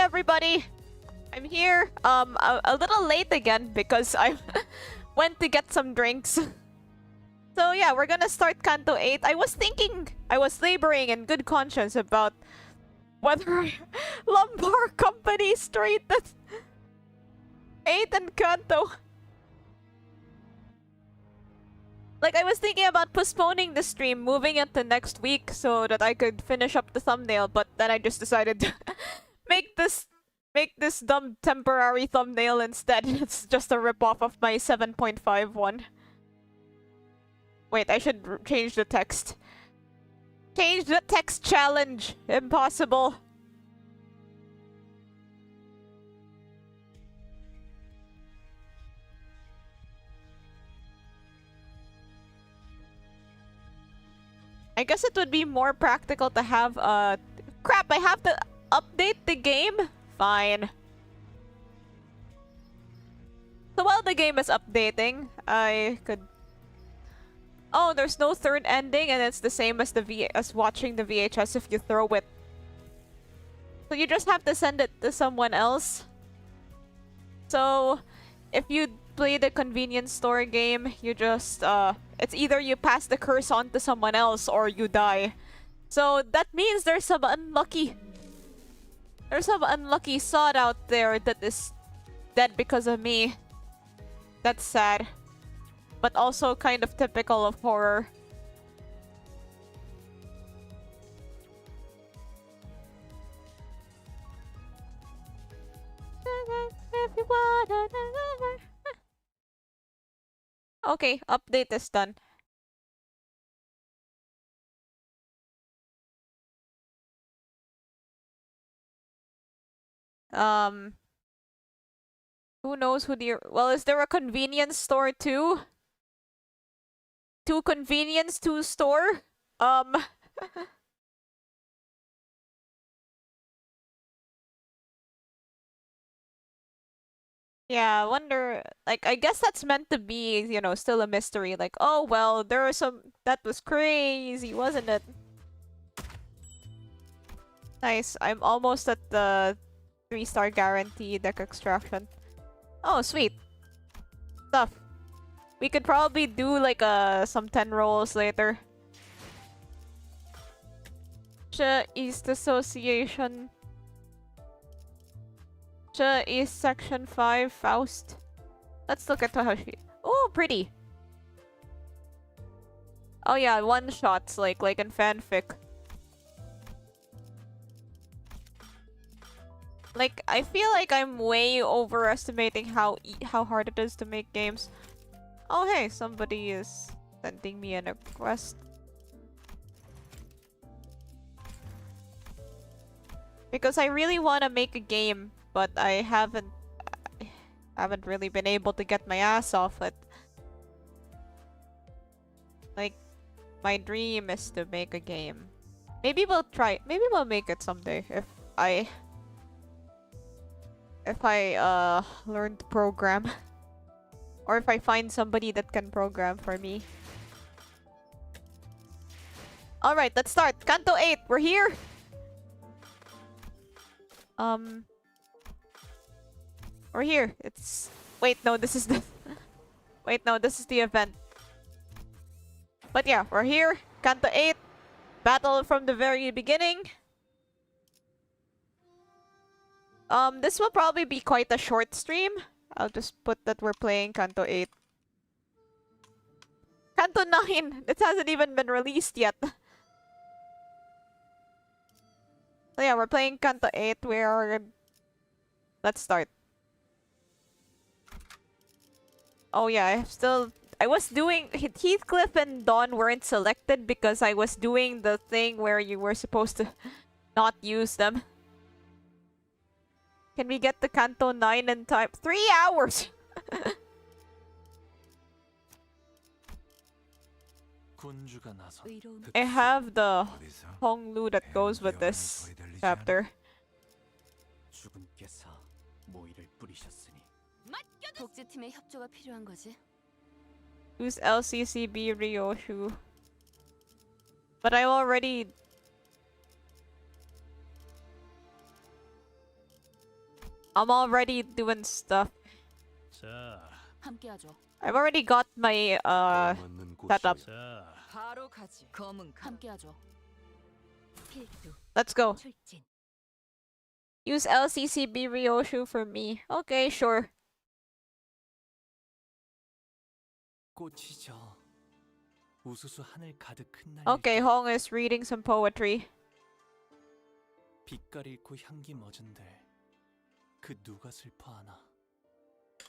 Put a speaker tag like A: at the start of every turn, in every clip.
A: everybody! I'm here. A little late again because I went to get some drinks. So yeah, we're gonna start Canto 8. I was laboring in good conscience about whether lumbar company straight at 8 and Canto. Like, I was thinking about postponing the stream, moving it to next week so that I could finish up the thumbnail, but then I just decided to make this dumb temporary thumbnail instead. It's just a ripoff of my 7.5 one. Wait, I should change the text. Change the text challenge! Impossible! I guess it would be more practical to have crap, I have to update the game? Fine. So while the game is updating, I could... Oh, there's no third ending and it's the same as as watching the VHS if you throw it. So you just have to send it to someone else. So if you play the convenience store game, you just it's either you pass the curse on to someone else or you die. So that means there's some unlucky sod out there that is dead because of me. That's sad. But also kind of typical of horror. Okay, update is done. Who knows who the... Well, is there a convenience store too? Two convenience, two store? Yeah, I wonder... Like, I guess that's meant to be, you know, still a mystery. Like, oh, well, there are some... That was crazy, wasn't it? Nice. I'm almost at the 3-star guarantee deck extraction. Oh, sweet. Stuff. We could probably do like some 10 rolls later. East Association. East Section 5 Faust. Let's look at how she... Oh, pretty. Oh yeah, one shots like in fanfic. Like, I feel like I'm way overestimating how hard it is to make games. Oh hey, somebody is sending me a request. Because I really want to make a game, but I haven't really been able to get my ass off it. Like, my dream is to make a game. Maybe we'll make it someday if I learn to program. Or if I find somebody that can program for me. Alright, let's start. Canto 8, we're here! We're here. It's... Wait, no, this is the... Wait, no, this is the event. But yeah, we're here. Canto 8. Battle from the very beginning. This will probably be quite a short stream. I'll just put that we're playing Canto 8. Canto 9! It hasn't even been released yet. So yeah, we're playing Canto 8. Let's start. Oh yeah, I was doing... Heathcliff and Dawn weren't selected because I was doing the thing where you were supposed to not use them. Can we get to Canto 9 in time? 3 hours! I have the Honglu that goes with this chapter. Who's LCCB Ryoshu? But I already... I'm already doing stuff.
B: 자,
C: 함께하죠.
A: I've already got my
D: 맞는
A: setup.
D: 곳이야.
B: 자,
C: 바로 가지. 검은 함께하죠. 필두
A: Let's go.
C: 출진.
A: Use LCCB Ryoshu for me. Okay, sure.
D: 꽃이 져. 우수수 하늘 가득 흩날릴
A: Okay, Hong is reading some poetry.
D: 빛깔 잃고 향기 멎은들 그 누가 슬퍼하나.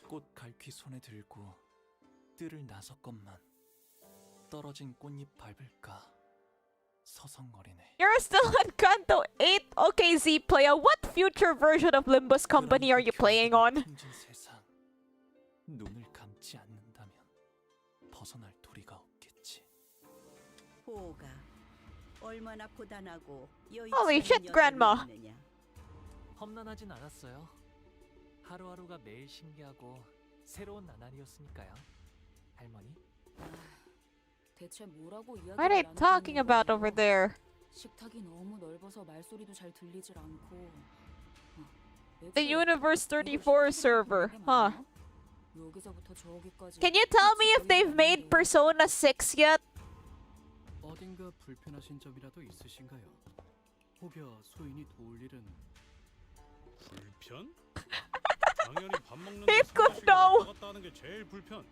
D: 꽃 갈퀴 손에 들고 뜰을 나섰건만 떨어진 꽃잎 밟을까 서성거리네.
A: You're still on Canto 8? Okay, Z-Playa, what future version of Limbus Company are you playing on?
D: 힘진 세상 눈을 감지 않는다면 벗어날 도리가 없겠지.
E: 보호가 얼마나 고단하고 여의치
A: Holy
E: 않은
A: shit, Grandma.
E: 여정이었느냐.
D: 험난하진 않았어요. 하루하루가 매일 신기하고 새로운 나날이었으니까요. 할머니.
C: 대체 뭐라고 이야기를
A: What are they talking about over there?
C: 식탁이 너무 넓어서 말소리도 잘 들리질 않고.
A: The Universe 34 server, huh?
C: 여기서부터 저기까지.
A: Can you tell me if they've made Persona 6 yet?
F: 어딘가 불편하신 점이라도 있으신가요? 혹여 소인이 도울 일은
B: 불편? 당연히 밥 먹는데
A: People
B: 상대식이
A: know.
B: 왔다 갔다 하는 게 제일 불편.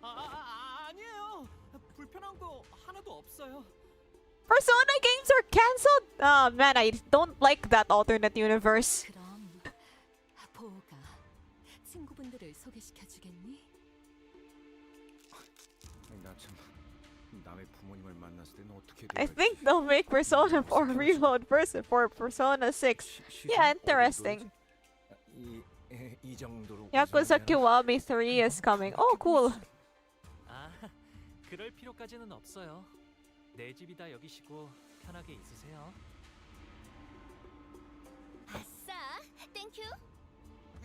F: 아니에요. 불편한 거 하나도 없어요.
A: Persona games are cancelled? Oh man, I don't like that alternate universe.
C: 그럼 보호가 친구분들을 소개시켜 주겠니?
G: 나참 남의 부모님을 만났을 때는 어떻게
A: I think they'll make Persona 4 Reload version for Persona 6. Yeah, interesting.
G: 이 정도로
A: Yakuza Kiwami 3 is coming. Oh, cool.
D: 아, 그럴 필요까지는 없어요. 내 집이다 여기시고 편하게 있으세요.
H: 아싸, 땡큐.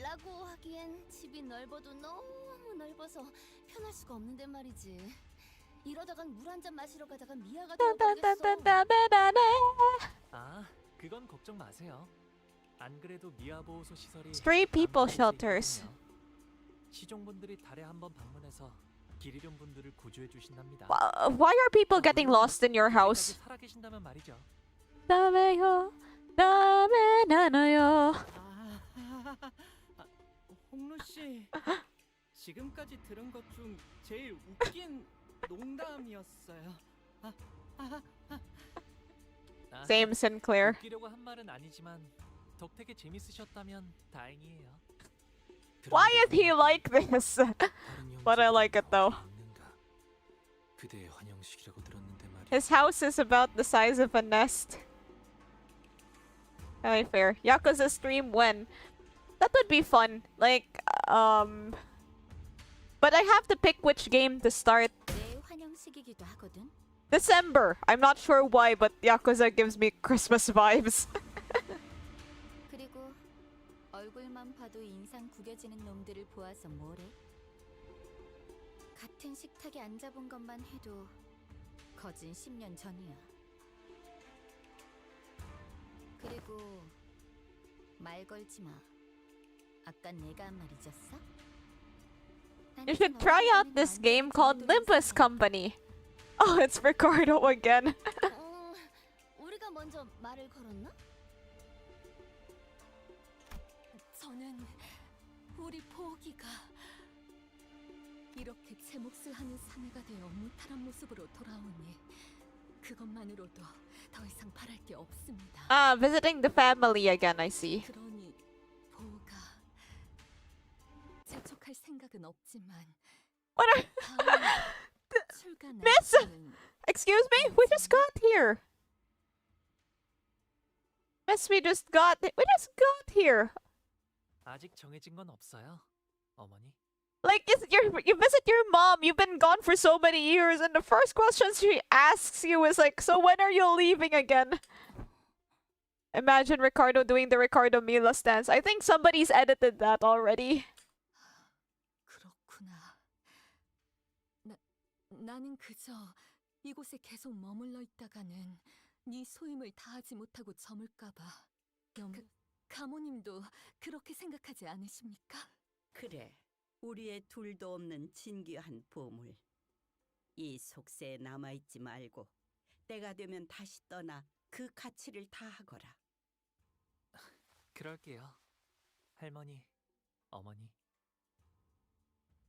H: 라고 하기엔 집이 넓어도 너무 넓어서 편할 수가 없는데 말이지. 이러다간 물 한 잔 마시러 가다가 미아가 되어버리겠어.
D: 아, 그건 걱정 마세요. 안 그래도 미아보호소 시설이
A: Stray people
D: 암살이
A: shelters.
D: 있거든요. 시종분들이 달에 한번 방문해서 길 잃은 분들을 구조해 주신답니다.
A: Why are people getting lost in your house?
D: 살아 계신다면 말이죠.
A: 다메요, 다메 나나요.
F: 홍루 씨, 지금까지 들은 것 중 제일 웃긴 농담이었어요.
D: 아,
A: Same Sinclair.
D: 웃기려고 한 말은 아니지만 덕택에 재밌으셨다면 다행이에요.
A: Why is he like this? But I like it though.
D: 그대의 환영식이라고 들었는데 말이야.
A: His house is about the size of a nest. Very fair. Yakuza stream when? That would be fun. Like, but I have to pick which game to start.
H: 내 환영식이기도 하거든.
A: December. I'm not sure why, but Yakuza gives me Christmas vibes.
H: 그리고 얼굴만 봐도 인상 구겨지는 놈들을 보아서 뭐래? 같은 식탁에 앉아본 것만 해도 거진 10년 전이야. 그리고 말 걸지 마. 아까 내가 한 말 잊었어?
A: You should try out this game called Limbus Company. Oh, it's Ricardo again.
H: 우리가 먼저 말을 걸었나?
C: 저는 우리 포기가 이렇게 제 몫을 하는 사내가 되어 무탈한 모습으로 돌아오니 그것만으로도 더 이상 바랄 게 없습니다.
A: Ah, visiting the family again, I see.
C: 그러니 보호가 재촉할 생각은 없지만
A: What are...
C: 출간
A: Miss! Excuse me? We just got here. Miss, we just got here.
D: 아직 정해진 건 없어요, 어머니.
A: Like, you visit your mom. You've been gone for so many years, and the first question she asks you is like, "So when are you leaving again?" Imagine Ricardo doing the Ricardo Mila stance. I think somebody's edited that already.
C: 그렇구나. 나는 그저 이곳에 계속 머물러 있다가는 네 소임을 다하지 못하고 저물까봐 가모님도 그렇게 생각하지 않으십니까?
E: 그래, 우리의 둘도 없는 진귀한 보물. 이 속세에 남아있지 말고 때가 되면 다시 떠나 그 가치를 다하거라.
D: 그럴게요. 할머니, 어머니.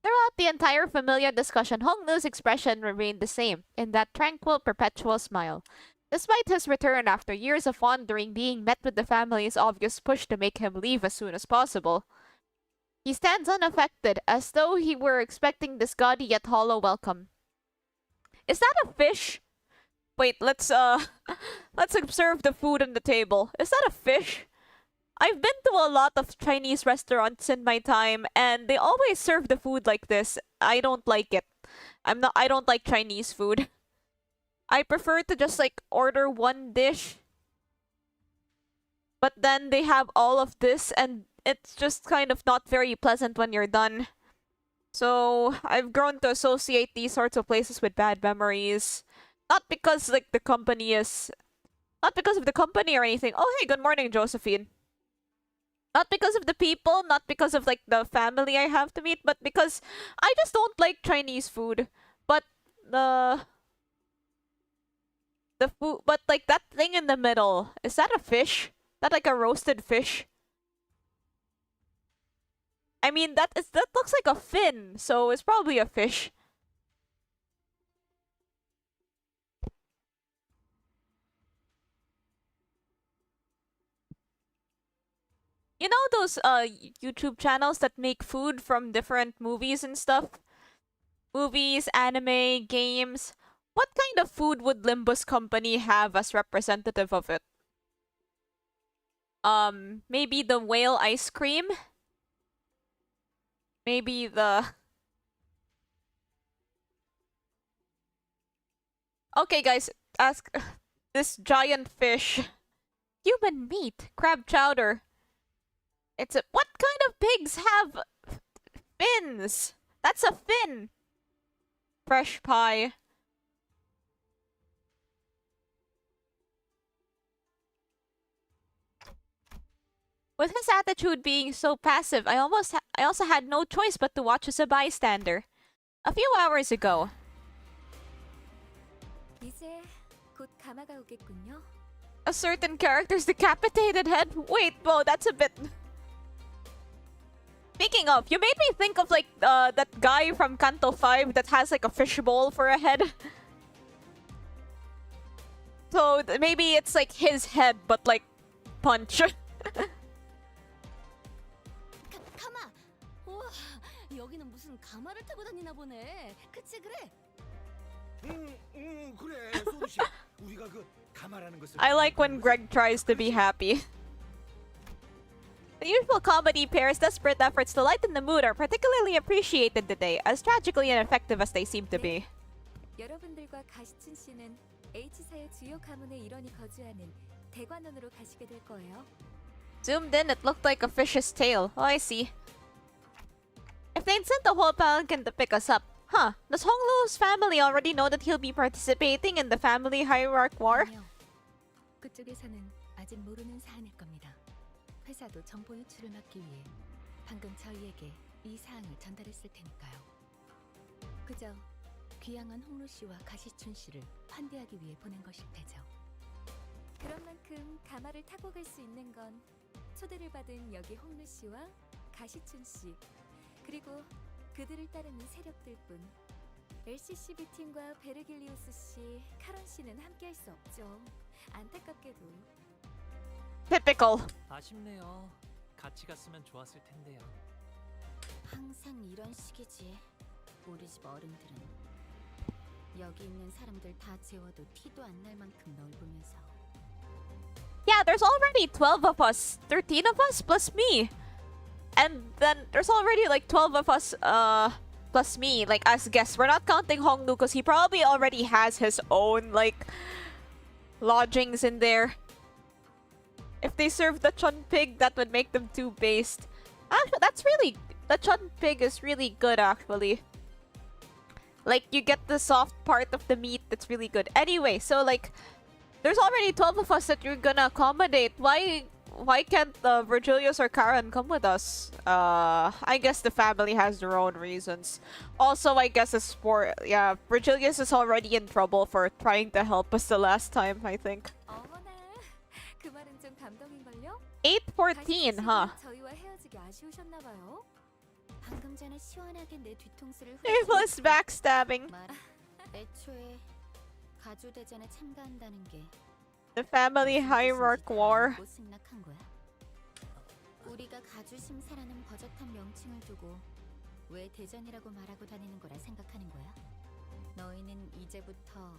A: Throughout the entire familiar discussion, Hong Nu's expression remained the same, in that tranquil, perpetual smile. Despite his return after years of wandering, being met with the family's obvious push to make him leave as soon as possible, he stands unaffected, as though he were expecting this gaudy yet hollow welcome. Is that a fish? Wait, let's observe the food on the table. Is that a fish? I've been to a lot of Chinese restaurants in my time, and they always serve the food like this. I don't like it. I don't like Chinese food. I prefer to just like order one dish. But then they have all of this, and it's just kind of not very pleasant when you're done. So I've grown to associate these sorts of places with bad memories. Not because like the company is... Not because of the company or anything. Oh hey, good morning, Josephine. Not because of the people, not because of like the family I have to meet, but because I just don't like Chinese food. But the food, but like that thing in the middle, is that a fish? That like a roasted fish? I mean, that looks like a fin, so it's probably a fish. You know those YouTube channels that make food from different movies and stuff? Movies, anime, games. What kind of food would Limbus Company have as representative of it? Maybe the whale ice cream? Maybe the... Okay, guys, ask this giant fish. Human meat, crab chowder. It's a... What kind of pigs have fins? That's a fin. Fresh pie. With his attitude being so passive, I also had no choice but to watch as a bystander. A few hours ago.
C: 이제 곧 가마가 오겠군요.
A: A certain character's decapitated head? Wait, whoa, that's a bit... Speaking of, you made me think of like that guy from Canto 5 that has like a fishbowl for a head. So maybe it's like his head, but like punch.
H: 가마. 우와, 여기는 무슨 가마를 타고 다니나 보네. 그치 그래?
G: 그래 소두씨. 우리가 그 가마라는 것을
A: I like when Greg tries to be happy. The usual comedy pair's desperate efforts to lighten the mood are particularly appreciated today, as tragically ineffective as they seem to be.
C: 여러분들과 가시춘 씨는 H사의 주요 가문의 일원이 거주하는 대관원으로 가시게 될 거예요.
A: Zoomed in, it looked like a fish's tail. Oh, I see. If they'd sent the whole palanquin to pick us up, huh? Does Hong Lu's family already know that he'll be participating in the family hierarch war?
C: 아니요. 그쪽에서는 아직 모르는 사안일 겁니다. 회사도 정보 유출을 막기 위해 방금 저희에게 이 사항을 전달했을 테니까요. 그저 귀향한 홍루 씨와 가시춘 씨를 환대하기 위해 보낸 것일 테죠. 그런 만큼 가마를 타고 갈 수 있는 건 초대를 받은 여기 홍루 씨와 가시춘 씨, 그리고 그들을 따르는 세력들뿐. LCCB 팀과 베르길리우스 씨, 카론 씨는 함께할 수 없죠. 안타깝게도.
A: Typical.
D: 아쉽네요. 같이 갔으면 좋았을 텐데요.
H: 항상 이런 식이지. 우리 집 어른들은 여기 있는 사람들 다 재워도 티도 안 날 만큼 넓으면서.
A: Yeah, there's already 12 of us. 13 of us plus me. And then there's already like 12 of us plus me, like as guests. We're not counting Hong Nu because he probably already has his own like lodgings in there. If they serve the chun pig, that would make them too based. Actually, that's really... The chun pig is really good, actually. Like, you get the soft part of the meat that's really good. Anyway, so like... There's already 12 of us that you're gonna accommodate. Why why can't Virgilius or Karen come with us? I guess the family has their own reasons. Also, I guess it's for yeah, Virgilius is already in trouble for trying to help us the last time, I think.
C: 어머나, 그 말은 좀 감동인걸요?
A: 814, huh?
C: 저희와 헤어지기 아쉬우셨나 봐요. 방금 전에 시원하게 내 뒤통수를
A: Shameless backstabbing.
H: 애초에 가주 대전에 참가한다는 게
A: The family hierarch war.
H: 못 승낙한 거야. 우리가 가주 심사라는 버젓한 명칭을 두고 왜 대전이라고 말하고 다니는 거라 생각하는 거야? 너희는 이제부터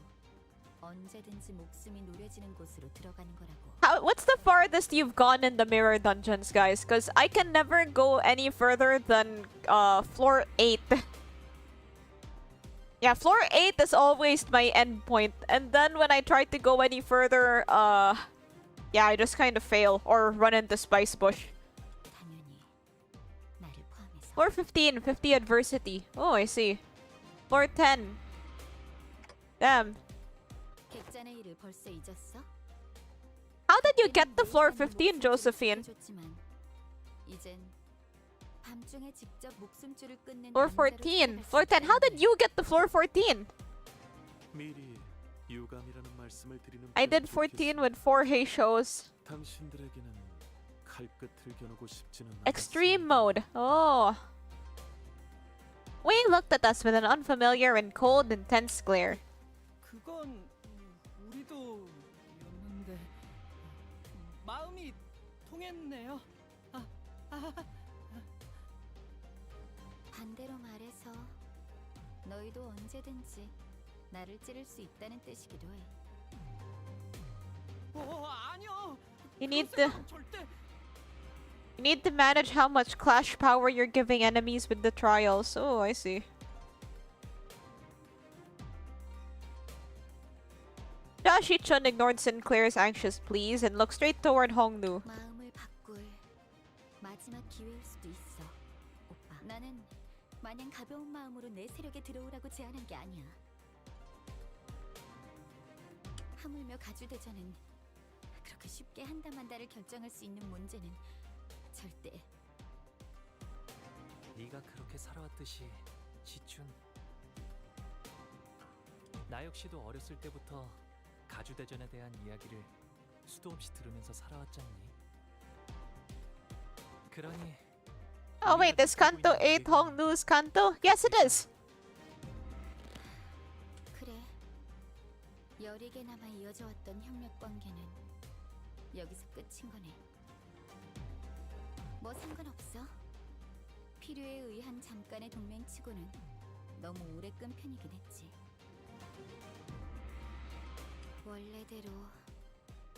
H: 언제든지 목숨이 노려지는 곳으로 들어가는 거라고.
A: What's the farthest you've gone in the mirror dungeons, guys? Because I can never go any further than floor 8. Yeah, floor 8 is always my end point. And then when I try to go any further, yeah, I just kind of fail or run into Spice Bush.
H: 당연히 나를 포함해서.
A: Floor 15, 50 adversity. Oh, I see. Floor 10. Damn.
H: 객잔의 일을 벌써 잊었어?
A: How did you get to floor 15, Josephine?
H: 줬지만 이젠 밤중에 직접 목숨줄을 끊는
A: Floor
H: 남자로
A: 14.
H: 살아갈
A: Floor
H: 수
A: 10. How did
H: 있다는
A: you get to floor 14?
D: 미리 유감이라는 말씀을 드리는
A: I did 14 with 4 hay shows.
D: 당신들에게는 칼끝을 겨누고 싶지는
A: Extreme mode. Oh. Wayne looked at us with an unfamiliar and cold, intense glare.
F: 그건 우리도 였는데 마음이 통했네요.
H: 반대로 말해서 너희도 언제든지 나를 찌를 수 있다는 뜻이기도 해.
F: 아니요.
A: You need
F: 그런
A: to
F: 생각은 절대.
A: you need to manage how much clash power you're giving enemies with the trials. Oh, I see. Dashi-chun ignored Sinclair's anxious pleas and looked straight toward Hongnu.
H: 마음을 바꿀 마지막 기회일 수도 있어. 오빠. 나는 마냥 가벼운 마음으로 내 세력에 들어오라고 제안한 게 아니야. 하물며 가주대전은 그렇게 쉽게 한다만다를 결정할 수 있는 문제는 절대.
D: 네가 그렇게 살아왔듯이 시춘. 나 역시도 어렸을 때부터 가주대전에 대한 이야기를 수도 없이 들으면서 살아왔잖니. 그러니
A: Oh wait, is Kanto 8 Hongnu's Kanto? Yes, it is.
H: 그래. 여리게나마 이어져 왔던 협력 관계는 여기서 끝인 거네. 뭐 상관없어. 필요에 의한 잠깐의 동맹치고는 너무 오래 끈 편이긴 했지. 원래대로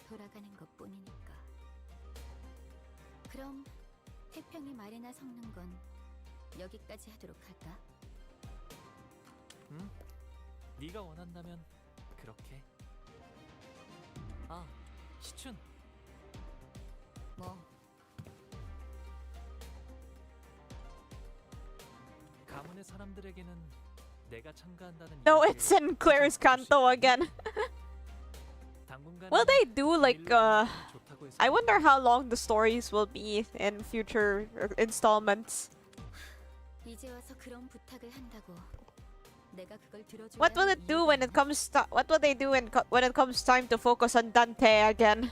H: 돌아가는 것뿐이니까. 그럼 태평이 말이나 섞는 건 여기까지 하도록 할까?
D: 응? 네가 원한다면 그렇게. 아, 시춘.
H: 뭐
D: 가문의 사람들에게는 내가 참가한다는
A: No,
D: 이야기를
A: it's Sinclair's Kanto again.
D: 당분간은
A: Will they do like
D: 비밀로 지내는 게 좋다고 해서
A: I wonder how long the stories will be in future installments.
H: 이제 와서 그런 부탁을 한다고. 내가 그걸 들어줘야
A: What will
H: 하는
A: it do
H: 이유가
A: when it comes to what will they do when it comes time to focus on Dante again?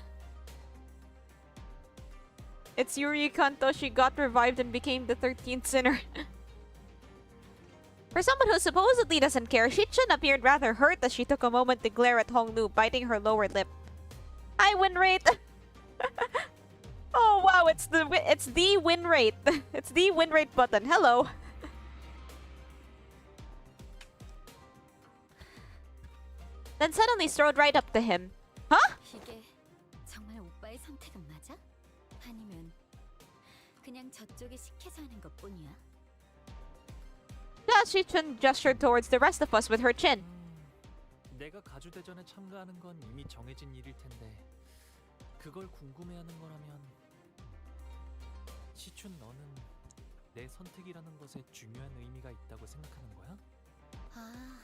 A: It's Yuri Kanto. She got revived and became the 13th sinner. For someone who supposedly doesn't care, Shichun appeared rather hurt as she took a moment to glare at Hongnu, biting her lower lip. High win rate. Oh wow, it's the win rate. It's the win rate button. Hello. Then suddenly strode right up to him. Huh?
H: 이게 정말 오빠의 선택은 맞아? 아니면 그냥 저쪽이 시켜서 하는 것뿐이야?
A: Shichun gestured towards the rest of us with her chin.
D: 내가 가주대전에 참가하는 건 이미 정해진 일일 텐데 그걸 궁금해하는 거라면 시춘 너는 내 선택이라는 것에 중요한 의미가 있다고 생각하는 거야?
H: 아,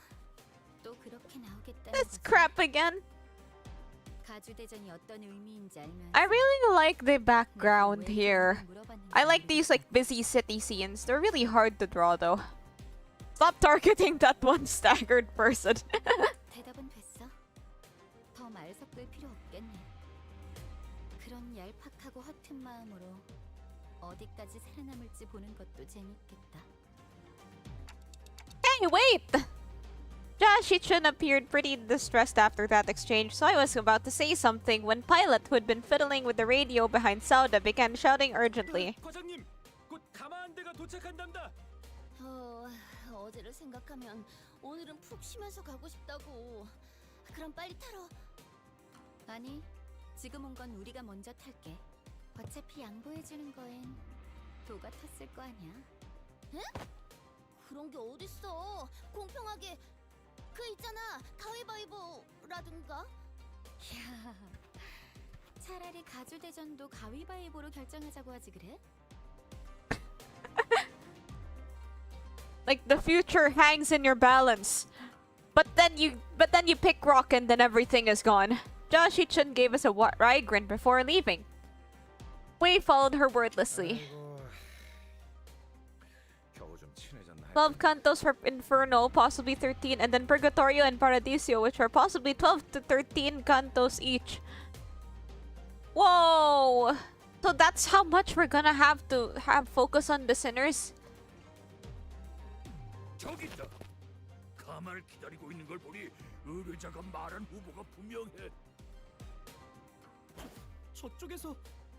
H: 또 그렇게 나오겠다는
A: This
H: 거지.
A: crap again.
C: 가주대전이 어떤 의미인지 알면
A: I really like the background here. I like these like busy city scenes. They're really hard to draw though. Stop targeting that one staggered person.
C: 대답은 됐어. 더 말 섞을 필요 없겠네. 그런 얄팍하고 허튼 마음으로 어디까지 살아남을지 보는 것도 재밌겠다.
A: Hey, wait! Josh-Chun appeared pretty distressed after that exchange, so I was about to say something when Pilot, who had been fiddling with the radio behind Sauda, began shouting urgently.
D: 과장님, 곧 가마한 대가 도착한답니다.
H: 어제를 생각하면 오늘은 푹 쉬면서 가고 싶다고. 그럼 빨리 타러.
C: 아니, 지금 온 건 우리가 먼저 탈게. 어차피 양보해주는 거엔 도가 탔을 거 아니야.
H: 에? 그런 게 어딨어? 공평하게 그 있잖아 가위바위보라든가.
C: 야, 차라리 가주대전도 가위바위보로 결정하자고 하지 그래?
A: Like the future hangs in your balance. But then you pick rock and then everything is gone. Josh-Chun gave us a wry grin before leaving. Wei followed her wordlessly.
G: 아이고, 겨우 좀 친해졌나
A: 12 cantos for Inferno, possibly 13, and then Purgatorio and Paradiso, which are possibly 12 to 13 cantos each. Whoa! So that's how much we're gonna have to have focus on the sinners?
B: 저기 있다. 가마를 기다리고 있는 걸 보니 의뢰자가 말한 후보가 분명해.
F: 저쪽에서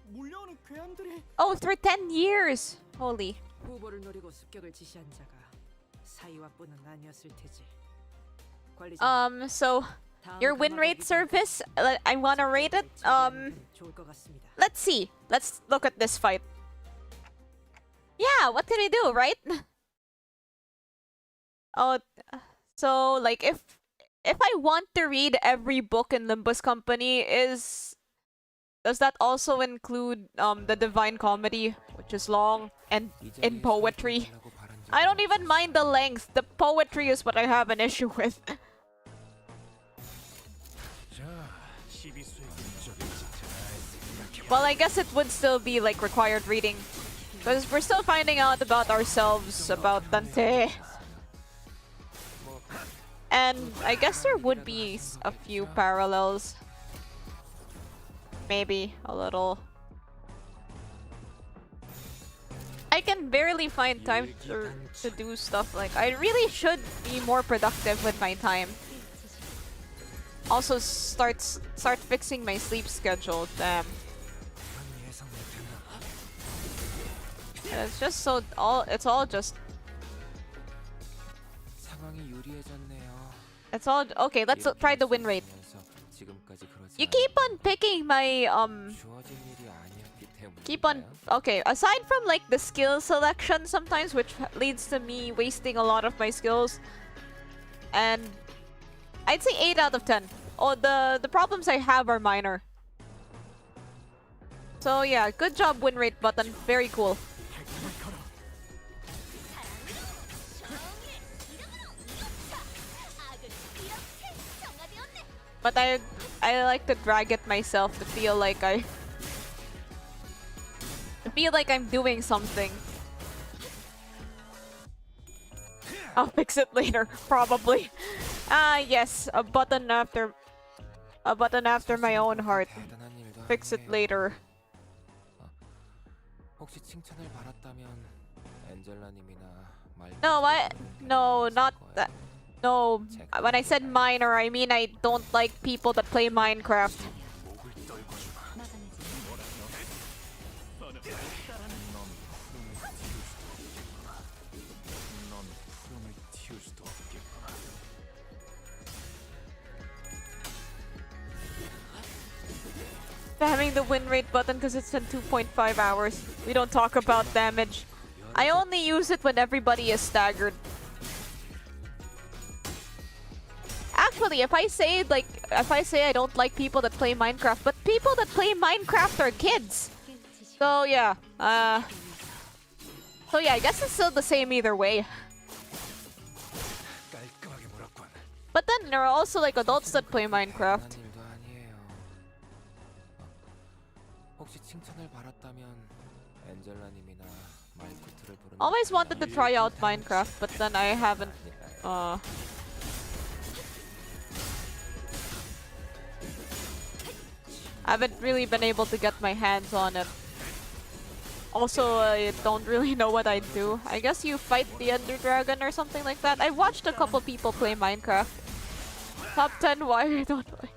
F: 몰려오는 괴한들이
A: Oh, for 10 years! Holy.
I: 후보를 노리고 습격을 지시한 자가 사이와뿐은 아니었을 테지.
A: So your win rate service, I wanna rate it.
I: 좋을 것 같습니다.
A: Let's see. Let's look at this fight. Yeah, what can we do, right? Oh, so like if I want to read every book in Limbus Company, does that also include the Divine Comedy, which is long and in poetry? I don't even mind the length. The poetry is what I have an issue with. Well, I guess it would still be like required reading, because we're still finding out about ourselves, about Dante. And I guess there would be a few parallels. Maybe a little. I can barely find time to do stuff like I really should be more productive with my time. Also start fixing my sleep schedule. Damn. It's just so it's all just it's all okay. Let's try the win rate. You keep on picking my okay, aside from like the skill selection sometimes, which leads to me wasting a lot of my skills, and I'd say 8 out of 10. Oh, the problems I have are minor. So yeah, good job win rate button. Very cool. But I like to drag it myself to feel like I'm doing something. I'll fix it later, probably. Yes, a button after my own heart. Fix it later. No, not that. No, when I said minor, I mean I don't like people that play Minecraft. Spamming the win rate button because it's in 2.5 hours. We don't talk about damage. I only use it when everybody is staggered. Actually, if I say I don't like people that play Minecraft, but people that play Minecraft are kids. So yeah, I guess it's still the same either way. But then there are also like adults that play Minecraft. Always wanted to try out Minecraft, but then I haven't really been able to get my hands on it. Also, I don't really know what I'd do. I guess you fight the Ender Dragon or something like that. I've watched a couple people play Minecraft. Top 10 why I don't know.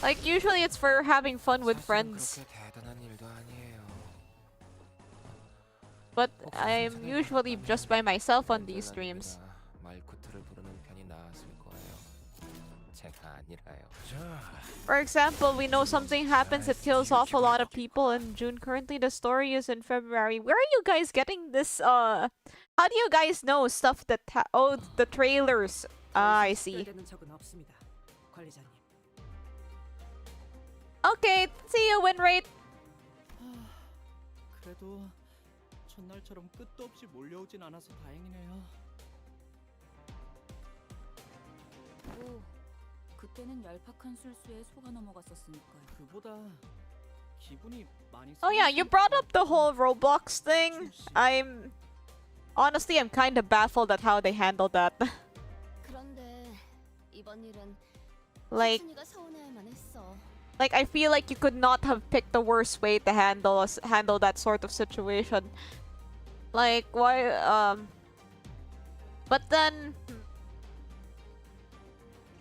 A: Like, usually it's for having fun with friends. But I'm usually just by myself on these streams. For example, we know something happens, it kills off a lot of people in June. Currently, the story is in February. Where are you guys getting this, how do you guys know stuff that oh, the trailers? Ah, I see. Okay, see you, win rate.
F: 그래도 첫날처럼 끝도 없이 몰려오진 않아서 다행이네요.
J: 오, 그때는 얄팍한 술수에 속아 넘어갔었으니까요.
F: 그보다 기분이 많이.
A: Oh yeah, you brought up the whole Roblox thing. Honestly, I'm kind of baffled at how they handled that.
H: 그런데 이번 일은
A: Like,
H: 수진이가 서운해할만 했어.
A: Like, I feel like you could not have picked the worst way to handle that sort of situation. Like, why, but then,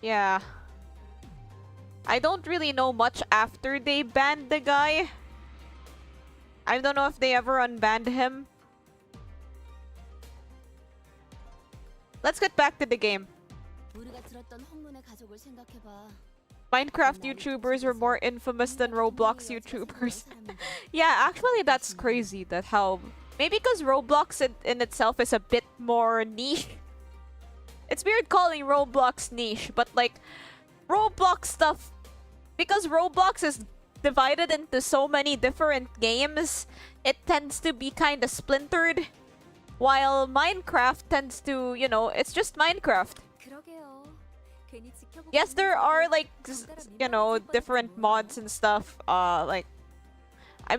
A: yeah. I don't really know much after they banned the guy. I don't know if they ever unbanned him. Let's get back to the game.
H: 우리가 들었던 홍문의 가족을 생각해봐.
A: Minecraft YouTubers were more infamous than Roblox YouTubers. Yeah, actually that's crazy that how... Maybe because Roblox in itself is a bit more niche. It's weird calling Roblox niche, but like, Roblox stuff... Because Roblox is divided into so many different games, it tends to be kind of splintered. While Minecraft tends to, you know, it's just Minecraft. Yes, there are like, you know, different mods and stuff. Like, I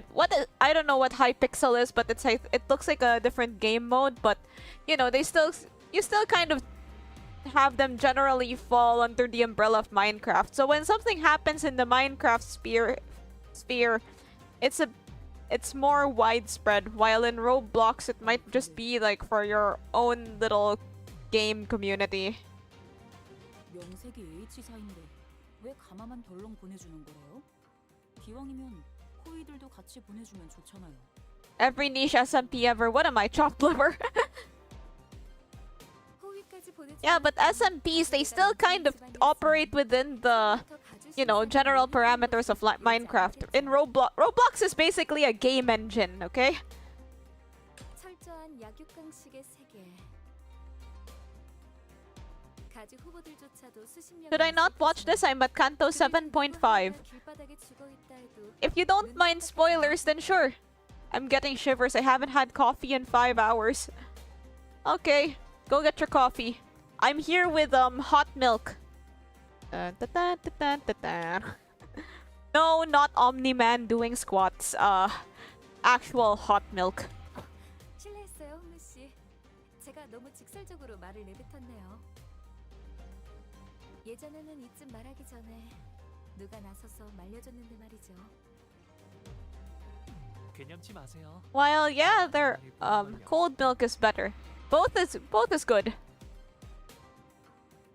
A: don't know what Hypixel is, but it looks like a different game mode. But you know, you still kind of have them generally fall under the umbrella of Minecraft. So when something happens in the Minecraft sphere, it's more widespread. While in Roblox, it might just be like for your own little game community.
J: 명색이 H사인데 왜 가마만 덜렁 보내주는 거래요? 기왕이면 호이들도 같이 보내주면 좋잖아요.
A: Every niche SMP ever. What am I, chopped liver? Yeah, but SMPs, they still kind of operate within the, you know, general parameters of Minecraft. In Roblox is basically a game engine, okay?
C: 철저한 약육강식의 세계.
A: Should I not watch this? I'm at Canto 7.5. If you don't mind spoilers, then sure. I'm getting shivers. I haven't had coffee in 5 hours. Okay, go get your coffee. I'm here with hot milk. No, not Omni-Man doing squats. Actual hot milk.
C: 실례했어요, 홍루 씨. 제가 너무 직설적으로 말을 내뱉었네요. 예전에는 이쯤 말하기 전에 누가 나서서 말려줬는데 말이죠.
D: 개념치 마세요.
A: While yeah, their cold milk is better. Both is good.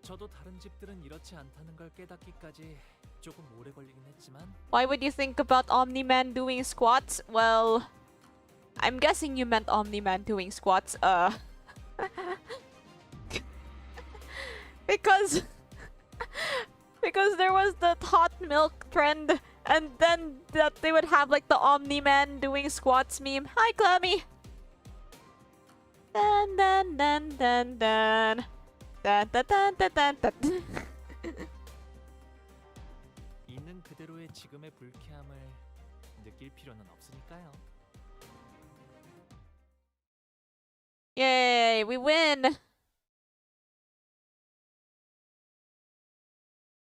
D: 저도 다른 집들은 이렇지 않다는 걸 깨닫기까지 조금 오래 걸리긴 했지만.
A: Why would you think about Omni-Man doing squats? Well, I'm guessing you meant Omni-Man doing squats. Because there was the hot milk trend, and then that they would have like the Omni-Man doing squats meme. Hi, Clammy. Dun dun dun dun dun. Dun dun dun dun dun dun.
D: 있는 그대로의 지금의 불쾌함을 느낄 필요는 없으니까요.
A: Yay, we win.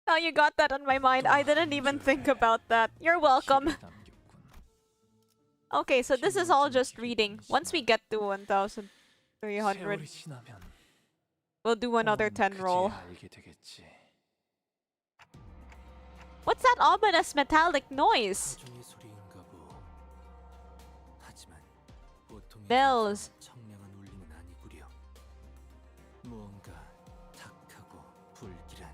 A: Now you got that on my mind. I didn't even think about that. You're welcome. Okay, so this is all just reading. Once we get to 1,300,
D: 세월이 지나면
A: we'll do another 10 roll.
D: 그제야 알게 되겠지.
A: What's that ominous metallic noise?
D: 나중의 소리인가 보. 하지만 보통의
A: Bells.
D: 청량한 울림은 아니구려. 무언가 탁하고 불길한.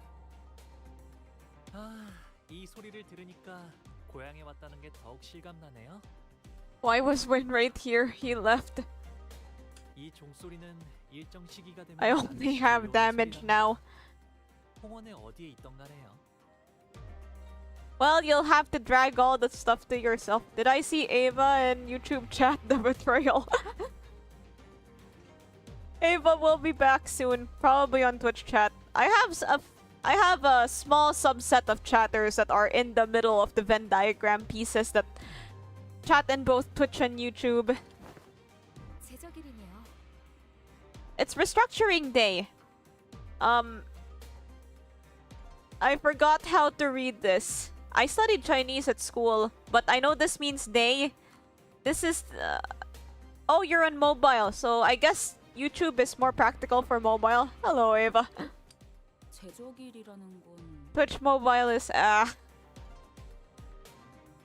D: 아, 이 소리를 들으니까 고향에 왔다는 게 더욱 실감나네요.
A: Why was Win right here? He left.
D: 이 종소리는 일정 시기가 되면
A: I only have damage now.
D: 홍원에 어디에 있던 가네요.
A: Well, you'll have to drag all the stuff to yourself. Did I see Ava in YouTube chat? The betrayal. Ava will be back soon, probably on Twitch chat. I have a small subset of chatters that are in the middle of the Venn diagram pieces that chat in both Twitch and YouTube.
C: 제적일이네요.
A: It's restructuring day. I forgot how to read this. I studied Chinese at school, but I know this means day. This is... oh, you're on mobile, so I guess YouTube is more practical for mobile. Hello, Ava.
J: 제적일이라는 건
A: Twitch mobile is...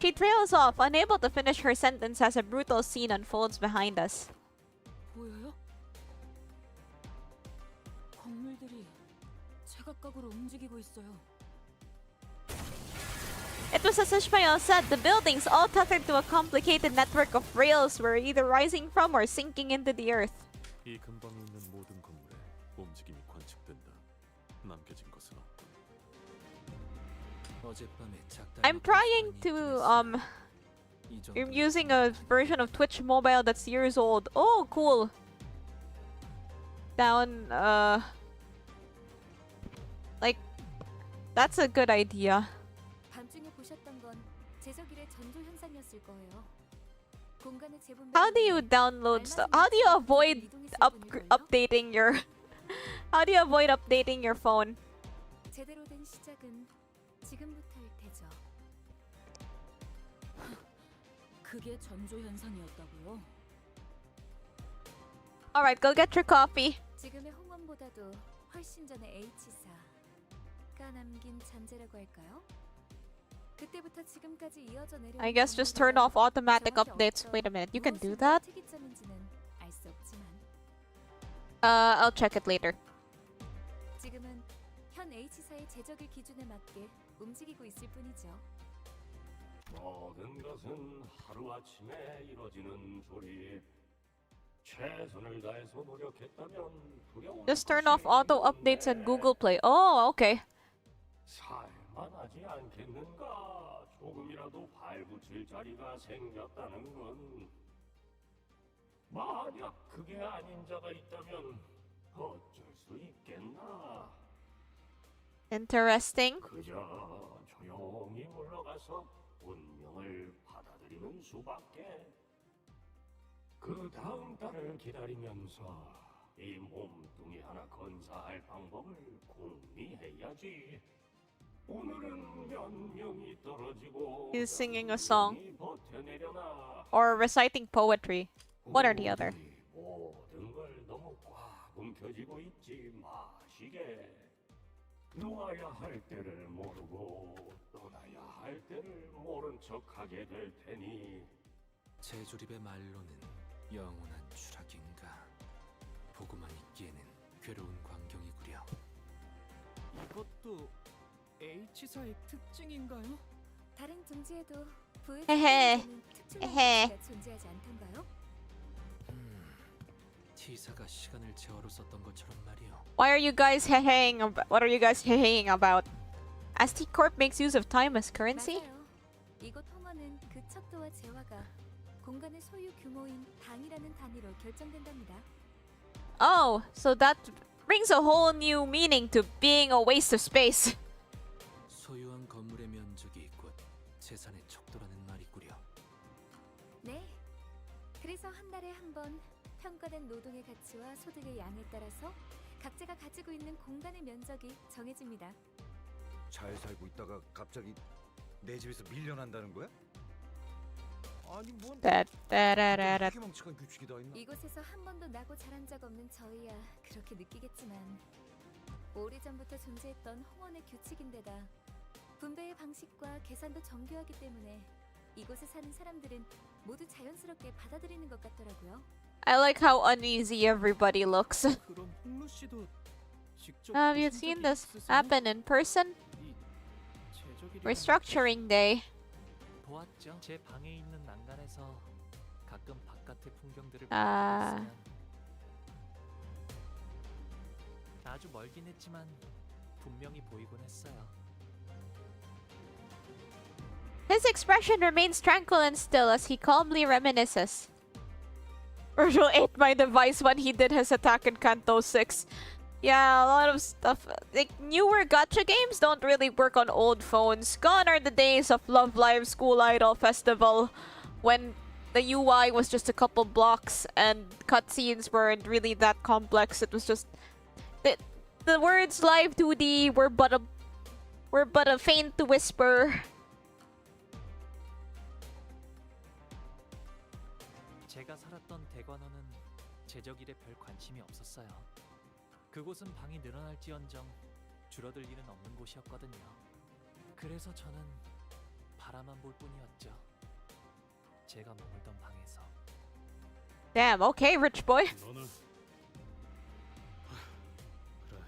A: She trails off, unable to finish her sentence as a brutal scene unfolds behind us.
J: 보여요? 건물들이 제각각으로 움직이고 있어요.
A: It was as Ishmael said, the buildings, all tethered to a complicated network of rails, were either rising from or sinking into the earth.
B: 이 근방에 있는 모든 건물에 움직임이 관측된다. 남겨진 것은 없군.
D: 어젯밤에 작다.
A: I'm trying to, I'm using a version of Twitch mobile that's years old. Oh, cool. Down, like, that's a good idea.
C: 밤중에 보셨던 건 제적일의 전조 현상이었을 거예요. 공간의 재분배.
A: How do you download stuff? How do you avoid updating your... How do you avoid updating your phone?
C: 제대로 된 시작은 지금부터일 테죠.
J: 그게 전조 현상이었다고요?
A: Alright, go get your coffee.
C: 지금의 홍원보다도 훨씬 전에 H사가 남긴 잔재라고 할까요? 그때부터 지금까지 이어져 내려온
A: I guess just turn off automatic updates. Wait a minute, you can do that?
C: 특이점인지는 알 수 없지만
A: I'll check it later.
C: 지금은 현 H사의 제적일 기준에 맞게 움직이고 있을 뿐이죠.
B: 모든 것은 하루아침에 이루어지는 조립. 최선을 다해서 노력했다면 두려운
A: Just turn off auto updates and Google Play. Oh, okay.
B: 살만하지 않겠는가? 조금이라도 발붙일 자리가 생겼다는 건 만약 그게 아닌 자가 있다면 어쩔 수 있겠나?
A: Interesting.
B: 그저 조용히 물러가서 운명을 받아들이는 수밖에. 그 다음 달을 기다리면서 이 몸뚱이 하나 건사할 방법을 궁리해야지. 오늘은 몇 명이 떨어지고
A: He's singing a song.
B: 몇 명이 버텨내려나.
A: Or reciting poetry. One or the other.
B: 모든 걸 너무 꽉 움켜쥐고 있지 마시게. 놓아야 할 때를 모르고 떠나야 할 때를 모른 척하게 될 테니.
D: 제조립의 말로는 영원한 추락인가. 보고만 있기에는 괴로운 광경이구려.
F: 이것도 H사의 특징인가요?
C: 다른 둥지에도
A: 헤헤.
C: 부의 특출난
A: 헤헤.
C: 가치가 존재하지 않던가요?
D: T사가 시간을 제어로 썼던 것처럼 말이요.
A: Why are you guys hehaying about? What are you guys hehaying about? As T Corp makes use of time as currency?
C: 맞아요. 이곳 홍어는 그 척도와 재화가 공간의 소유 규모인 당이라는 단위로 결정된답니다.
A: Oh, so that brings a whole new meaning to being a waste of space.
D: 소유한 건물의 면적이 곧 재산의 척도라는 말이구려.
C: 네. 그래서 한 달에 한 번 평가된 노동의 가치와 소득의 양에 따라서 각자가 가지고 있는 공간의 면적이 정해집니다.
G: 잘 살고 있다가 갑자기 내 집에서 밀려난다는 거야? 아니 뭔
A: 따따라라라.
G: 그렇게 멍청한 규칙이 다 있나?
C: 이곳에서 한 번도 나고 자란 적 없는 저희야 그렇게 느끼겠지만 오래전부터 존재했던 홍원의 규칙인데다 분배의 방식과 계산도 정교하기 때문에 이곳에 사는 사람들은 모두 자연스럽게 받아들이는 것 같더라고요.
A: I like how uneasy everybody looks.
F: 그럼 홍루 씨도 직접
A: Have you
F: 보신
A: seen
F: 적이
A: this
F: 있으세요?
A: happen in person?
F: 이 제적이라는
A: Restructuring day.
D: 보았죠. 제 방에 있는 난간에서 가끔 바깥의 풍경들을
A: 아.
D: 보고 있으면 아주 멀긴 했지만 분명히 보이곤 했어요.
A: His expression remains tranquil and still as he calmly reminisces. Virgil ate my device when he did his attack in Canto 6. Yeah, a lot of stuff. Like, newer gacha games don't really work on old phones. Gone are the days of Love Live School Idol Festival when the UI was just a couple blocks and cutscenes weren't really that complex. It was just... The words live 2D were but a faint whisper.
D: 제가 살았던 대관원은 제적일에 별 관심이 없었어요. 그곳은 방이 늘어날지언정 줄어들 일은 없는 곳이었거든요. 그래서 저는 바라만 볼 뿐이었죠. 제가 머물던 방에서.
A: Damn, okay, rich boy.
B: 너는 그래.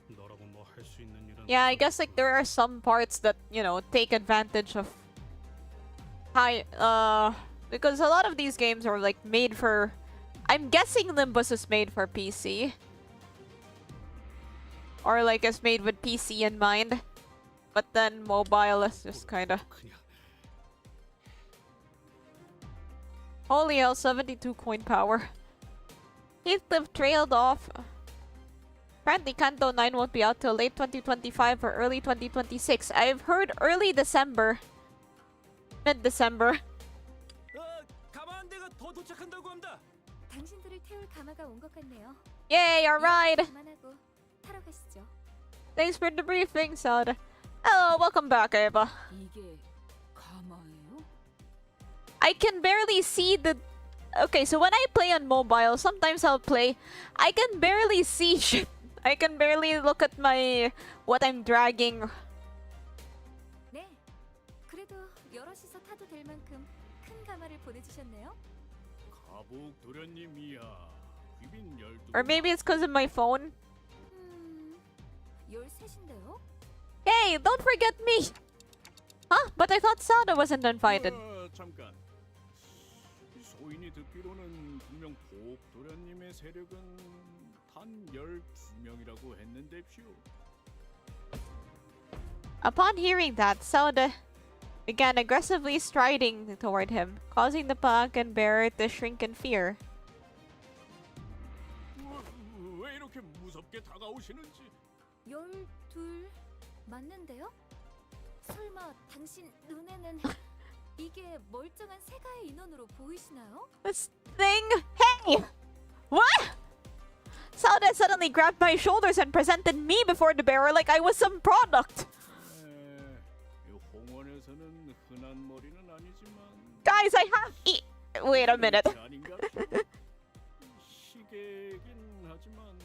B: 너라고 뭐 할 수 있는 일은
A: Yeah, I guess like there are some parts that, you know, take advantage of high because a lot of these games are like made for, I'm guessing Limbus is made for PC. Or like is made with PC in mind. But then mobile is just kinda...
B: 그냥
A: Holy hell, 72 coin power. Heathcliff trailed off. Apparently Canto 9 won't be out till late 2025 or early 2026. I've heard early December. Mid-December.
F: 가마한대가 더 도착한다고 합니다.
C: 당신들을 태울 가마가 온 것 같네요.
A: Yay, alright!
C: 그만하고 타러 가시죠.
A: Thanks for the briefing, Soda. Hello, welcome back, Eva.
J: 이게 가마예요?
A: I can barely see the... Okay, so when I play on mobile, sometimes I'll play... I can barely see shit. I can barely look at my... what I'm dragging.
C: 네, 그래도 여럿이서 타도 될 만큼 큰 가마를 보내주셨네요.
B: 가복 도련님이야. 귀빈 12.
A: Or maybe it's because of my phone.
C: 13인데요?
A: Hey, don't forget me! Huh? But I thought Soda wasn't invited.
B: 잠깐. 소인이 듣기로는 분명 복 도련님의 세력은 단 12명이라고 했는데요.
A: Upon hearing that, Soda began aggressively striding toward him, causing the Palanquin bearer to shrink in fear.
B: 왜 이렇게 무섭게 다가오시는지.
C: 12 맞는데요? 설마 당신 눈에는 이게 멀쩡한 세가의 인원으로 보이시나요?
A: This thing? Hey! What? Soda suddenly grabbed my shoulders and presented me before the bearer like I was some product.
B: 홍원에서는 흔한 머리는 아니지만.
A: Guys, I have Wait a minute.
B: 시계긴 하지만.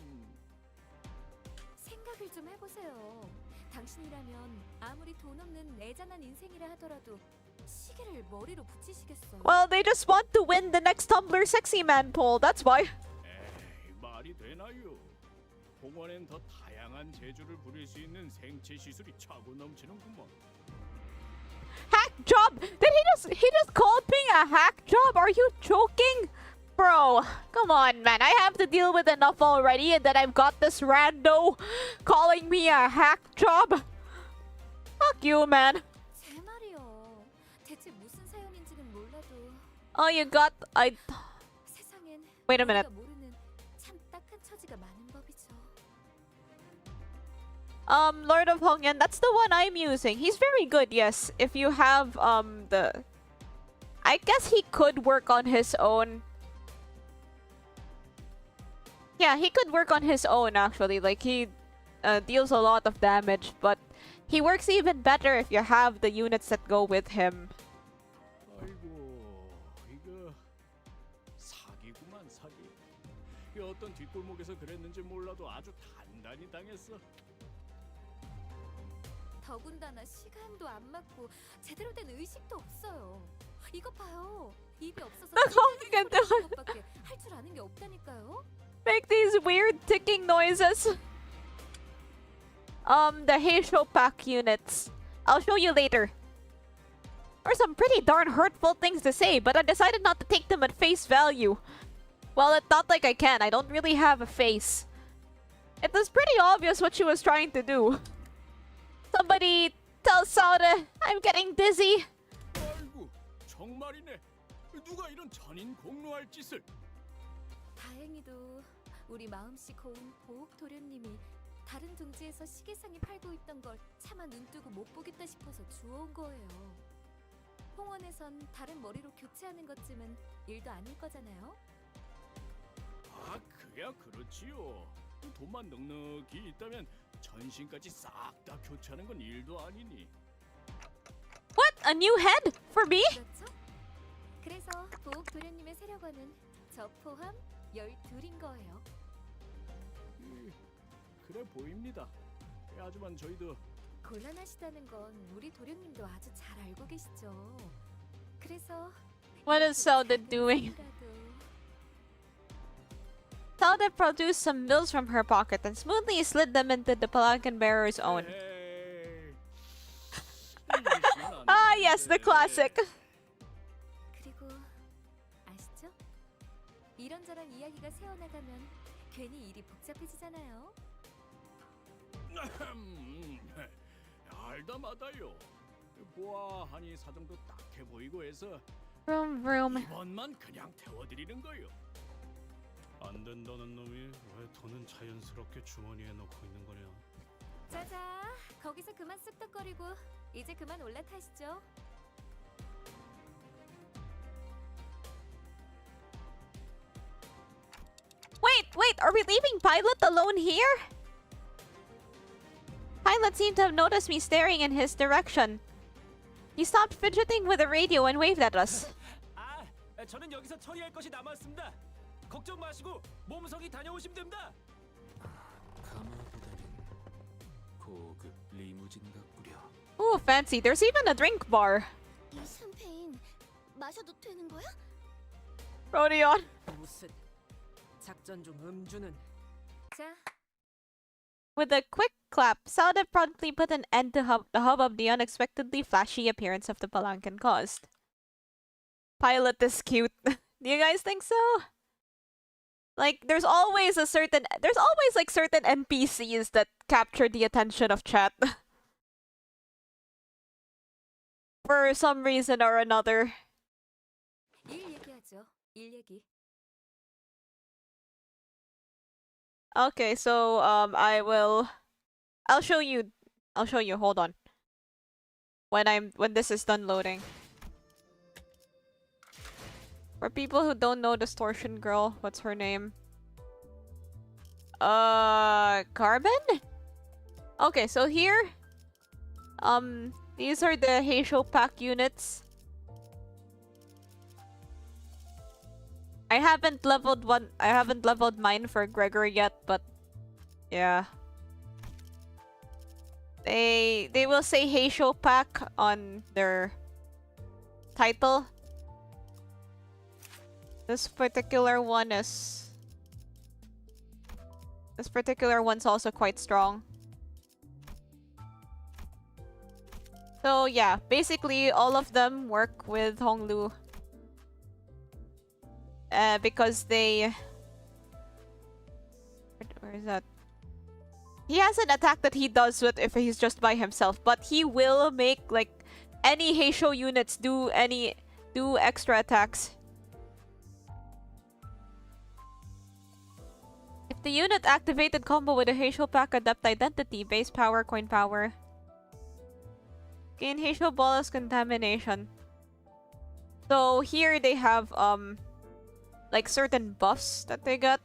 C: 생각을 좀 해보세요. 당신이라면 아무리 돈 없는 애잔한 인생이라 하더라도 시계를 머리로 붙이시겠어요?
A: Well, they just want to win the next Tumblr Sexy Man poll, that's why.
B: 에이, 말이 되나요? 홍원엔 더 다양한 재주를 부릴 수 있는 생체 시술이 차고 넘치는구먼.
A: Hack job? He just called me a hack job? Are you joking? Bro, come on, man. I have to deal with enough already, and then I've got this rando calling me a hack job. Fuck you, man.
C: 제 말이요. 대체 무슨 사연인지는 몰라도
A: Oh, you got...
C: 세상엔
A: Wait a minute.
C: 우리가 모르는 참 딱한 처지가 많은 법이죠.
A: Lord of Hongyan, that's the one I'm using. He's very good, yes. If you have, the... I guess he could work on his own. Yeah, he could work on his own, actually. Like, he deals a lot of damage, but he works even better if you have the units that go with him.
B: 아이고,
F: 어떤 뒷골목에서 그랬는지 몰라도 아주 단단히 당했어.
C: 더군다나 시간도 안 맞고 제대로 된 의식도 없어요. 이거 봐요. 입이 없어서
A: confident
C: 것밖에 할 줄 아는 게 없다니까요.
A: Make these weird ticking noises. The Heisho pack units. I'll show you later. There are some pretty darn hurtful things to say, but I decided not to take them at face value. Well, it's not like I can. I don't really have a face. It was pretty obvious what she was trying to do. Somebody tell Sauda I'm getting dizzy.
F: 아이고, 정말이네. 누가 이런 전인 공로할 짓을?
C: 다행히도 우리 마음씨 고운 보옥 도련님이 다른 둥지에서 시계상이 팔고 있던 걸 차마 눈 뜨고 못 보겠다 싶어서 주워온 거예요. 홍원에선 다른 머리로 교체하는 것쯤은 일도 아닐 거잖아요.
F: 아, 그야 그렇지요. 돈만 넉넉히 있다면 전신까지 싹 다 교체하는 건 일도 아니니.
A: What? A new head? For me?
C: 그렇죠? 그래서 보옥 도련님의 세력원은 저 포함 12인 거예요.
F: 그래 보입니다. 하지만 저희도
C: 곤란하시다는 건 우리 도련님도 아주 잘 알고 계시죠. 그래서
A: What is Sauda doing? Sauda produced some bills from her pocket and smoothly slid them into the palanquin bearer's own. Ah, yes, the classic.
C: 그리고 아시죠? 이런저런 이야기가 새어나가면 괜히 일이 복잡해지잖아요.
F: 알다마다요. 보아하니 사정도 딱해 보이고 해서
A: Vroom.
F: 이번만 그냥 태워드리는 거요. 안 된다는 놈이 왜 돈은 자연스럽게 주머니에 넣고 있는 거냐?
C: 자자, 거기서 그만 쓱덕거리고 이제 그만 올라타시죠.
A: Wait, are we leaving Pilot alone here? Pilot seemed to have noticed me staring in his direction. He stopped fidgeting with the radio and waved at us.
D: 아, 저는 여기서 처리할 것이 남았습니다. 걱정 마시고 몸성이 다녀오시면 됩니다.
G: 가마보다는 고급 리무진 같구려.
A: Ooh, fancy. There's even a drink bar.
H: 이 샴페인 마셔도 되는 거야?
A: Rodion.
I: 무슨 작전 중 음주는
C: 자,
A: With a quick clap, Sauda promptly put an end to the hubbub the unexpectedly flashy appearance of the palanquin caused. Pilot is cute. Do you guys think so? Like, there's always certain NPCs that capture the attention of chat. For some reason or another.
C: 일 얘기하죠. 일 얘기.
A: Okay, so I'll show you. Hold on. When this is done loading. For people who don't know Distortion Girl, what's her name? Carbon? Okay, so here these are the Heisho pack units. I haven't leveled mine for Gregor yet, but yeah. They will say Heisho pack on their title. This particular one's also quite strong. So yeah, basically all of them work with Honglu. Because they... Where is that? He has an attack that he does with if he's just by himself, but he will make like any Heisho units do extra attacks. If the unit activated combo with a Heisho pack adept identity, base power, coin power. Gain Heisho bonus contamination. So here they have like certain buffs that they get.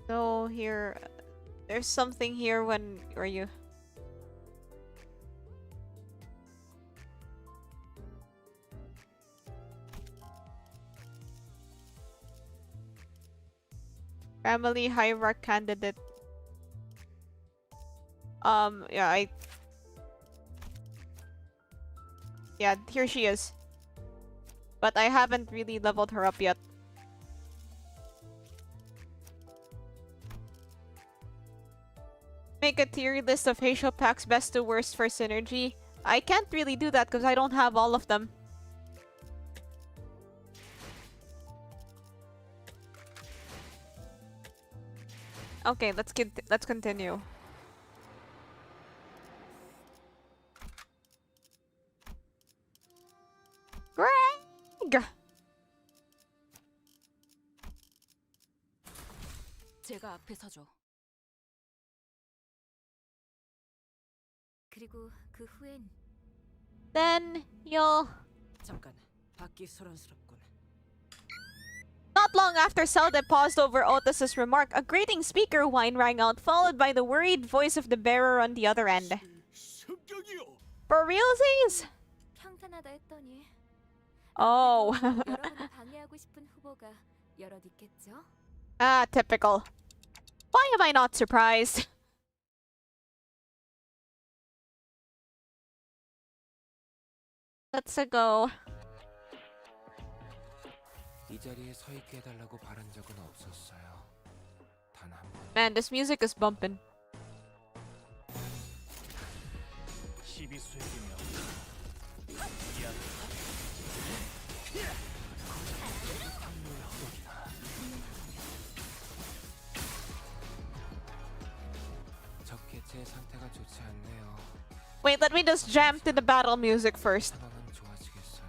A: So here, there's something here when are you? Family high rank candidate. Yeah, yeah, here she is. But I haven't really leveled her up yet. Make a tier list of facial packs best to worst for synergy. I can't really do that because I don't have all of them. Okay, let's continue. Greg!
J: 제가 앞에 서죠.
C: 그리고 그 후엔
A: Then you'll...
I: 잠깐, 받기 소란스럽군.
A: Not long after Zelda paused over Otis's remark, a grating speaker whine rang out, followed by the worried voice of the bearer on the other end.
F: 습격이요.
A: For realsies?
C: 평탄하다 했더니
A: Oh.
C: 여러분을 방해하고 싶은 후보가 여럿 있겠죠?
A: Ah, typical. Why am I not surprised? Let's go.
G: 이 자리에 서 있게 해달라고 바란 적은 없었어요. 단 한 번.
A: Man, this music is bumping.
G: 적게 제 상태가 좋지 않네요.
A: Wait, let me just jam to the battle music first.
G: 상황은 좋아지겠어요.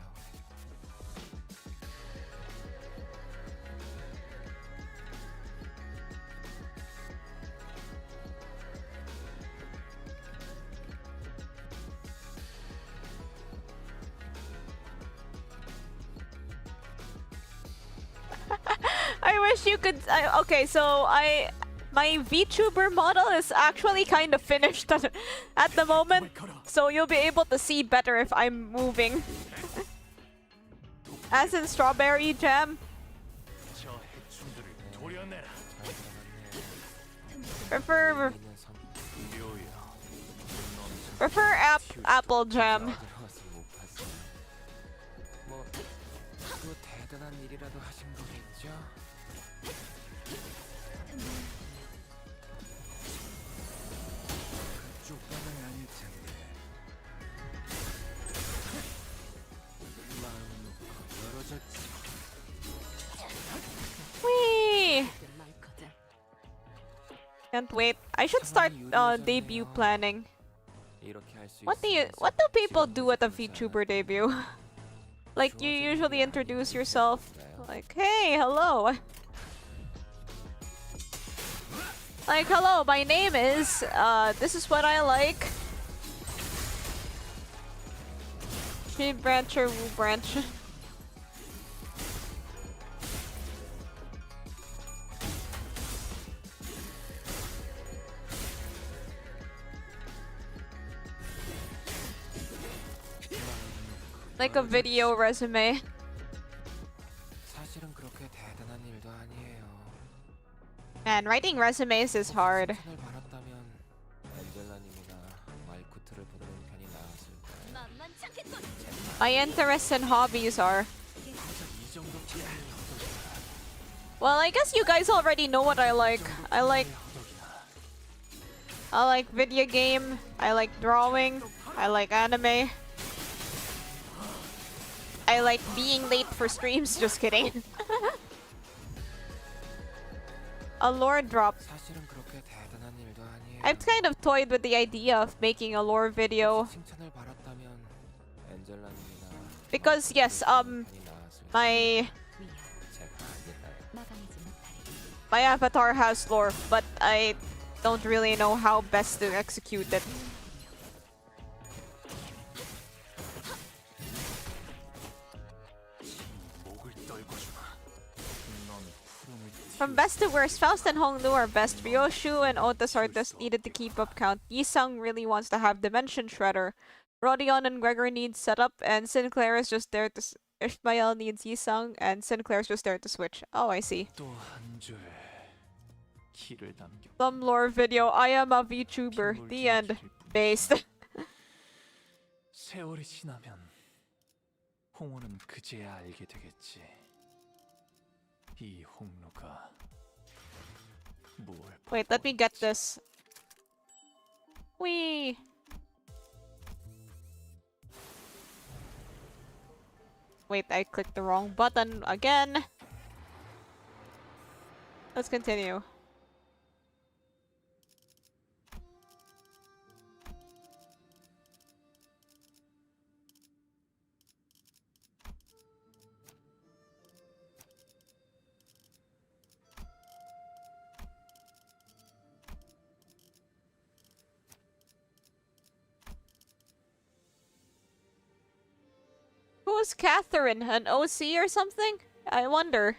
A: I wish you could... okay, so my VTuber model is actually kind of finished at the moment. So you'll be able to see better if I'm moving. As in strawberry jam. Prefer apple jam.
G: 뭐 또 대단한 일이라도 하신 거겠죠? 그쪽 반응 아닐 텐데. 마음 놓고 열어졌지.
A: Whee! Can't wait. I should start debut planning.
G: 이렇게 할 수
A: What do people do at a VTuber debut? Like you usually introduce yourself like, "Hey, hello." Like, "Hello, my name is this is what I like." Tree branch or woo branch. Like a video resume.
G: 사실은 그렇게 대단한 일도 아니에요.
A: Man, writing resumes is hard.
G: 칭찬을 받았다면 엔젤라님이나 마이쿠트를 부르는 편이 나았을 거예요.
H: 만만찮겠군.
A: My interests and hobbies are...
G: 이 정도 기분이
A: Well, I guess you guys already know what I like. I like video game, I like drawing, I like anime. I like being late for streams, just kidding. A lore drop.
G: 사실은 그렇게 대단한 일도 아니에요.
A: I've kind of toyed with the idea of making a lore video.
G: 칭찬을 받았다면 엔젤라님이나
A: Because yes,
G: 편이 나았을
A: my
G: 제가 아니라요.
A: my avatar has lore, but I don't really know how best to execute it.
F: 목을 떨궈주마. 넌 푸름을
A: From best to worst, Faust and Honglu are best. Ryoshu and Otis are just needed to keep up count. Yisung really wants to have Dimension Shredder. Rodion and Gregor need setup, and Sinclair is just there to... Ishmael needs Yisung, and Sinclair's just there to switch. Oh, I see.
D: 또 한 줄 길을 남겨.
A: Some lore video. I am a VTuber. The end. Based.
D: 세월이 지나면 홍호는 그제야 알게 되겠지. 이 홍로가 뭘
A: Wait, let me get this. Wee. Wait, I clicked the wrong button again. Let's continue. Who's Catherine? An OC or something? I wonder.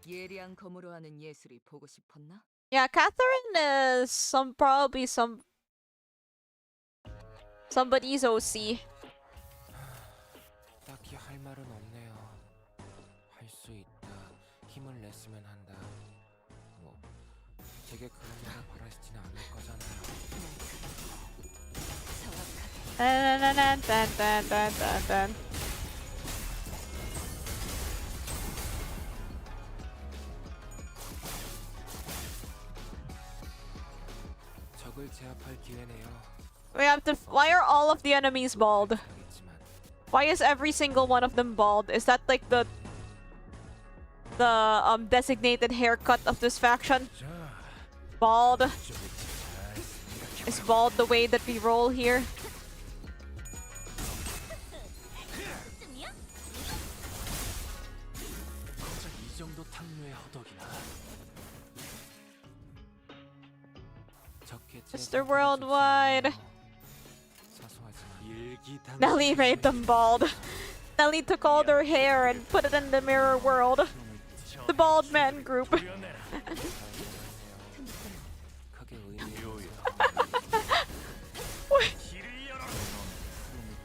J: 예리한 검으로 하는 예술이 보고 싶었나?
A: Yeah, Catherine is probably somebody's OC.
G: 딱히 할 말은 없네요. 할 수 있다. 힘을 냈으면 한다. 뭐 제게 그런 말을 바라시지는 않을 거잖아요.
A: Dun.
G: 적을 제압할 기회네요.
A: We have to. Why are all of the enemies bald?
G: 알겠지만
A: Why is every single one of them bald? Is that like the designated haircut of this faction?
G: 자,
A: Bald.
G: 저기 잘
A: Is bald the way that we roll here?
D: 고작 이 정도 탕류의 허덕이나.
G: 적게
A: Mr. Worldwide.
G: 사소하지만
D: 일기당
A: Nelly made them bald. Nelly took all their hair and put it in the mirror world. The bald man group.
G: 크게 의미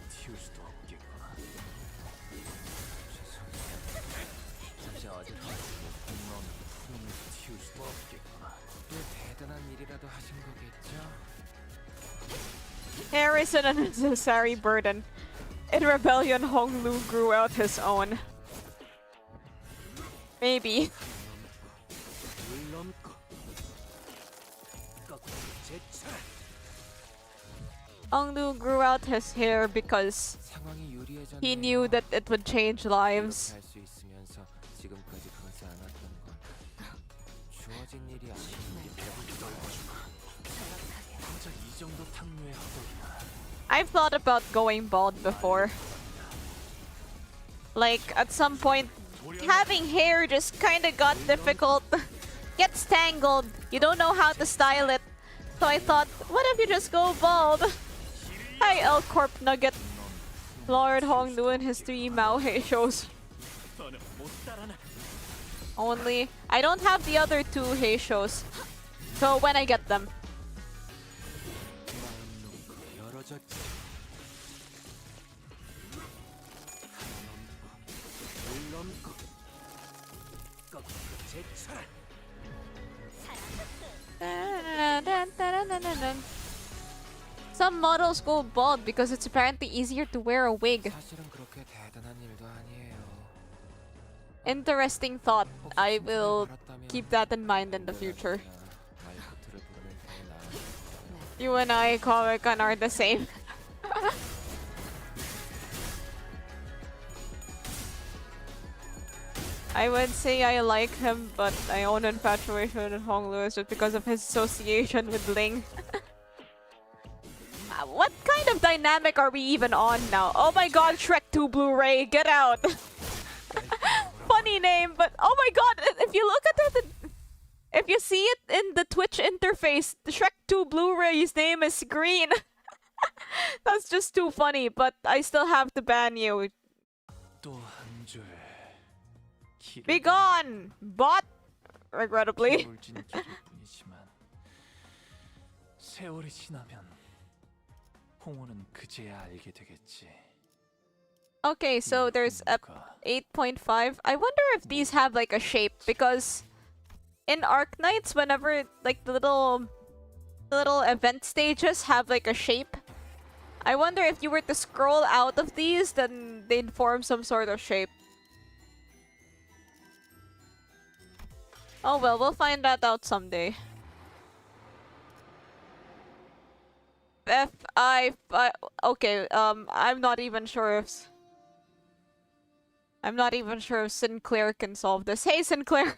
D: 튀울 수도 없겠구나. 잠시 어제 홈런 푸름을 튀울 수도 없겠구나.
G: 또 대단한 일이라도 하신 거겠죠?
A: Hair is an unnecessary burden. In rebellion, Honglu grew out his own. Maybe.
D: 물론 거꾸로 제쳐라.
A: Honglu grew out his hair because
G: 상황이 유리해졌네요.
A: he knew that it would change lives.
G: 할 수 있으면서 지금까지 그러지 않았던 건 주어진 일이 아니고
D: 고작 이 정도 탕류의 허덕이나.
A: I've thought about going bald before. Like, at some point, having hair just kinda got difficult. Gets tangled. You don't know how to style it. So I thought, what if you just go bald? Hi, L Corp Nugget. Lord Honglu and his 3 Maohei shows.
F: 너는 못 따라나.
A: Only, I don't have the other 2 Hei shows. So when I get them.
D: 마음 놓고 열어졌지. 물 넘고 거꾸로 제쳐라.
A: Some models go bald because it's apparently easier to wear a wig.
G: 사실은 그렇게 대단한 일도 아니에요.
A: Interesting thought. I will keep that in mind in the future.
G: 마이코트를 부르는 편이 나아요.
A: You and I, Comic-Con, are the same. I would say I like him, but my own infatuation with Honglu is just because of his association with Ling. What kind of dynamic are we even on now? Oh my god, Shrek 2 Blu-ray, get out! Funny name, but oh my god, if you look at it, if you see it in the Twitch interface, the Shrek 2 Blu-ray's name is green. That's just too funny, but I still have to ban you.
D: 또 한 줄
A: Be gone, bot. Regrettably.
D: 기울진 기적뿐이지만 세월이 지나면 홍호는 그제야 알게 되겠지.
A: Okay, so there's a 8.5. I wonder if these have like a shape because in Arknights, whenever like the little event stages have like a shape. I wonder if you were to scroll out of these, then they'd form some sort of shape. Oh well, we'll find that out someday. Okay, I'm not even sure if Sinclair can solve this. Hey, Sinclair!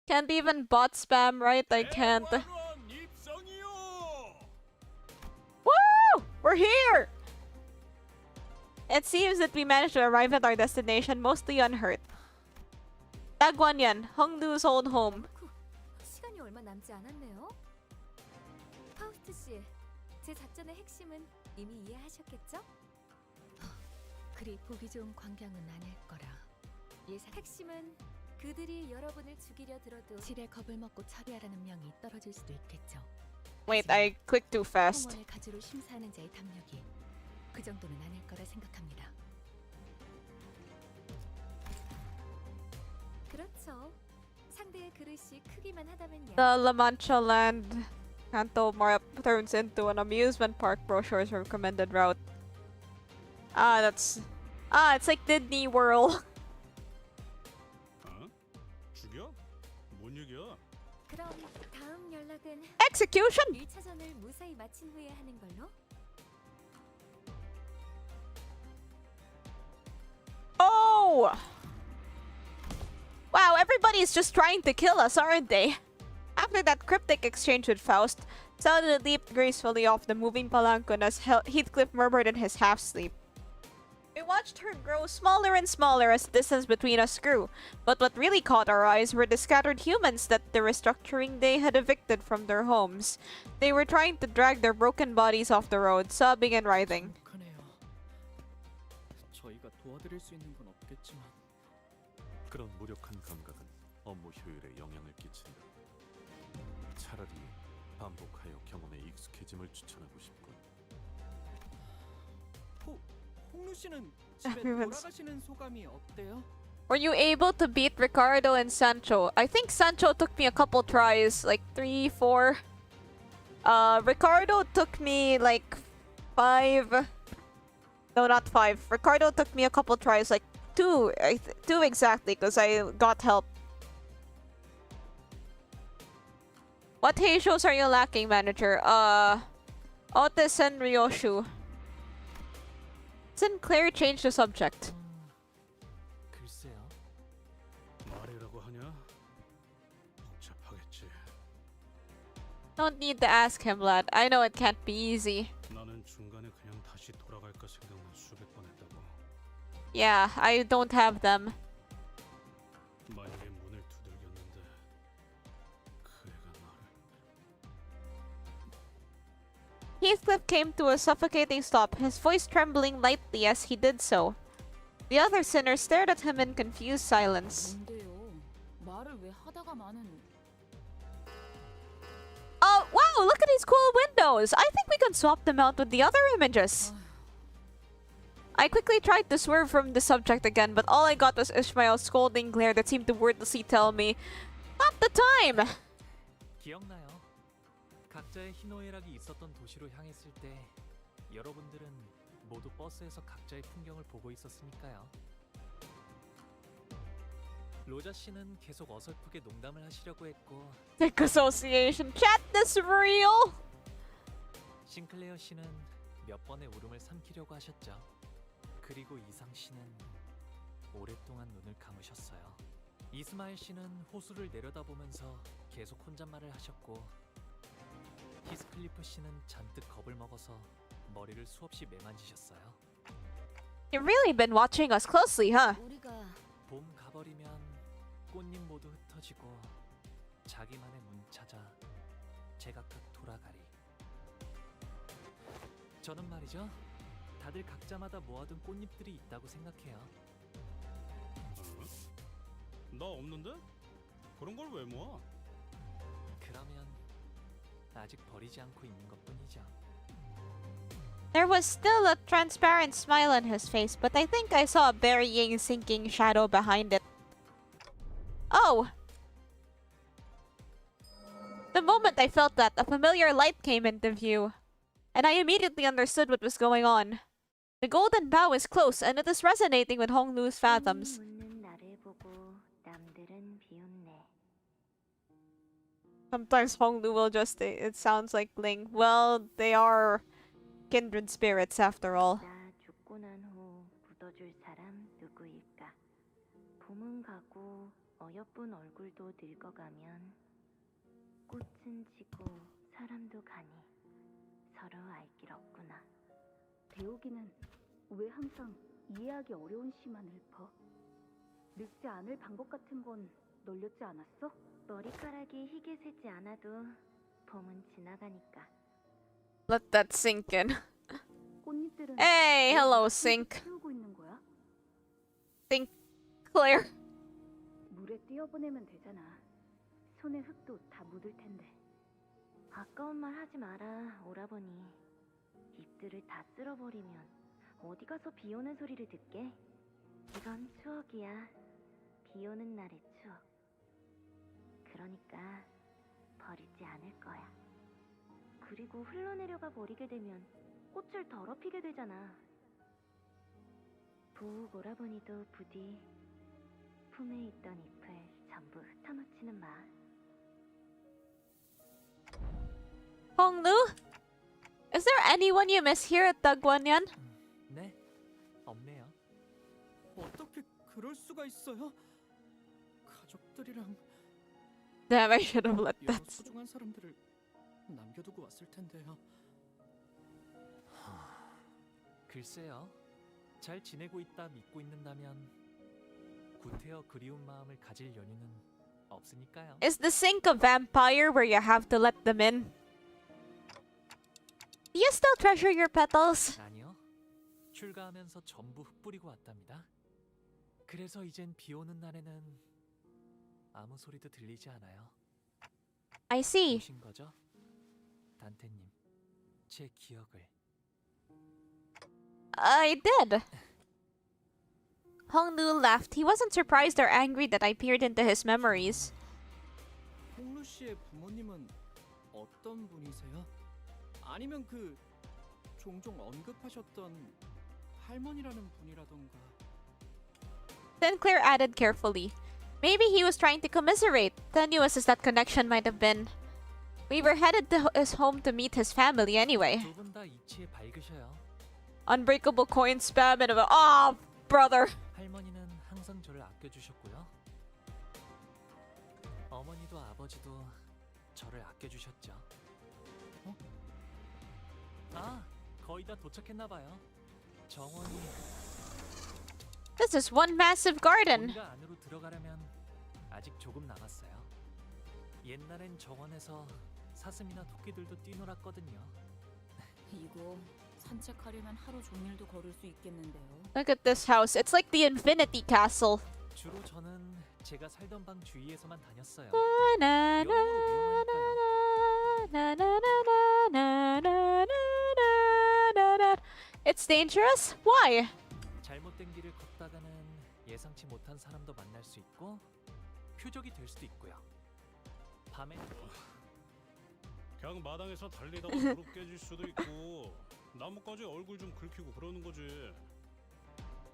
A: Can't even bot spam, right? I can't. Woo! We're here! It seems that we managed to arrive at our destination mostly unhurt. Dagwanyan, Hongdu's old home.
C: 시간이 얼마 남지 않았네요. 파우스트 씨, 제 작전의 핵심은 이미 이해하셨겠죠? 그리 보기 좋은 광경은 아닐 거라. 예상 핵심은 그들이 여러분을 죽이려 들어도 질의 겁을 먹고 처리하라는 명이 떨어질 수도 있겠죠.
A: Wait, I clicked too fast.
C: 홍원을 가주로 심사하는 자의 담력이 그 정도는 아닐 거라 생각합니다. 그렇죠. 상대의 그릇이 크기만 하다면요.
A: The La Mancha land canto map turns into an amusement park brochure's recommended route. It's like Disney World.
F: 어? 죽여? 뭔 얘기야?
C: 그럼 다음 연락은
A: Execution!
C: 1차전을 무사히 마친 후에 하는 걸로?
A: Oh! Wow, everybody's just trying to kill us, aren't they? After that cryptic exchange with Faust, Saladin leaped gracefully off the moving palanquin as Heathcliff murmured in his half-sleep. We watched her grow smaller and smaller as the distance between us grew, but what really caught our eyes were the scattered humans that the restructuring day had evicted from their homes. They were trying to drag their broken bodies off the road, sobbing and writhing.
F: 행복하네요. 저희가 도와드릴 수 있는 건 없겠지만 그런 무력한 감각은 업무 효율에 영향을 끼친다. 차라리 반복하여 경험에 익숙해짐을 추천하고 싶군. 홍루 씨는 집에 돌아가시는 소감이 어때요?
A: Were you able to beat Ricardo and Sancho? I think Sancho took me a couple tries, like 3, 4. Ricardo took me like 5. No, not 5. Ricardo took me a couple tries, like 2. 2 exactly, because I got help. What Heishos are you lacking, manager? Otis and Ryoshu. Sinclair changed the subject.
D: 글쎄요.
F: 말이라고 하냐? 복잡하겠지.
A: Don't need to ask him, lad. I know it can't be easy.
F: 나는 중간에 그냥 다시 돌아갈까 생각만 수백 번 했다고.
A: Yeah, I don't have them.
F: 만약에 문을 두들겼는데 그 애가 나를
A: Heathcliff came to a suffocating stop, his voice trembling lightly as he did so. The other sinners stared at him in confused silence.
H: 뭔데요? 말을 왜 하다가 마는?
A: Oh, wow, look at these cool windows! I think we can swap them out with the other images. I quickly tried to swerve from the subject again, but all I got was Ishmael's scolding glare that seemed to wordlessly tell me, "Not the time!"
D: 기억나요? 각자의 희노애락이 있었던 도시로 향했을 때 여러분들은 모두 버스에서 각자의 풍경을 보고 있었으니까요. 로자 씨는 계속 어설프게 농담을 하시려고 했고
A: Dick Association. Chat this real?
D: 싱클레어 씨는 몇 번의 울음을 삼키려고 하셨죠. 그리고 이상 씨는 오랫동안 눈을 감으셨어요. 이스마일 씨는 호수를 내려다보면서 계속 혼잣말을 하셨고 히스클리프 씨는 잔뜩 겁을 먹어서 머리를 수없이 매만지셨어요.
A: You've really been watching us closely, huh?
H: 우리가
D: 봄 가버리면 꽃잎 모두 흩어지고 자기만의 문 찾아 제각각 돌아가리. 저는 말이죠. 다들 각자마다 모아둔 꽃잎들이 있다고 생각해요.
F: 나 없는데? 그런 걸 왜 모아?
D: 그러면 아직 버리지 않고 있는 것뿐이죠.
A: There was still a transparent smile on his face, but I think I saw a burying, sinking shadow behind it. Oh! The moment I felt that, a familiar light came into view, and I immediately understood what was going on. The golden bow is close, and it is resonating with Hongnu's phantoms. Sometimes Hongnu will just say, it sounds like Ling. Well, they are kindred spirits after all.
K: 봄은 가고 어여쁜 얼굴도 늙어가면 꽃은 지고 사람도 가니 서로 알 길 없구나. 배우기는 왜 항상 이해하기 어려운 시만 읊어? 늙지 않을 방법 같은 건 널렸지 않았어? 머리카락이 희게 새지 않아도 봄은 지나가니까.
A: Let that sink in.
K: 꽃잎들은
A: Hey, hello, Sink.
K: 키우고 있는 거야?
A: Think clear.
K: 물에 띄어보내면 되잖아. 손에 흙도 다 묻을 텐데. 아까운 말 하지 마라, 오라버니. 잎들을 다 쓸어버리면 어디 가서 비 오는 소리를 듣게? 이건 추억이야. 비 오는 날의 추억. 그러니까 버리지 않을 거야. 그리고 흘러내려가 버리게 되면 꽃을 더럽히게 되잖아. 부욱 오라버니도 부디 품에 있던 잎을 전부 흩어놓지는 마.
A: Hongnu? Is there anyone you miss here at Dagwanyan?
D: 네, 없네요. 어떻게 그럴 수가 있어요? 가족들이랑
A: Damn, I should have let
D: 여러
A: that.
D: 소중한 사람들을 남겨두고 왔을 텐데요. 글쎄요. 잘 지내고 있다 믿고 있는다면 구태여 그리운 마음을 가질 연유는 없으니까요.
A: Is the sink a vampire where you have to let them in? Do you still treasure your petals?
D: 아니요. 출가하면서 전부 흩뿌리고 왔답니다. 그래서 이젠 비 오는 날에는 아무 소리도 들리지 않아요.
A: I see.
D: 보신 거죠? 단테님, 제 기억을.
A: I did. Hongnu laughed. He wasn't surprised or angry that I peered into his memories.
D: 홍루 씨의 부모님은 어떤 분이세요? 아니면 그 종종 언급하셨던 할머니라는 분이라던가.
A: Sinclair added carefully. Maybe he was trying to commiserate, tenuous as that connection might have been. We were headed to his home to meet his family anyway.
D: 두 분 다 이치에 밝으셔요.
A: Unbreakable coin spam and oh, brother.
D: 할머니는 항상 저를 아껴주셨고요. 어머니도 아버지도 저를 아껴주셨죠. 어? 아, 거의 다 도착했나봐요. 정원이
A: This is one massive garden.
D: 뭔가 안으로 들어가려면 아직 조금 남았어요. 옛날엔 정원에서 사슴이나 토끼들도 뛰놀았거든요.
L: 이거 산책하려면 하루 종일도 걸을 수 있겠는데요.
A: Look at this house. It's like the Infinity Castle.
D: 주로 저는 제가 살던 방 주위에서만 다녔어요.
A: Na, na, na, na, na, na, na, na, na, na. It's dangerous? Why?
D: 잘못된 길을 걷다가는 예상치 못한 사람도 만날 수 있고 표적이 될 수도 있고요. 밤엔
F: 그냥 마당에서 달리다가 무릎 깨질 수도 있고 나뭇가지에 얼굴 좀 긁히고 그러는 거지.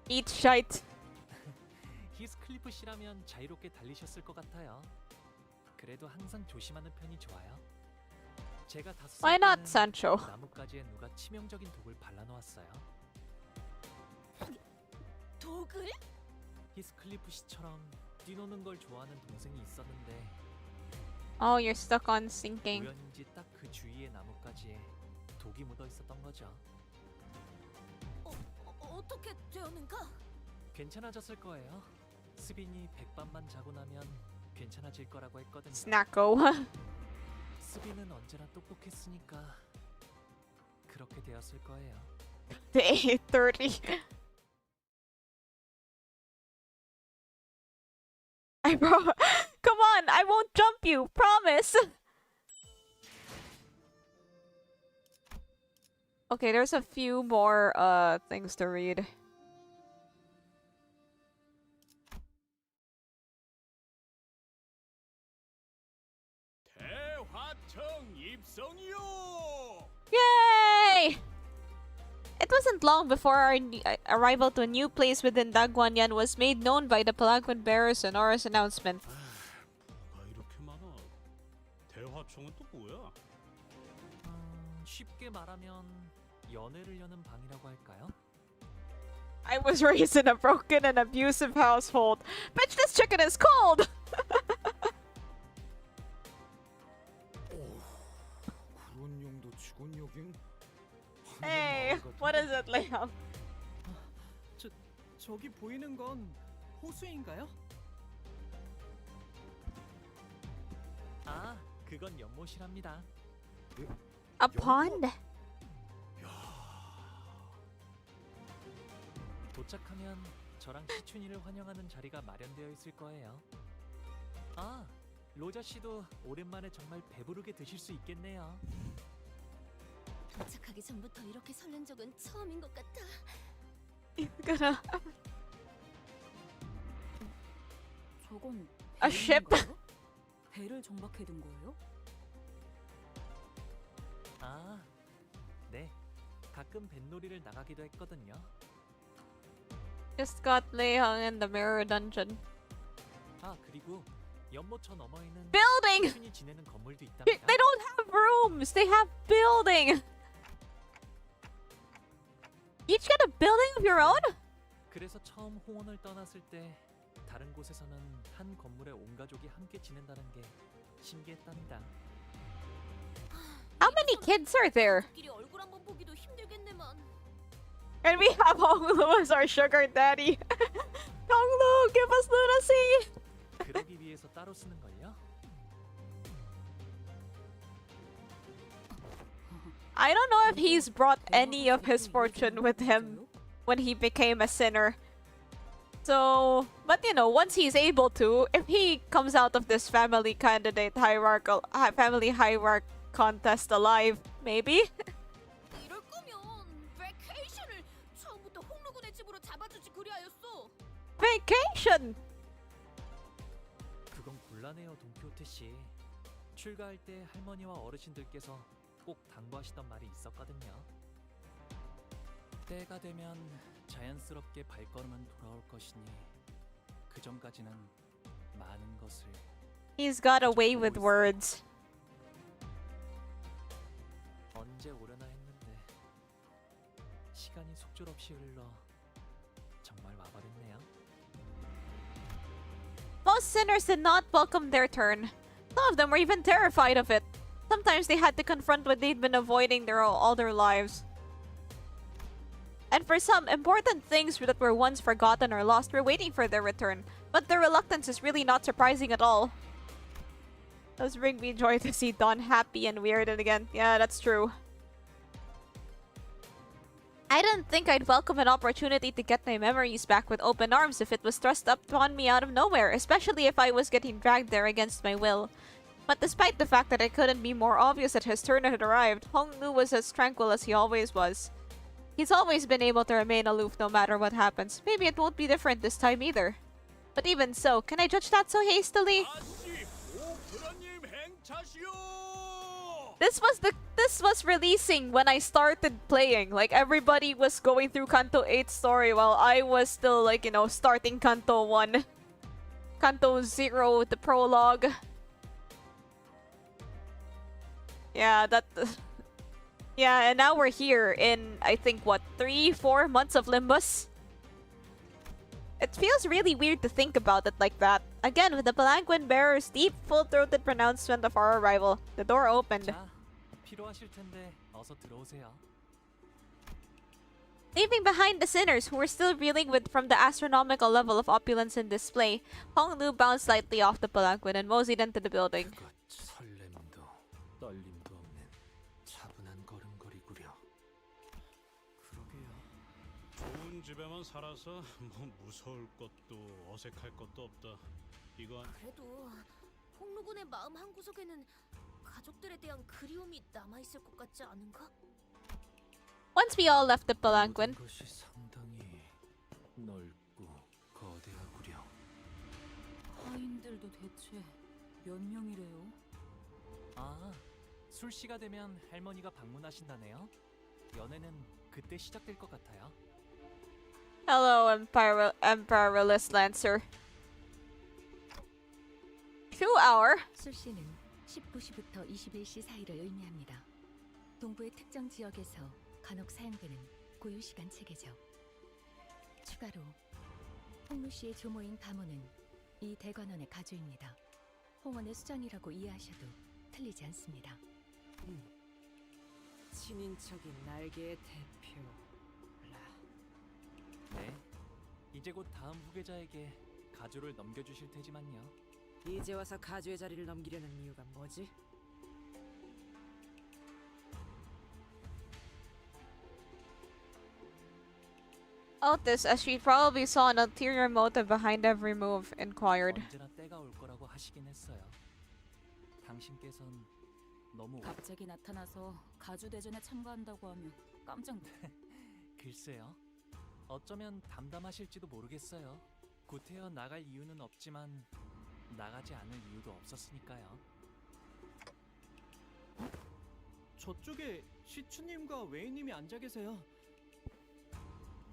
A: Eat shite.
D: 히스클리프 씨라면 자유롭게 달리셨을 것 같아요. 그래도 항상 조심하는 편이 좋아요. 제가 5살
A: Why not,
D: 때는
A: Sancho?
D: 나뭇가지에 누가 치명적인 독을 발라놓았어요.
H: 독을?
D: 히스클리프 씨처럼 뛰노는 걸 좋아하는 동생이 있었는데
A: Oh, you're stuck on sinking.
D: 우연인지 딱 그 주위의 나뭇가지에 독이 묻어 있었던 거죠.
H: 어떻게 되었는가?
D: 괜찮아졌을 거예요. 스빈이 백밤만 자고 나면 괜찮아질 거라고 했거든요.
A: Snacko.
D: 스빈은 언제나 똑똑했으니까 그렇게 되었을 거예요.
A: to 8:30. Come on, I won't jump you, promise. Okay, there's a few more things to read. Yay! It wasn't long before our arrival to a new place within Dagwanyan was made known by the palanquin bearers and Aura's announcement.
F: 뭐가 이렇게 많아? 대화청은 또 뭐야?
D: 쉽게 말하면 연애를 여는 방이라고 할까요?
A: I was raised in a broken and abusive household. Bitch, this chicken is cold!
F: 그런 용도 직원 여긴?
A: Hey, what is it, Liam?
D: 저기 보이는 건 호수인가요? 아, 그건 연못이랍니다.
A: A pond?
D: 도착하면 저랑 시춘이를 환영하는 자리가 마련되어 있을 거예요. 아, 로자 씨도 오랜만에 정말 배부르게 드실 수 있겠네요.
H: 도착하기 전부터 이렇게 설렌 적은 처음인 것 같아.
A: Gonna
L: 저건
A: a ship?
L: 배인가요? 배를 정박해둔 거예요?
D: 아, 네. 가끔 뱃놀이를 나가기도 했거든요.
A: Just got Leihang in the mirror dungeon.
D: 아, 그리고 연못저 너머에는
A: Building!
D: 시춘이 지내는 건물도 있답니다.
A: They don't have rooms! They have building! You each got a building of your own?
D: 그래서 처음 호원을 떠났을 때 다른 곳에서는 한 건물에 온 가족이 함께 지낸다는 게 신기했답니다.
A: How many kids are there?
H: 가족끼리 얼굴 한번 보기도 힘들겠네만.
A: And we have Honglu as our sugar daddy. Honglu, give us lunacy!
D: 그러기 위해서 따로 쓰는 걸요?
A: I don't know if he's brought any of his fortune with him when he became a sinner. So, but you know, once he's able to, if he comes out of this family hierarch contest alive, maybe?
H: 이럴 거면 베케이션을 처음부터 홍로군의 집으로 잡아주지 그리하였어.
A: Vacation!
D: 그건 곤란해요, 돈키호테 씨. 출가할 때 할머니와 어르신들께서 꼭 당부하시던 말이 있었거든요. 때가 되면 자연스럽게 발걸음은 돌아올 것이니 그 전까지는 많은 것을.
A: He's got a way with words.
D: 언제 오려나 했는데 시간이 속절없이 흘러 정말 와버렸네요.
A: Most sinners did not welcome their turn. Some of them were even terrified of it. Sometimes they had to confront what they'd been avoiding all their lives. And for some, important things that were once forgotten or lost were waiting for their return. But their reluctance is really not surprising at all. It does bring me joy to see Dawn happy and weird again. Yeah, that's true. I didn't think I'd welcome an opportunity to get my memories back with open arms if it was thrust upon me out of nowhere, especially if I was getting dragged there against my will. But despite the fact that it couldn't be more obvious that his turn had arrived, Hongnu was as tranquil as he always was. He's always been able to remain aloof no matter what happens. Maybe it won't be different this time either. But even so, can I judge that so hastily? This was releasing when I started playing. Like, everybody was going through Canto 8 story while I was still, like, you know, starting Canto 1. Canto 0, the prologue. Yeah, yeah, and now we're here in, I think, what, 3-4 months of Limbus? It feels really weird to think about it like that. Again, with the palanquin bearer's deep, full-throated pronouncement of our arrival, the door opened.
D: 자, 필요하실 텐데 어서 들어오세요.
A: Leaving behind the sinners who were still reeling from the astronomical level of opulence in display, Honglu bounced lightly off the palanquin and moseyed into the building.
F: 설렘도 떨림도 없는 차분한 걸음걸이구려. 그러게
M: 집에만 살아서 뭐 무서울 것도 어색할 것도 없다. 이건
H: 그래도 홍루군의 마음 한구석에는 가족들에 대한 그리움이 남아있을 것 같지 않은가?
A: Once we all left the palanquin,
D: 것이 상당히 넓고 거대하구려.
L: 하인들도 대체 몇 명이래요?
D: 아, 술시가 되면 할머니가 방문하신다네요. 연애는 그때 시작될 것 같아요.
A: hello, Imperialist Lancer. 2 hour.
C: 술시는 19시부터 21시 사이를 의미합니다. 동부의 특정 지역에서 간혹 사용되는 고유시간 체계죠. 추가로 홍루시의 조모인 가모는 이 대관원의 가주입니다. 홍원의 수장이라고 이해하셔도 틀리지 않습니다.
I: 친인척인 날개의 대표라.
D: 네, 이제 곧 다음 후계자에게 가주를 넘겨주실 테지만요.
I: 이제 와서 가주의 자리를 넘기려는 이유가 뭐지?
A: Otis, as she probably saw an ulterior motive behind every move, inquired.
D: 언제나 때가 올 거라고 하시긴 했어요. 당신께선 너무
L: 갑자기 나타나서 가주 대전에 참가한다고 하면 깜짝
D: 글쎄요. 어쩌면 담담하실지도 모르겠어요. 구태여 나갈 이유는 없지만 나가지 않을 이유도 없었으니까요.
N: 저쪽에 시추님과 웨이님이 앉아 계세요.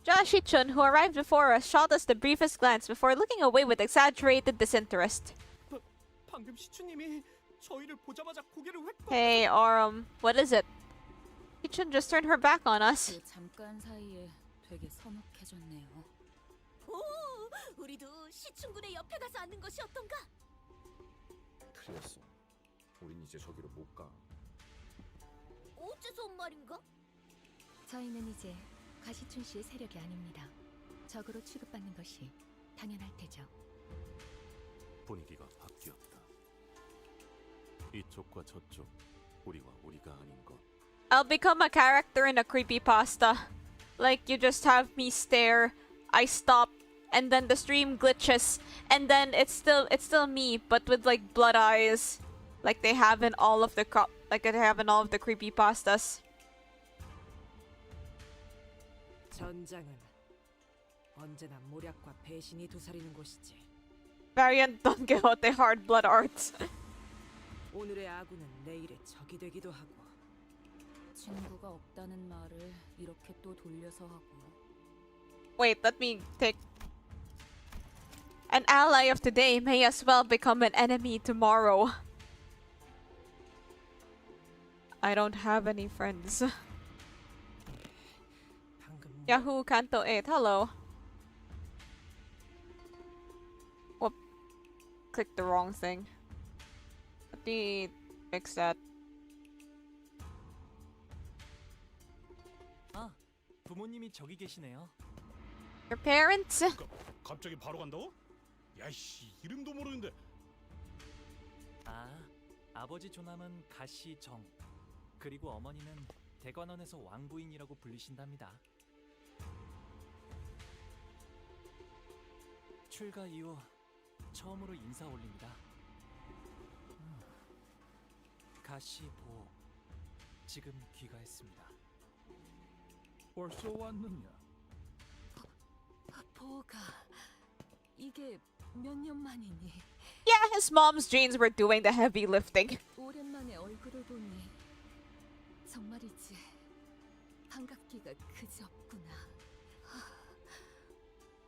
A: Josh Chun, who arrived before us, shot us the briefest glance before looking away with exaggerated disinterest.
N: 방금 시추님이 저희를 보자마자 고개를 획.
A: Hey, what is it? Chun just turned her back on us.
L: 그 잠깐 사이에 되게 서먹해졌네요.
H: 오, 우리도 시춘군의 옆에 가서 앉는 것이 어떤가?
O: 틀렸어. 우린 이제 저기로 못 가.
H: 어째서 온 말인가?
C: 저희는 이제 가시춘 씨의 세력이 아닙니다. 적으로 취급받는 것이 당연할 테죠.
F: 분위기가 바뀌었다. 이쪽과 저쪽, 우리와 우리가 아닌 것.
A: I'll become a character in a creepypasta. Like, you just have me stare, I stop, and then the stream glitches, and then it's still me, but with like blood eyes, like they have in all of the creepypastas.
I: 전장은 언제나 모략과 배신이 도사리는 곳이지.
A: Variant Don Quixote hard blood arts.
I: 오늘의 아군은 내일의 적이 되기도 하고.
L: 친구가 없다는 말을 이렇게 또 돌려서 하고.
A: Wait, let me take. An ally of today may as well become an enemy tomorrow. I don't have any friends. Yahoo Canto 8, hello. Whoop. Clicked the wrong thing. Let me fix that.
D: 아, 부모님이 저기 계시네요.
A: Your parents?
M: 갑자기 바로 간다고? 야이씨, 이름도 모르는데.
D: 아, 아버지 조남은 가시정, 그리고 어머니는 대관원에서 왕부인이라고 불리신답니다. 출가 이후 처음으로 인사 올립니다. 가시보, 지금 귀가했습니다.
N: 벌써 왔느냐?
C: 보가 이게 몇 년 만이니?
A: Yeah, his mom's genes were doing the heavy lifting.
C: 오랜만에 얼굴을 보니 정말이지 반갑기가 그지 없구나.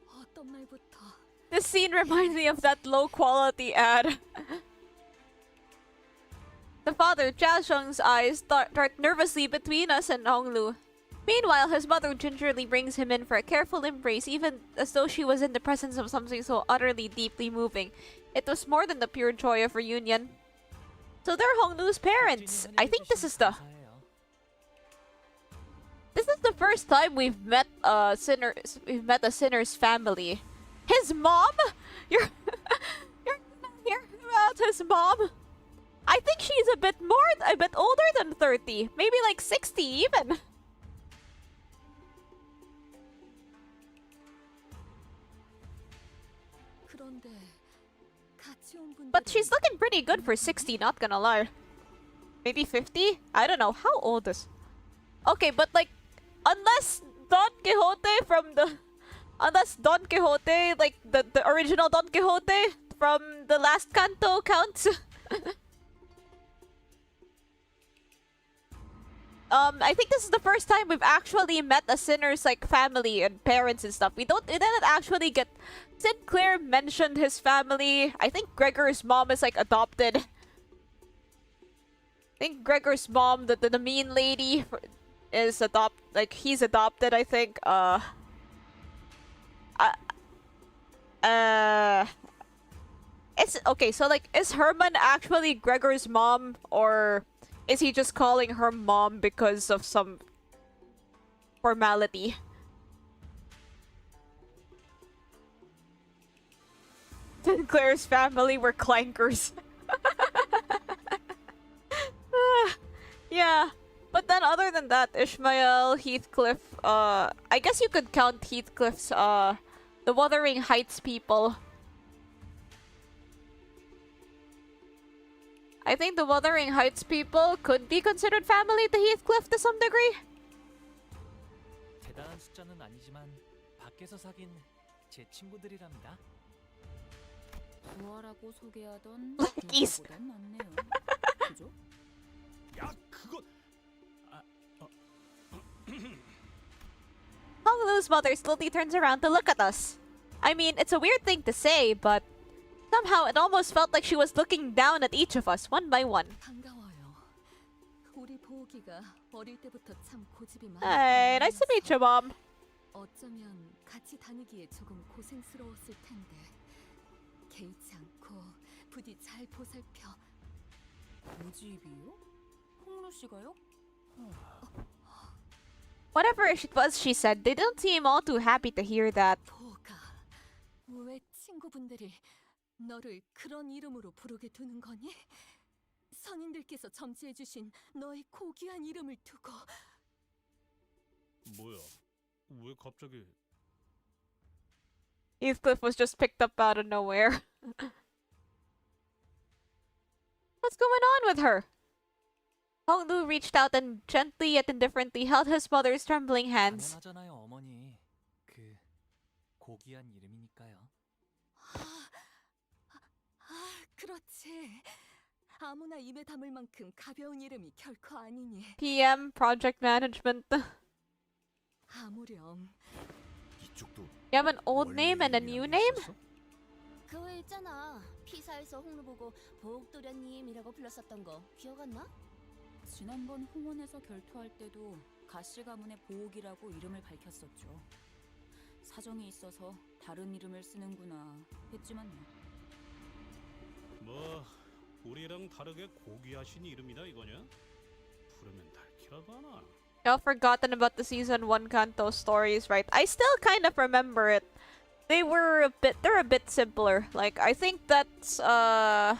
C: 어떤 말부터?
A: This scene reminds me of that low-quality ad. The father, Jia Sheng's eyes dart nervously between us and Honglu. Meanwhile, his mother gingerly brings him in for a careful embrace, even as though she was in the presence of something so utterly deeply moving. It was more than the pure joy of reunion. So they're Honglu's parents. I think this is the first time we've met a sinner's family. His mom? You're gonna hear about his mom? I think she's a bit older than 30, maybe like 60 even.
C: 그런데 같이 온 분들은
A: But she's looking pretty good for 60, not gonna lie. Maybe 50? I don't know. How old is... Okay, but like, unless Don Quixote from the... Unless Don Quixote, like the original Don Quixote from the last canto counts. I think this is the first time we've actually met a sinner's like family and parents and stuff. We didn't actually get... Sinclair mentioned his family. I think Gregor's mom is like adopted. I think Gregor's mom, the mean lady, is he's adopted, I think. It's okay, so like, is Herman actually Gregor's mom, or is he just calling her mom because of some formality? Sinclair's family were clankers. Yeah. But then other than that, Ishmael, Heathcliff, I guess you could count Heathcliff's, the Wuthering Heights people. I think the Wuthering Heights people could be considered family to Heathcliff to some degree.
D: 대단한 숫자는 아니지만 밖에서 사귄 제 친구들이랍니다.
L: 부하라고 소개하던
A: Luckies.
L: 누구보단 낫네요. 그죠?
M: 야, 그거
A: Honglu's mother slowly turns around to look at us. I mean, it's a weird thing to say, but somehow it almost felt like she was looking down at each of us, one by one.
C: 반가워요. 우리 보기가 어릴 때부터 참 고집이
A: Hey, nice to meet you, Mom.
C: 어쩌면 같이 다니기에 조금 고생스러웠을 텐데 개의치 않고 부디 잘 보살펴.
L: 고집이요? 홍루 씨가요?
A: Whatever it was she said, they don't seem all too happy to hear that.
C: 보가 왜 친구분들이 너를 그런 이름으로 부르게 두는 거니? 선인들께서 점치해주신 너의 고귀한 이름을 두고.
M: 뭐야? 왜 갑자기?
A: Heathcliff was just picked up out of nowhere. What's going on with her? Honglu reached out and gently yet indifferently held his mother's trembling hands.
D: 당연하잖아요, 어머니. 그 고귀한 이름이니까요.
C: 그렇지. 아무나 입에 담을 만큼 가벼운 이름이 결코 아니니.
A: PM, Project Management.
C: 아무렴.
O: 이쪽도
A: You have an old name and a new name?
H: 그 왜 있잖아. 피사에서 홍루 보고 보옥도련님이라고 불렀었던 거 기억 안 나?
L: 지난번 홍원에서 결투할 때도 가시 가문의 보옥이라고 이름을 밝혔었죠. 사정이 있어서 다른 이름을 쓰는구나 했지만요.
M: 뭐 우리랑 다르게 고귀하신 이름이다 이거냐? 부르면 달키라도 하나.
A: Y'all forgotten about the season 1 Kanto stories, right? I still kind of remember it. They're a bit simpler. Like, I think that's, up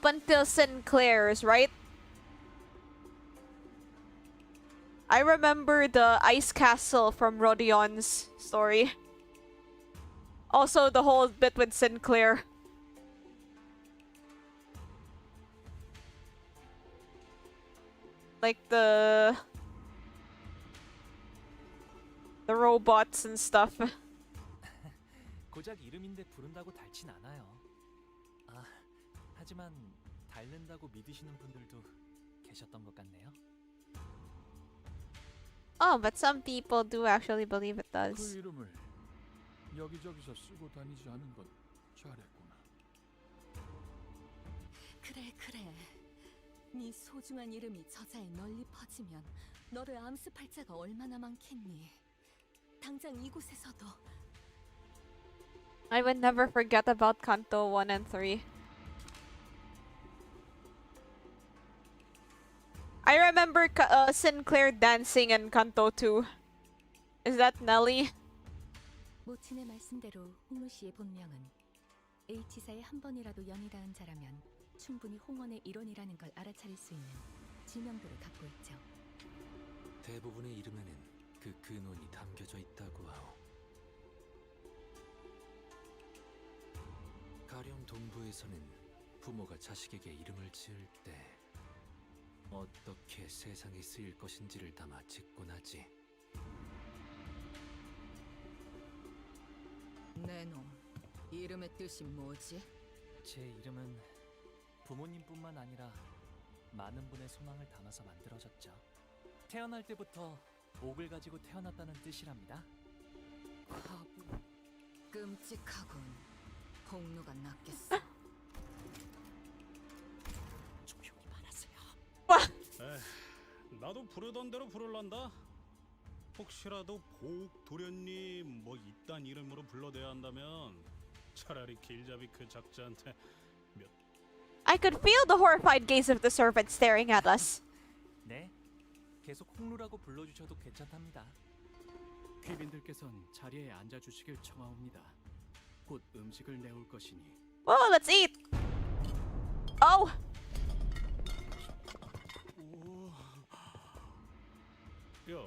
A: until Sinclair's, right? I remember the ice castle from Rodion's story. Also, the whole bit with Sinclair. Like the robots and stuff.
D: 고작 이름인데 부른다고 닳진 않아요. 아, 하지만 닳는다고 믿으시는 분들도 계셨던 것 같네요.
A: Oh, but some people do actually believe it does.
P: 그 이름을 여기저기서 쓰고 다니지 않은 건 잘했구나.
C: 그래. 네 소중한 이름이 저자에 널리 퍼지면 너를 암습할 자가 얼마나 많겠니? 당장 이곳에서도.
A: I would never forget about Kanto 1 and 3. I remember Sinclair dancing in Kanto 2. Is that Nelly?
C: 모친의 말씀대로 홍루 씨의 본명은 H사에 한 번이라도 연이 닿은 자라면 충분히 홍원의 일원이라는 걸 알아차릴 수 있는 지명도를 갖고 있죠.
G: 대부분의 이름에는 그 근원이 담겨져 있다고 하오.
F: 가령 동부에서는 부모가 자식에게 이름을 지을 때 어떻게 세상에 쓰일 것인지를 담아 짓곤 하지.
J: 내놈, 이름의 뜻이 뭐지?
D: 제 이름은 부모님뿐만 아니라 많은 분의 소망을 담아서 만들어졌죠. 태어날 때부터 옥을 가지고 태어났다는 뜻이랍니다.
J: 과부, 끔찍하군. 폭로가 낫겠어.
E: 조용히 말하세요.
M: 나도 부르던 대로 부를란다. 혹시라도 보옥도련님 뭐 이딴 이름으로 불러대야 한다면 차라리 길잡이 그 작자한테 몇
A: I could feel the horrified gaze of the servant staring at us.
D: 네, 계속 홍루라고 불러주셔도 괜찮답니다.
N: 귀빈들께선 자리에 앉아주시길 청하옵니다. 곧 음식을 내올 것이니.
A: Whoa, let's eat. Oh.
M: 야,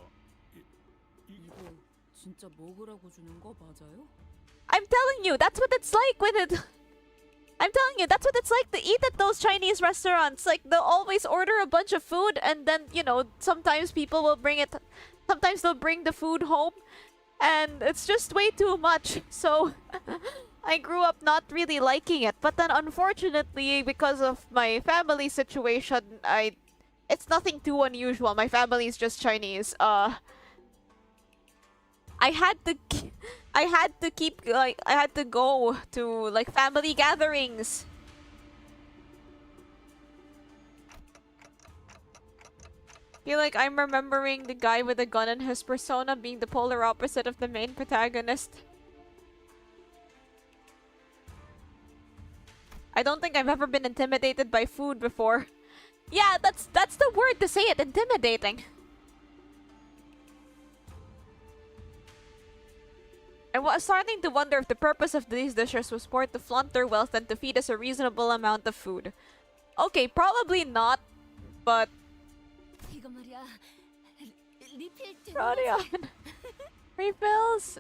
L: 이거 진짜 먹으라고 주는 거 맞아요?
A: I'm telling you, that's what it's like with it. I'm telling you, that's what it's like to eat at those Chinese restaurants. Like, they'll always order a bunch of food, and then, you know, sometimes people will bring it. Sometimes they'll bring the food home, and it's just way too much. So, I grew up not really liking it. But then, unfortunately, because of my family situation, it's nothing too unusual. My family is just Chinese. I had to go to like family gatherings. Feel like I'm remembering the guy with a gun in his persona being the polar opposite of the main protagonist. I don't think I've ever been intimidated by food before. Yeah, that's the word to say it, intimidating. I was starting to wonder if the purpose of these dishes was more to flaunt their wealth than to feed us a reasonable amount of food. Okay, probably not, but...
H: 이거 말이야. 리필
A: Rodion. Refills?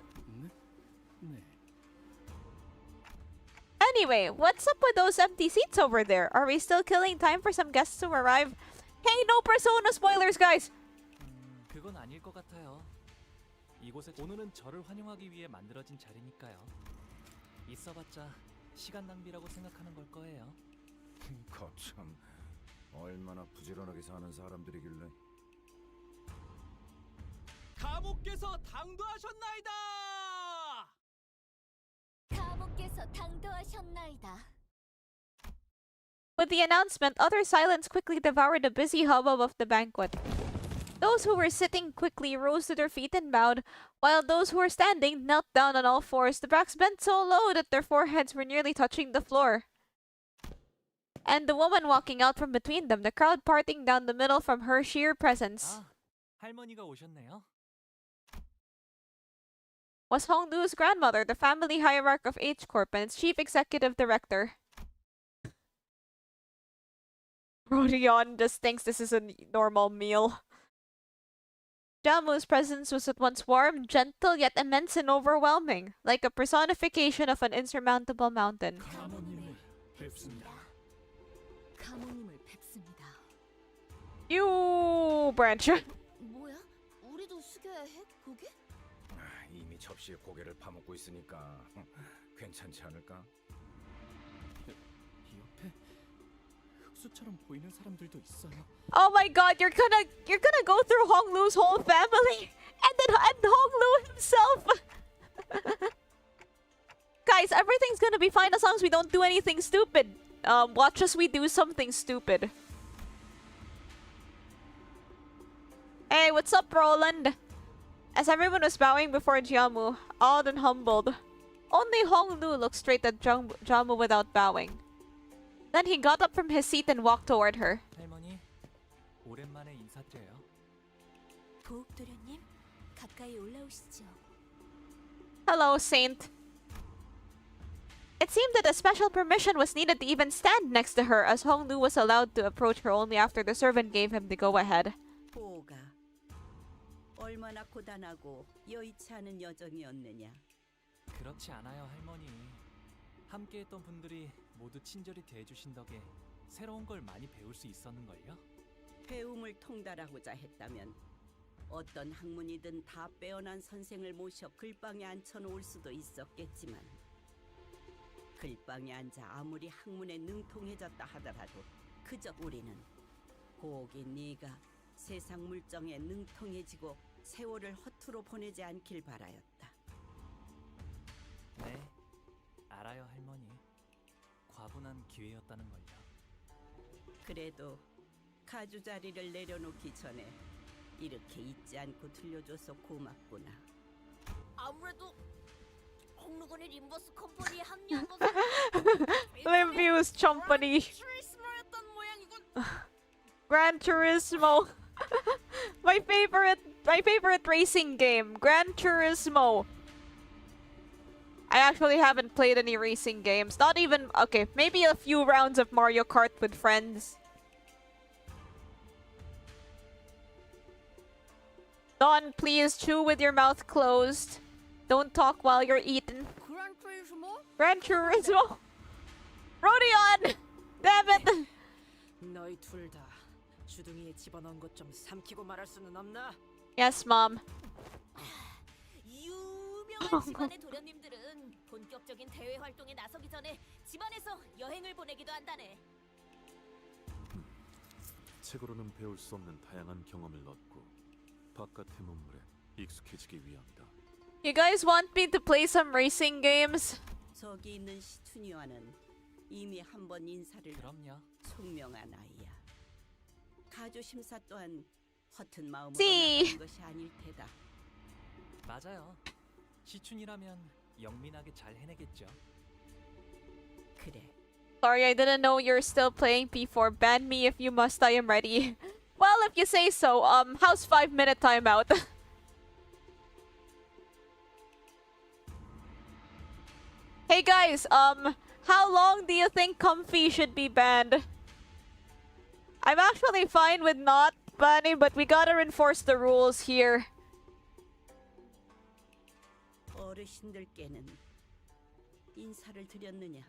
A: Anyway, what's up with those empty seats over there? Are we still killing time for some guests to arrive? Hey, no Persona spoilers, guys!
D: 그건 아닐 것 같아요. 이곳에 오늘은 저를 환영하기 위해 만들어진 자리니까요. 있어봤자 시간 낭비라고 생각하는 걸 거예요.
O: 거참 얼마나 부지런하게 사는 사람들이길래.
N: 감옥께서 당도하셨나이다.
H: 감옥께서 당도하셨나이다.
A: With the announcement, utter silence quickly devoured the busy hubbub of the banquet. Those who were sitting quickly rose to their feet and bowed, while those who were standing knelt down on all fours, the backs bent so low that their foreheads were nearly touching the floor. And the woman walking out from between them, the crowd parting down the middle from her sheer presence.
D: 할머니가 오셨네요.
A: Was Hongdu's grandmother, the family hierarch of H Corp and its chief executive director. Rodion just thinks this is a normal meal. Jamu's presence was at once warm, gentle, yet immense and overwhelming, like a personification of an insurmountable mountain.
L: 가모님을 뵙습니다.
A: You branch.
H: 뭐야? 우리도 숙여야 해? 고개?
O: 이미 접시에 고개를 파묻고 있으니까 괜찮지 않을까?
N: 옆에 흑수처럼 보이는 사람들도 있어요.
A: Oh my god, you're gonna go through Honglu's whole family and Honglu himself. Guys, everything's gonna be fine as long as we don't do anything stupid. Watch us we do something stupid. Hey, what's up, Roland? As everyone was bowing before Jiamu, awed and humbled, only Honglu looked straight at Jiamu without bowing. Then he got up from his seat and walked toward her.
D: 할머니, 오랜만에 인사드려요.
H: 보옥도련님, 가까이 올라오시죠.
A: Hello, Saint. It seemed that a special permission was needed to even stand next to her, as Honglu was allowed to approach her only after the servant gave him the go-ahead.
E: 보가 얼마나 고단하고 여의치 않은 여정이었느냐.
D: 그렇지 않아요, 할머니. 함께했던 분들이 모두 친절히 대해주신 덕에 새로운 걸 많이 배울 수 있었는걸요?
E: 배움을 통달하고자 했다면 어떤 학문이든 다 빼어난 선생을 모셔 글방에 앉혀놓을 수도 있었겠지만 글방에 앉아 아무리 학문에 능통해졌다 하더라도 그저 우리는 고기 네가 세상 물정에 능통해지고 세월을 허투루 보내지 않길 바라였다.
D: 네, 알아요 할머니. 과분한 기회였다는걸요.
E: 그래도 가주자리를 내려놓기 전에 이렇게 잊지 않고 들려줘서 고맙구나.
H: 아무래도 홍루건의 림버스 컴퍼니에 합류한 것은
A: Limbus company.
H: 트레이스머였던 모양이군.
A: Gran Turismo. my favorite racing game, Gran Turismo. I actually haven't played any racing games. Not even, okay, maybe a few rounds of Mario Kart with friends. Don, please chew with your mouth closed. Don't talk while you're eating.
H: Gran Turismo?
A: Gran Turismo. Rodion! Damn it!
I: 너희 둘 다 주둥이에 집어넣은 것 좀 삼키고 말할 수는 없나?
A: Yes, mom.
H: 유명한 집안의 도련님들은 본격적인 대외 활동에 나서기 전에 집안에서 여행을 보내기도 한다네.
F: 책으로는 배울 수 없는 다양한 경험을 얻고 바깥의 문물에 익숙해지기 위함이다.
A: You guys want me to play some racing games?
E: 저기 있는 시춘이와는 이미 한 번 인사를
D: 그럼요.
E: 총명한 아이야. 가주 심사 또한 허튼 마음으로
A: See.
E: 나가는 것이 아닐 테다.
D: 맞아요. 시춘이라면 영민하게 잘 해내겠죠.
E: 그래.
A: Sorry, I didn't know you're still playing P4. Ban me if you must. I am ready. Well, if you say so. How's 5-minute timeout? Hey guys, how long do you think Comfy should be banned? I'm actually fine with not banning, but we gotta enforce the rules here.
E: 어르신들께는 인사를 드렸느냐?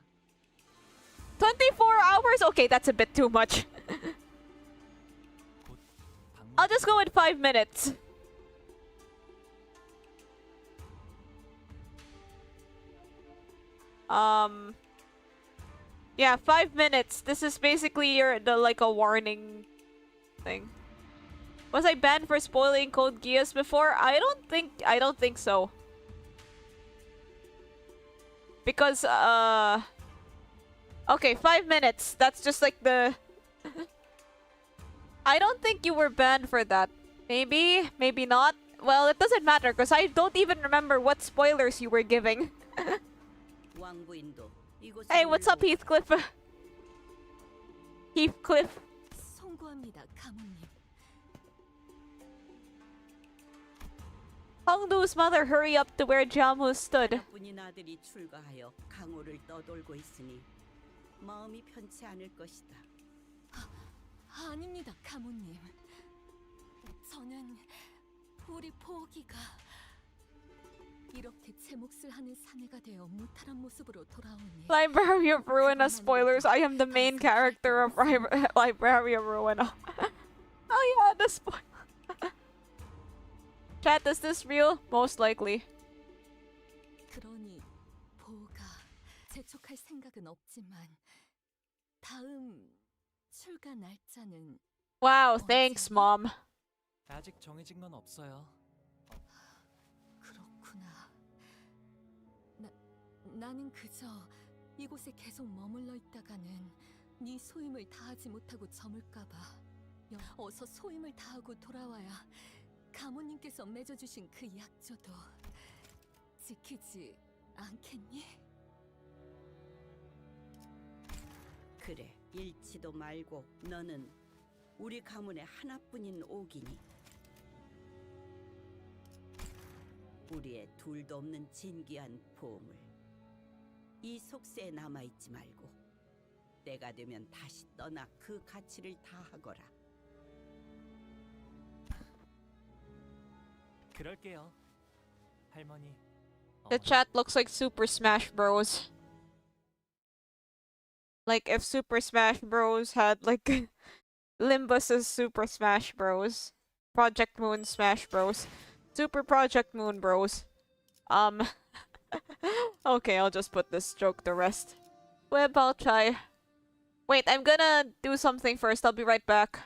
A: 24 hours? Okay, that's a bit too much. I'll just go with 5 minutes. Yeah, 5 minutes. This is basically like a warning thing. Was I banned for spoiling Code Geass before? I don't think so. Because okay, 5 minutes. That's just like the I don't think you were banned for that. Maybe, maybe not. Well, it doesn't matter because I don't even remember what spoilers you were giving. Hey, what's up, Heathcliff? Heathcliff.
C: 송구합니다, 가문님.
A: Hongdu's mother, hurry up to where Jamu stood.
E: 뿐인 아들이 출가하여 강호를 떠돌고 있으니 마음이 편치 않을 것이다.
C: 아닙니다, 가문님. 저는 우리 포기가 이렇게 제 몫을 하는 사내가 되어 무탈한 모습으로 돌아오니.
A: Library of Ruina spoilers. I am the main character of Library of Ruina. Oh yeah, the spoiler. Chat, is this real? Most likely.
C: 그러니 보가 재촉할 생각은 없지만 다음 출가 날짜는
A: Wow, thanks, mom.
D: 아직 정해진 건 없어요.
C: 그렇구나. 나는 그저 이곳에 계속 머물러 있다가는 네 소임을 다하지 못하고 저물까봐 어서 소임을 다하고 돌아와야 가모님께서 맺어주신 그 약조도 지키지 않겠니?
E: 그래, 잃지도 말고 너는 우리 가문의 하나뿐인 옥이니 우리의 둘도 없는 진귀한 보물. 이 속세에 남아있지 말고 때가 되면 다시 떠나 그 가치를 다하거라.
D: 그럴게요. 할머니.
A: The chat looks like Super Smash Bros. Like if Super Smash Bros had like Limbus's Super Smash Bros. Project Moon Smash Bros. Super Project Moon Bros. Um Okay, I'll just put this joke to rest. Web, I'll try. Wait, I'm gonna do something first. I'll be right back.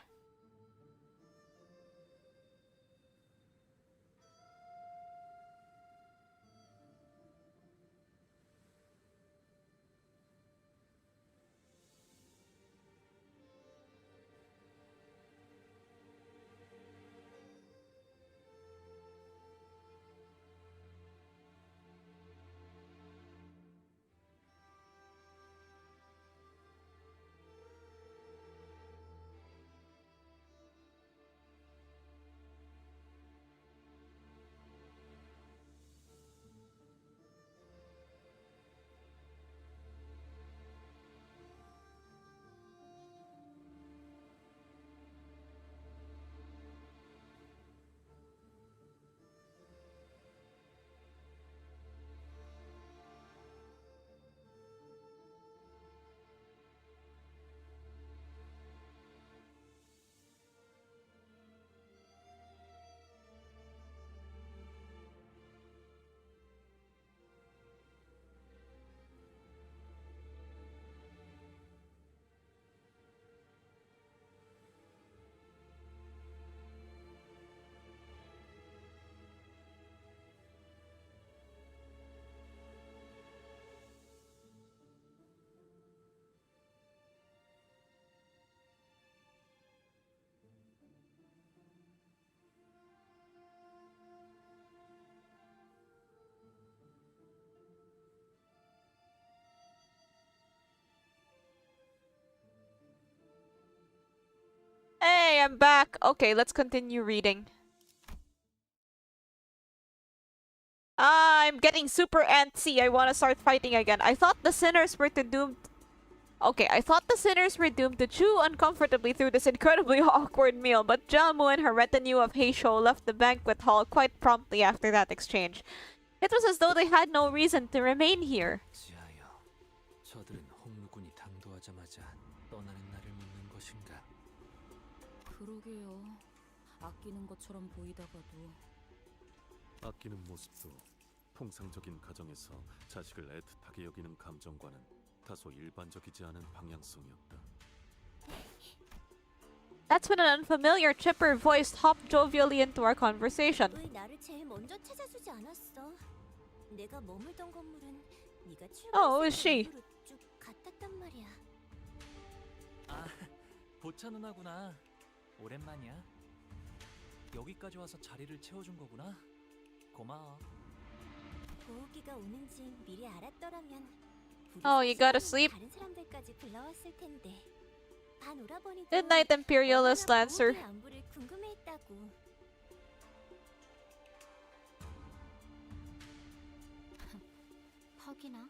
A: Hey, I'm back. Okay, let's continue reading. I'm getting super antsy. I want to start fighting again. I thought the sinners were doomed. Okay, I thought the sinners were doomed to chew uncomfortably through this incredibly awkward meal, but Jamu and her retinue of Heisho left the banquet hall quite promptly after that exchange. It was as though they had no reason to remain here.
D: 지하여, 저들은 홍루군이 당도하자마자 떠나는 날을 묻는 것인가?
L: 그러게요. 아끼는 것처럼 보이다가도
F: 아끼는 모습도 통상적인 가정에서 자식을 애틋하게 여기는 감정과는 다소 일반적이지 않은 방향성이었다.
A: That's when an unfamiliar chipper voice hopped jovially into our conversation.
H: 왜 나를 제일 먼저 찾아주지 않았어? 내가 머물던 건물은 네가
A: Oh, who is she?
H: 쭉 같았단 말이야.
D: 아, 보차 누나구나. 오랜만이야. 여기까지 와서 자리를 채워준 거구나. 고마워.
H: 보호기가 오는지 미리 알았더라면
A: Oh, you gotta sleep.
H: 다른 사람들까지 불러왔을 텐데. 반 오라버니도
A: Good night, Imperialist Lancer.
H: 보호기의 안부를 궁금해했다고.
L: 퍽이나?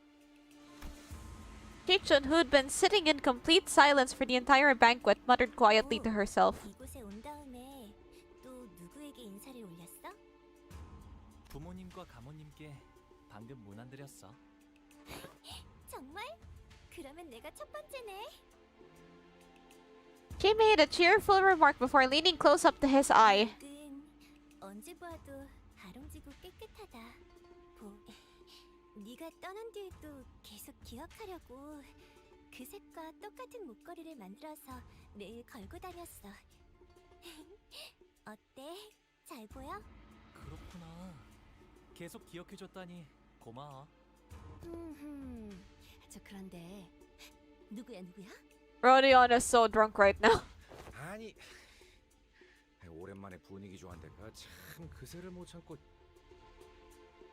A: Chichun, who'd been sitting in complete silence for the entire banquet, muttered quietly to herself.
H: 이곳에 온 다음에 또 누구에게 인사를 올렸어?
D: 부모님과 가모님께 방금 문안 드렸어.
H: 정말? 그러면 내가 첫 번째네.
A: She made a cheerful remark before leaning close up to his eye.
H: 언제 봐도 아롱지고 깨끗하다. 네가 떠난 뒤에도 계속 기억하려고 그 색과 똑같은 목걸이를 만들어서 매일 걸고 다녔어. 어때? 잘 보여?
D: 그렇구나. 계속 기억해줬다니 고마워.
H: 저 그런데 누구야?
A: Rodion is so drunk right now.
O: 아니 오랜만에 분위기 좋아한데가 참 그새를 못 참고.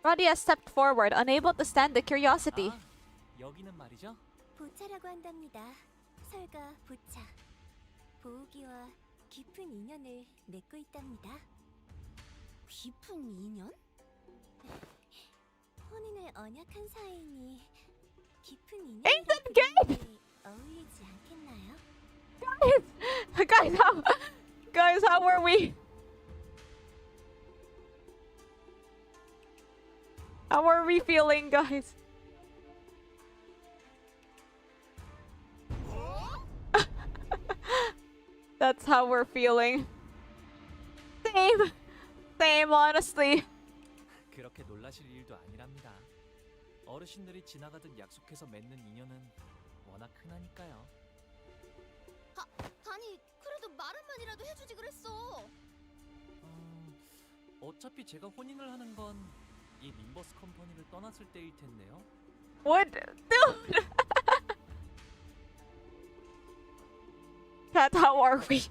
A: Rodia stepped forward, unable to stand the curiosity.
D: 아, 여기는 말이죠?
H: 보차라고 한답니다. 설가 보차. 보호기와 깊은 인연을 맺고 있답니다. 깊은 인연? 혼인을 언약한 사이니 깊은 인연이 어울리지 않겠나요?
A: Guys, how are we? How are we feeling, guys? That's how we're feeling. Same. Same, honestly.
D: 그렇게 놀라실 일도 아니랍니다. 어르신들이 지나가듯 약속해서 맺는 인연은 워낙 흔하니까요.
H: 아니, 그래도 말 한마디라도 해주지 그랬어.
D: 어차피 제가 혼인을 하는 건 이 림버스 컴퍼니를 떠났을 때일 텐데요.
A: What? Dude! Kat, how are we?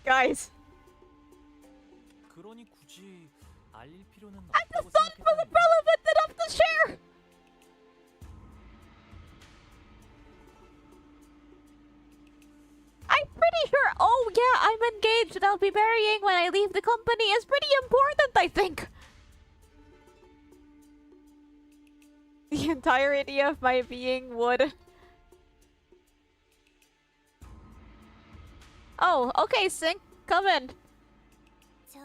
A: Guys.
D: 그러니 굳이 알릴 필요는
A: I
D: 없다고
A: just thought it was
D: 생각했다는
A: relevant enough to share! I'm pretty sure, oh yeah, I'm engaged and I'll be marrying when I leave the company is pretty important, I think. The entirety of my being would. Oh, okay, Sync, come in.
K: 저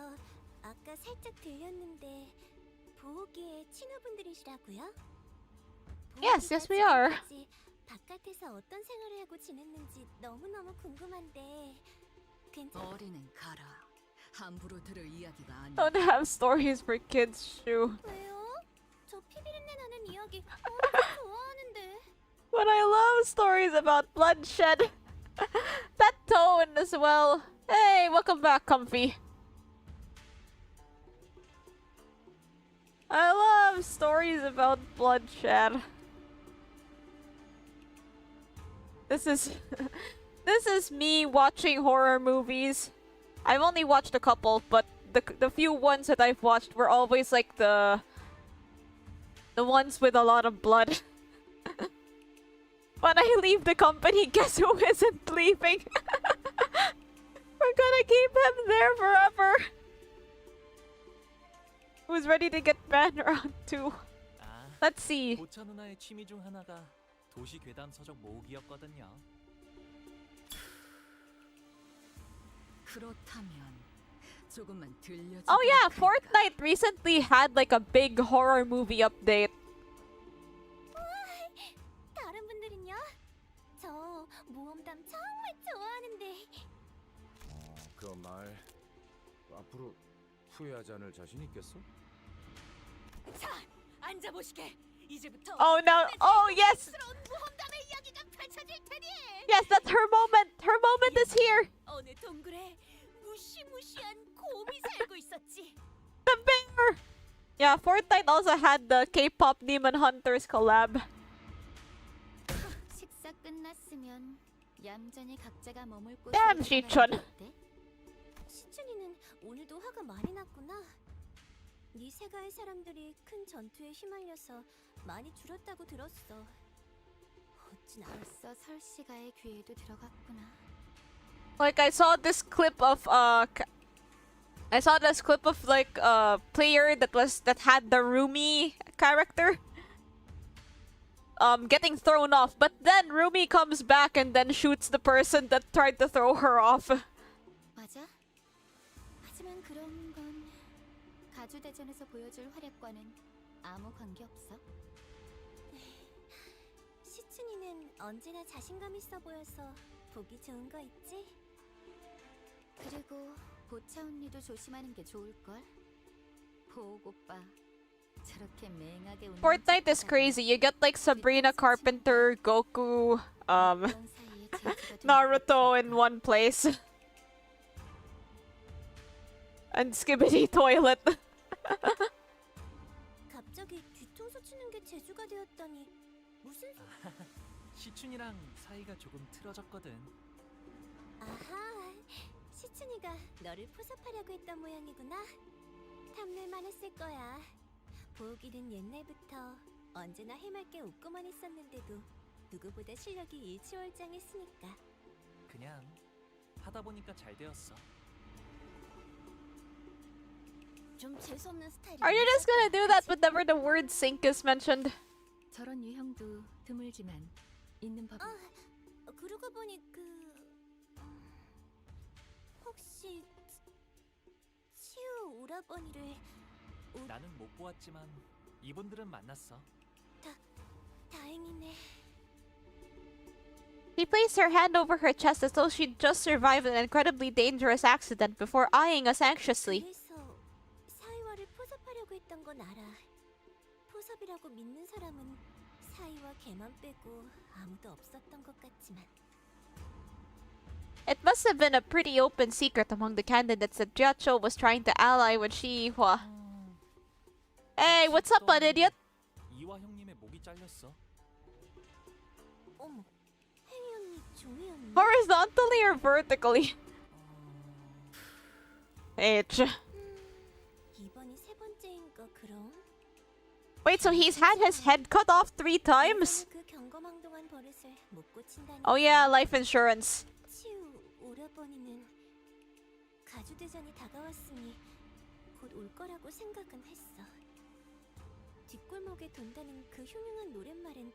K: 아까 살짝 들렸는데 보호기의 친구분들이시라고요?
A: Yes, yes, we are.
K: 바깥에서 어떤 생활을 하고 지냈는지 너무너무 궁금한데
J: 어리는 가라. 함부로 들을 이야기가 아니야.
A: Don't have stories for kids, Shu.
K: 왜요? 저 피비린내 나는 이야기 엄청 좋아하는데.
A: But I love stories about bloodshed. That tone as well. Hey, welcome back, Comfy. I love stories about bloodshed. This is this is me watching horror movies. I've only watched a couple, but the few ones that I've watched were always like the ones with a lot of blood. When I leave the company, guess who isn't leaving? We're gonna keep him there forever. Who's ready to get banned around 2? Let's see.
D: 고차 누나의 취미 중 하나가 도시 괴담 서적 모으기였거든요.
J: 그렇다면 조금만 들려줘.
A: Oh yeah, Fortnite recently had like a big horror movie update.
K: 다른 분들은요? 저 모험담 정말 좋아하는데.
O: 그런 말 앞으로 후회하지 않을 자신 있겠어?
J: 자, 앉아보시게. 이제부터
A: Oh no! Oh yes!
H: 모험담의 이야기가 펼쳐질 테니.
A: Yes, that's her moment. Her moment is here.
H: 어느 동굴에 무시무시한 곰이 살고 있었지.
A: The bear. Yeah, Fortnite also had the K-pop Demon Hunters collab.
H: 식사 끝났으면 얌전히 각자가 머물 곳으로
A: Damn, 시춘.
K: 시춘이는 오늘도 화가 많이 났구나. 네 세가의 사람들이 큰 전투에 휘말려서 많이 줄었다고 들었어. 어찌나
H: 벌써 설씨가의 귀에도 들어갔구나.
A: Like I saw this clip of like a player that had the Rumi character getting thrown off, but then Rumi comes back and then shoots the person that tried to throw her off.
H: 맞아? 하지만 그런 건 가주대전에서 보여줄 활약과는 아무 관계 없어.
K: 시춘이는 언제나 자신감 있어 보여서 보기 좋은 거 있지?
H: 그리고 보차 언니도 조심하는 게 좋을걸. 보옥 오빠 저렇게 맹하게 웃는
A: Fortnite is crazy. You get like Sabrina Carpenter, Goku, Naruto in one place. And Skibidi Toilet.
K: 갑자기 뒤통수 치는 게 재주가 되었더니 무슨
D: 시춘이랑 사이가 조금 틀어졌거든.
K: 아하, 시춘이가 너를 포섭하려고 했던 모양이구나. 탐낼만 했을 거야. 보기는 옛날부터 언제나 해맑게 웃고만 있었는데도 누구보다 실력이 일취월장했으니까.
D: 그냥 하다 보니까 잘 되었어.
K: 좀 재수없는 스타일이.
A: Are you just gonna do that whenever the word sync is mentioned?
C: 저런 유형도 드물지만 있는 법.
K: 그러고 보니 혹시 치우 오라버니를
D: 나는 못 보았지만 이분들은 만났어.
K: 다행이네.
A: She placed her hand over her chest as though she'd just survived an incredibly dangerous accident before eyeing us anxiously.
H: 그래서 사이와를 포섭하려고 했던 건 알아. 포섭이라고 믿는 사람은 사이와 걔만 빼고 아무도 없었던 것 같지만.
A: It must have been a pretty open secret among the candidates that Jiacho was trying to ally with Shihua. Hey, what's up, an idiot?
D: 이와 형님의 목이 잘렸어.
H: 어머, 혜미 언니, 종이 언니.
A: Horizontally or vertically? H.
H: 이번이 세 번째인가 그럼?
A: Wait, so he's had his head cut off 3 times?
H: 그 경거망동한 버릇을 못 고친다니.
A: Oh yeah, life insurance.
H: 치우 오라버니는 가주대전이 다가왔으니 곧 올 거라고 생각은 했어. 뒷골목에 돈다는 그 흉흉한 노랫말은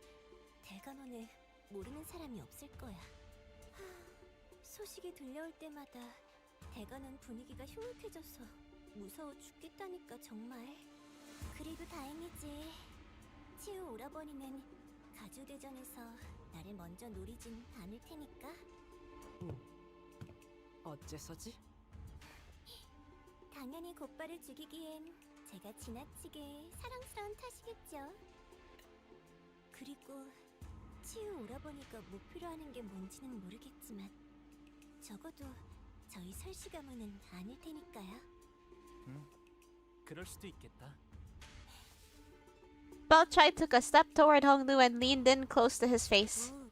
H: 대감원에 모르는 사람이 없을 거야. 소식이 들려올 때마다 대관원 분위기가 흉악해져서 무서워 죽겠다니까 정말. 그래도 다행이지. 치우 오라버니는 가주대전에서 나를 먼저 노리진 않을 테니까.
I: 어째서지?
H: 당연히 곧바를 죽이기엔 제가 지나치게 사랑스러운 탓이겠죠. 그리고 치우 오라버니가 목표로 하는 게 뭔지는 모르겠지만 적어도 저희 설씨 가문은 아닐 테니까요.
D: 그럴 수도 있겠다.
A: Balchai took a step toward Hongnu and leaned in close to his face.
H: 오,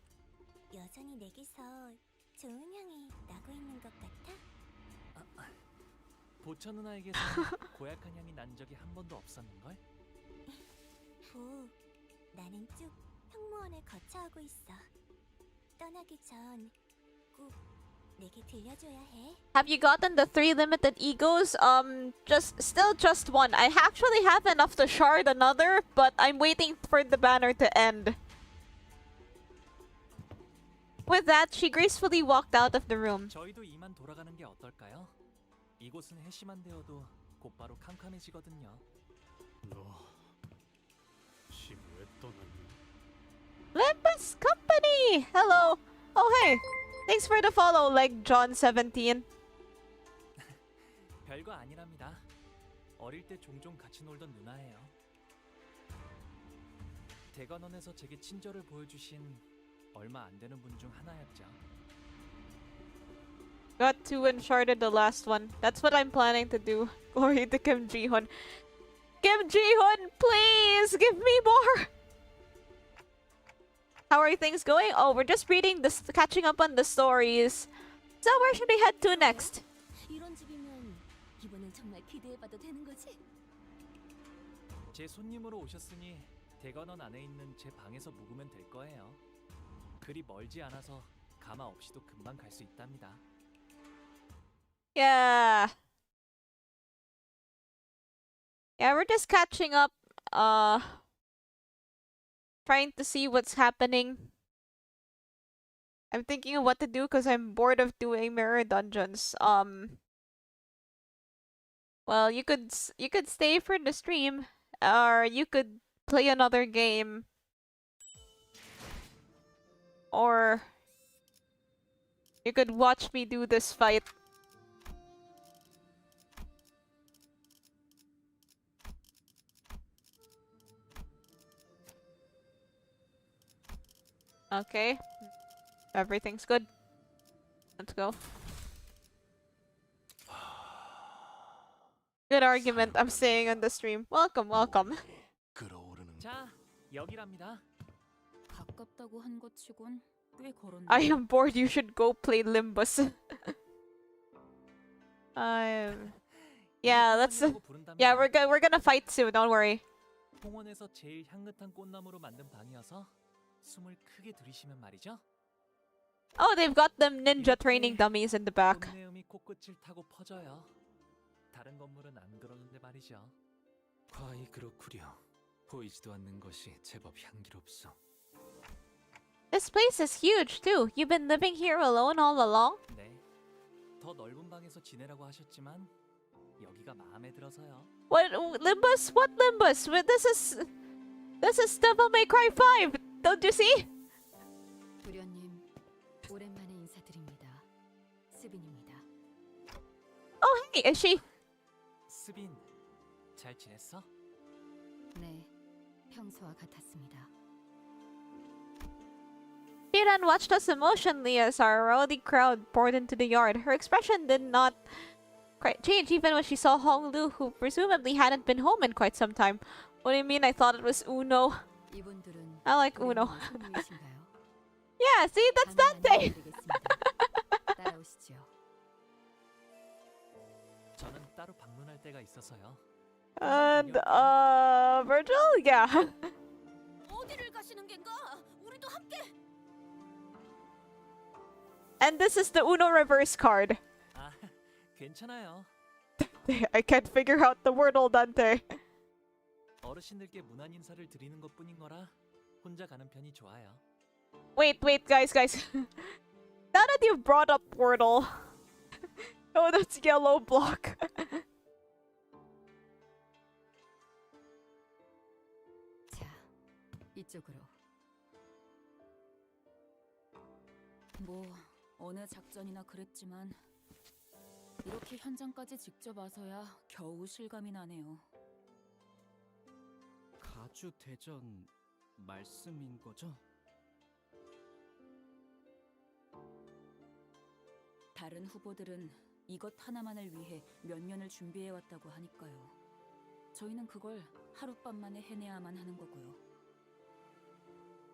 H: 여전히 내게서 좋은 향이 나고 있는 것 같아?
D: 보처 누나에게서 고약한 향이 난 적이 한 번도 없었는걸?
H: 부, 나는 쭉 형무원을 거쳐하고 있어. 떠나기 전 꼭 내게 들려줘야 해.
A: Have you gotten the 3 limited egos? Just one. I actually have enough to shard another, but I'm waiting for the banner to end. With that, she gracefully walked out of the room.
D: 저희도 이만 돌아가는 게 어떨까요? 이곳은 해시만 되어도 곧바로 캄캄해지거든요.
M: 너 지금 왜 떠났니?
A: Limbus Company! Hello! Oh hey! Thanks for the follow, like John17.
D: 별거 아니랍니다. 어릴 때 종종 같이 놀던 누나예요. 대관원에서 제게 친절을 보여주신 얼마 안 되는 분 중 하나였죠.
A: Got 2 and sharded the last one. That's what I'm planning to do. Glory to Kim Ji-hoon. Kim Ji-hoon, please give me more! How are things going? Oh, we're just reading this, catching up on the stories. So where should we head to next?
H: 이런 집이면 이번엔 정말 기대해봐도 되는 거지?
D: 제 손님으로 오셨으니 대관원 안에 있는 제 방에서 묵으면 될 거예요. 그리 멀지 않아서 가마 없이도 금방 갈 수 있답니다.
A: Yeah. Yeah, we're just catching up. Trying to see what's happening. I'm thinking of what to do because I'm bored of doing mirror dungeons. Well, you could stay for the stream, or you could play another game, or you could watch me do this fight. Okay. Everything's good. Let's go. Good argument, I'm saying on the stream. Welcome, welcome.
D: 자, 여기랍니다.
L: 가깝다고 한 것 치곤 꽤 걸었네.
A: I am bored, you should go play limbus. Yeah, let's... Yeah, we're gonna fight soon, don't worry.
D: 홍원에서 제일 향긋한 꽃나무로 만든 방이어서 숨을 크게 들이쉬면 말이죠.
A: Oh, they've got them ninja training dummies in the back.
D: 꽃내음이 코끝을 타고 퍼져요. 다른 건물은 안 그러는데 말이죠.
G: 과히 그렇구려. 보이지도 않는 것이 제법 향기롭소.
A: This place is huge too. You've been living here alone all along?
D: 네. 더 넓은 방에서 지내라고 하셨지만 여기가 마음에 들어서요.
A: What limbus? What limbus? This is Devil May Cry 5. Don't you see?
L: 도련님,
A: Oh, hey, is she?
D: 스빈, 잘 지냈어?
C: 네, 평소와 같았습니다.
A: She then watched us emotionally as our rowdy crowd poured into the yard. Her expression did not quite change even when she saw Hong Lu, who presumably hadn't been home in quite some time. What do you mean? I thought it was Uno.
C: 이분들은
A: I like Uno.
C: 손님이신가요?
A: Yeah, see, that's Dante.
C: 따라오시죠.
D: 저는 따로 방문할 때가 있어서요.
A: And Virgil, yeah.
H: 어디를 가시는 겐가? 우리도 함께.
A: And this is the Uno reverse card.
D: 아, 괜찮아요.
A: I can't figure out the wordle, Dante.
D: 어르신들께 문안 인사를 드리는 것뿐인 거라 혼자 가는 편이 좋아요.
A: Wait, guys. Now that you've brought up Wordle. Oh, that's yellow block.
C: 자, 이쪽으로. 뭐 어느 작전이나 그랬지만 이렇게 현장까지 직접 와서야 겨우 실감이 나네요.
N: 가주 대전 말씀인 거죠?
L: 다른 후보들은 이것 하나만을 위해 몇 년을 준비해 왔다고 하니까요. 저희는 그걸 하룻밤 만에 해내야만 하는 거고요.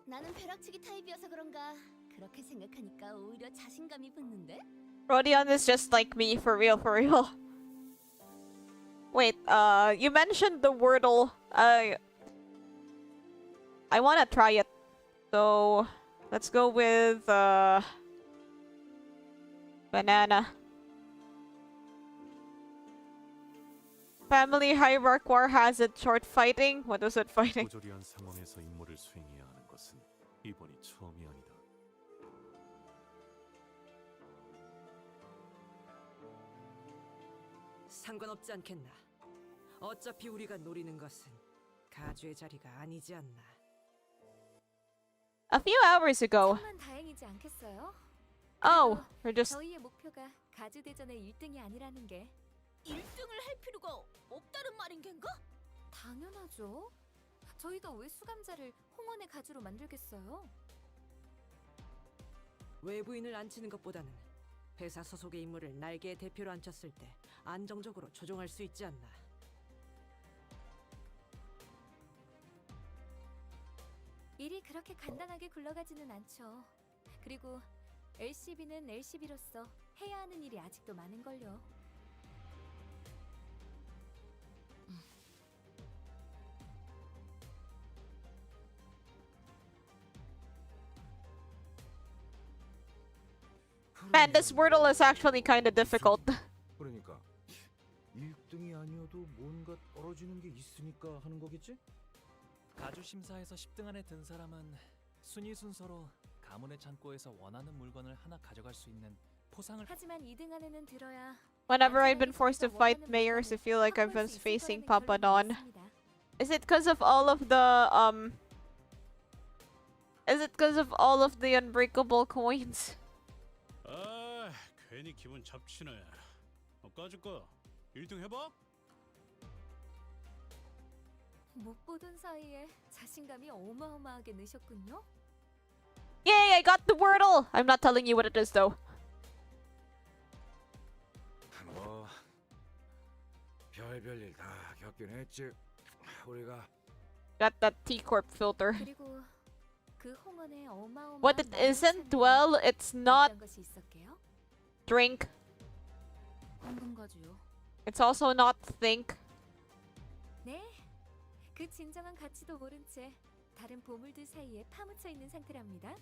H: 나는 벼락치기 타입이어서 그런가 그렇게 생각하니까 오히려 자신감이 붙는데?
A: Rodion is just like me, for real. Wait, you mentioned the Wordle. I wanna try it. So, let's go with, banana. Family hierarch war has it short fighting? What was it fighting?
F: 부조리한 상황에서 임무를 수행해야 하는 것은 이번이 처음이 아니다.
I: 상관없지 않겠나. 어차피 우리가 노리는 것은 가주의 자리가 아니지 않나.
A: A few hours ago.
C: 정말 다행이지 않겠어요?
A: Oh, we're just...
C: 저희의 목표가 가주 대전의 1등이 아니라는 게
H: 1등을 할 필요가 없다는 말인 겐가?
C: 당연하죠. 저희가 왜 수감자를 홍원의 가주로 만들겠어요?
I: 외부인을 앉히는 것보다는 회사 소속의 인물을 날개의 대표로 앉혔을 때 안정적으로 조종할 수 있지 않나.
C: 일이 그렇게 간단하게 굴러가지는 않죠. 그리고 LCB는 LCB로서 해야 하는 일이 아직도 많은걸요.
A: Man, this Wordle is actually kind of difficult.
O: 그러니까 1등이 아니어도 뭔가 떨어지는 게 있으니까 하는 거겠지?
D: 가주 심사에서 10등 안에 든 사람은 순위 순서로 가문의 창고에서 원하는 물건을 하나 가져갈 수 있는 포상을.
C: 하지만 2등 안에는 들어야
A: Whenever I've been forced to fight mayors, I feel like I've been facing Papa Don. Is it because of all of the Is it because of all of the unbreakable coins?
M: 아, 괜히 기분 잡치네. 까짓거 1등 해봐?
C: 못 보던 사이에 자신감이 어마어마하게 느셨군요.
A: Yay, I got the Wordle! I'm not telling you what it is though.
O: 뭐 별별 일 다 겪긴 했지. 우리가
A: Got that T-Corp filter.
C: 그리고 그 홍원에 어마어마한
A: What it isn't, well, it's not
C: 어떤 것이 있었게요?
A: drink.
C: 황금가주요.
A: It's also not think.
C: 네, 그 진정한 가치도 모른 채 다른 보물들 사이에 파묻혀 있는 상태랍니다.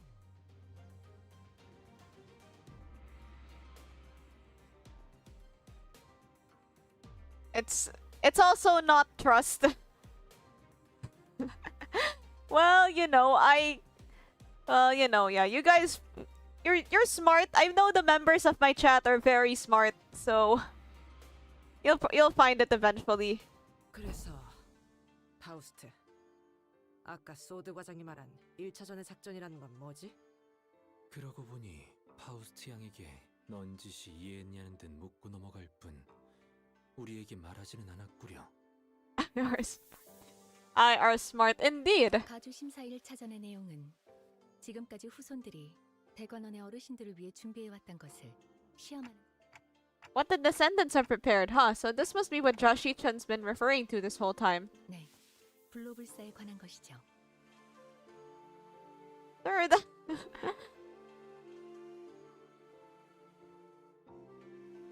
A: It's also not trust. Well, yeah, you guys, you're smart. I know the members of my chat are very smart, so you'll find it eventually.
I: 그래서 파우스트, 아까 소드 과장이 말한 1차전의 작전이라는 건 뭐지?
G: 그러고 보니 파우스트 양에게 넌 짓이 이해했냐는 듯 묻고 넘어갈 뿐 우리에게 말하지는 않았구려.
A: I are smart indeed.
C: 가주 심사 1차전의 내용은 지금까지 후손들이 대관원의 어르신들을 위해 준비해왔던 것을 시험하는.
A: What the descendants have prepared, huh? So this must be what Josh Ichan's been referring to this whole time.
C: 네, 불로불사에 관한 것이죠.
A: Third.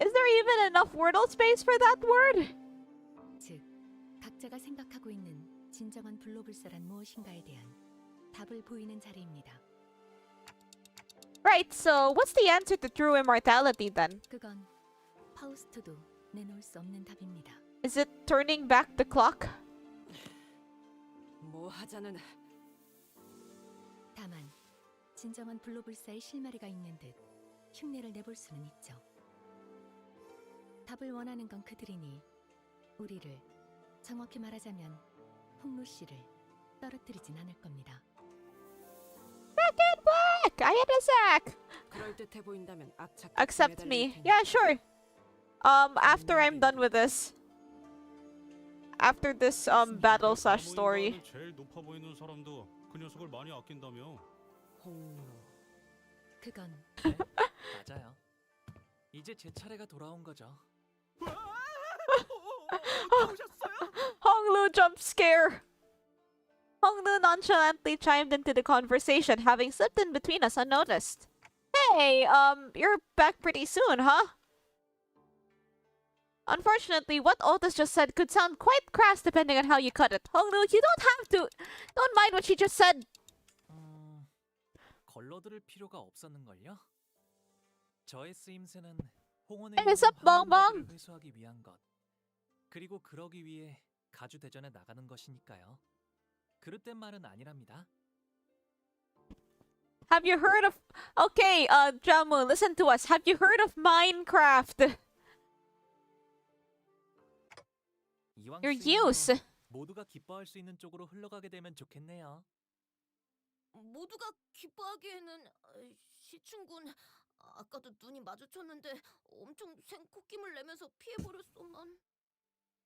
A: Is there even enough wordle space for that word?
C: 즉, 각자가 생각하고 있는 진정한 불로불사란 무엇인가에 대한 답을 보이는 자리입니다.
A: Right, so what's the answer to true immortality then?
C: 그건 파우스트도 내놓을 수 없는 답입니다.
A: Is it turning back the clock?
I: 뭐 하자는.
C: 다만 진정한 불로불사의 실마리가 있는 듯 흉내를 내볼 수는 있죠. 답을 원하는 건 그들이니 우리를, 정확히 말하자면 홍루 씨를 떨어뜨리진 않을 겁니다.
A: Back in black! I had a sack!
I: 그럴듯해 보인다면 악착.
A: Accept me. Yeah, sure. After I'm done with this. After this battle slash story.
M: 제일 높아 보이는 사람도 그 녀석을 많이 아낀다며.
C: 그건
D: 맞아요. 이제 제 차례가 돌아온 거죠.
A: Honglu jump scare. Honglu nonchalantly chimed into the conversation, having slipped in between us unnoticed. Hey, you're back pretty soon, huh? Unfortunately, what Otis just said could sound quite crass depending on how you cut it. Honglu, you don't have to. Don't mind what she just said.
D: 걸러들을 필요가 없었는걸요? 저의 쓰임새는 홍원의
A: What's up, Bongbong?
D: 회수하기 위한 것. 그리고 그러기 위해 가주 대전에 나가는 것이니까요. 그릇된 말은 아니랍니다.
A: Have you heard of... Okay, Jamu, listen to us. Have you heard of Minecraft?
D: 이왕
A: Your
D: 쓰이는 거
A: use.
D: 모두가 기뻐할 수 있는 쪽으로 흘러가게 되면 좋겠네요.
H: 모두가 기뻐하기에는 시춘군 아까도 눈이 마주쳤는데 엄청 생코낌을 내면서 피해버렸소만.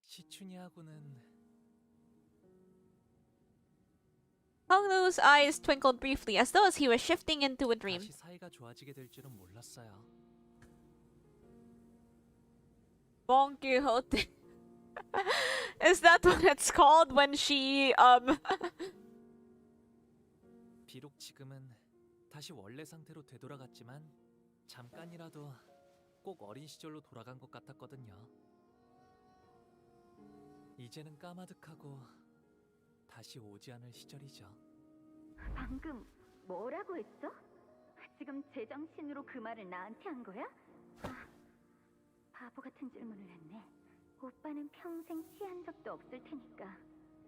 D: 시춘이하고는
A: Honglu's eyes twinkled briefly, as though as he was shifting into a dream.
D: 다시 사이가 좋아지게 될 줄은 몰랐어요.
A: Bon Quixote. Is that what it's called when she,
D: 비록 지금은 다시 원래 상태로 되돌아갔지만 잠깐이라도 꼭 어린 시절로 돌아간 것 같았거든요. 이제는 까마득하고 다시 오지 않을 시절이죠.
K: 방금 뭐라고 했어? 지금 제정신으로 그 말을 나한테 한 거야? 아, 바보 같은 질문을 했네. 오빠는 평생 취한 적도 없을 테니까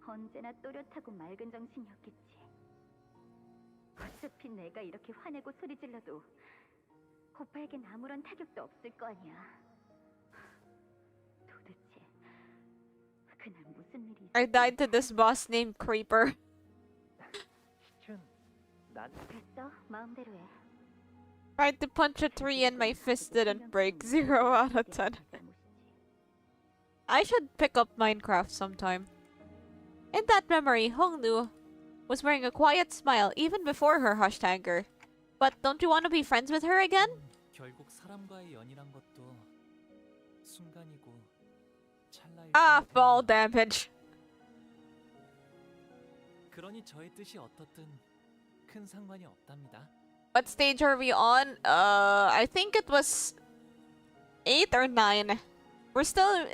K: 언제나 또렷하고 맑은 정신이었겠지. 어차피 내가 이렇게 화내고 소리 질러도 오빠에겐 아무런 타격도 없을 거 아니야. 도대체 그날 무슨 일이
A: I died to this boss named Creeper.
D: 시춘, 난
K: 됐어, 마음대로 해.
A: Tried to punch a tree and my fist didn't break. 0 out of 10. I should pick up Minecraft sometime. In that memory, Honglu was wearing a quiet smile even before her hushed anger. But don't you want to be friends with her again?
D: 결국 사람과의 연이란 것도 순간이고 찰나일
A: Ah,
D: 뿐이군요.
A: fall damage.
D: 그러니 저의 뜻이 어떻든 큰 상관이 없답니다.
A: What stage are we on? I think it was 8 or 9. We're still...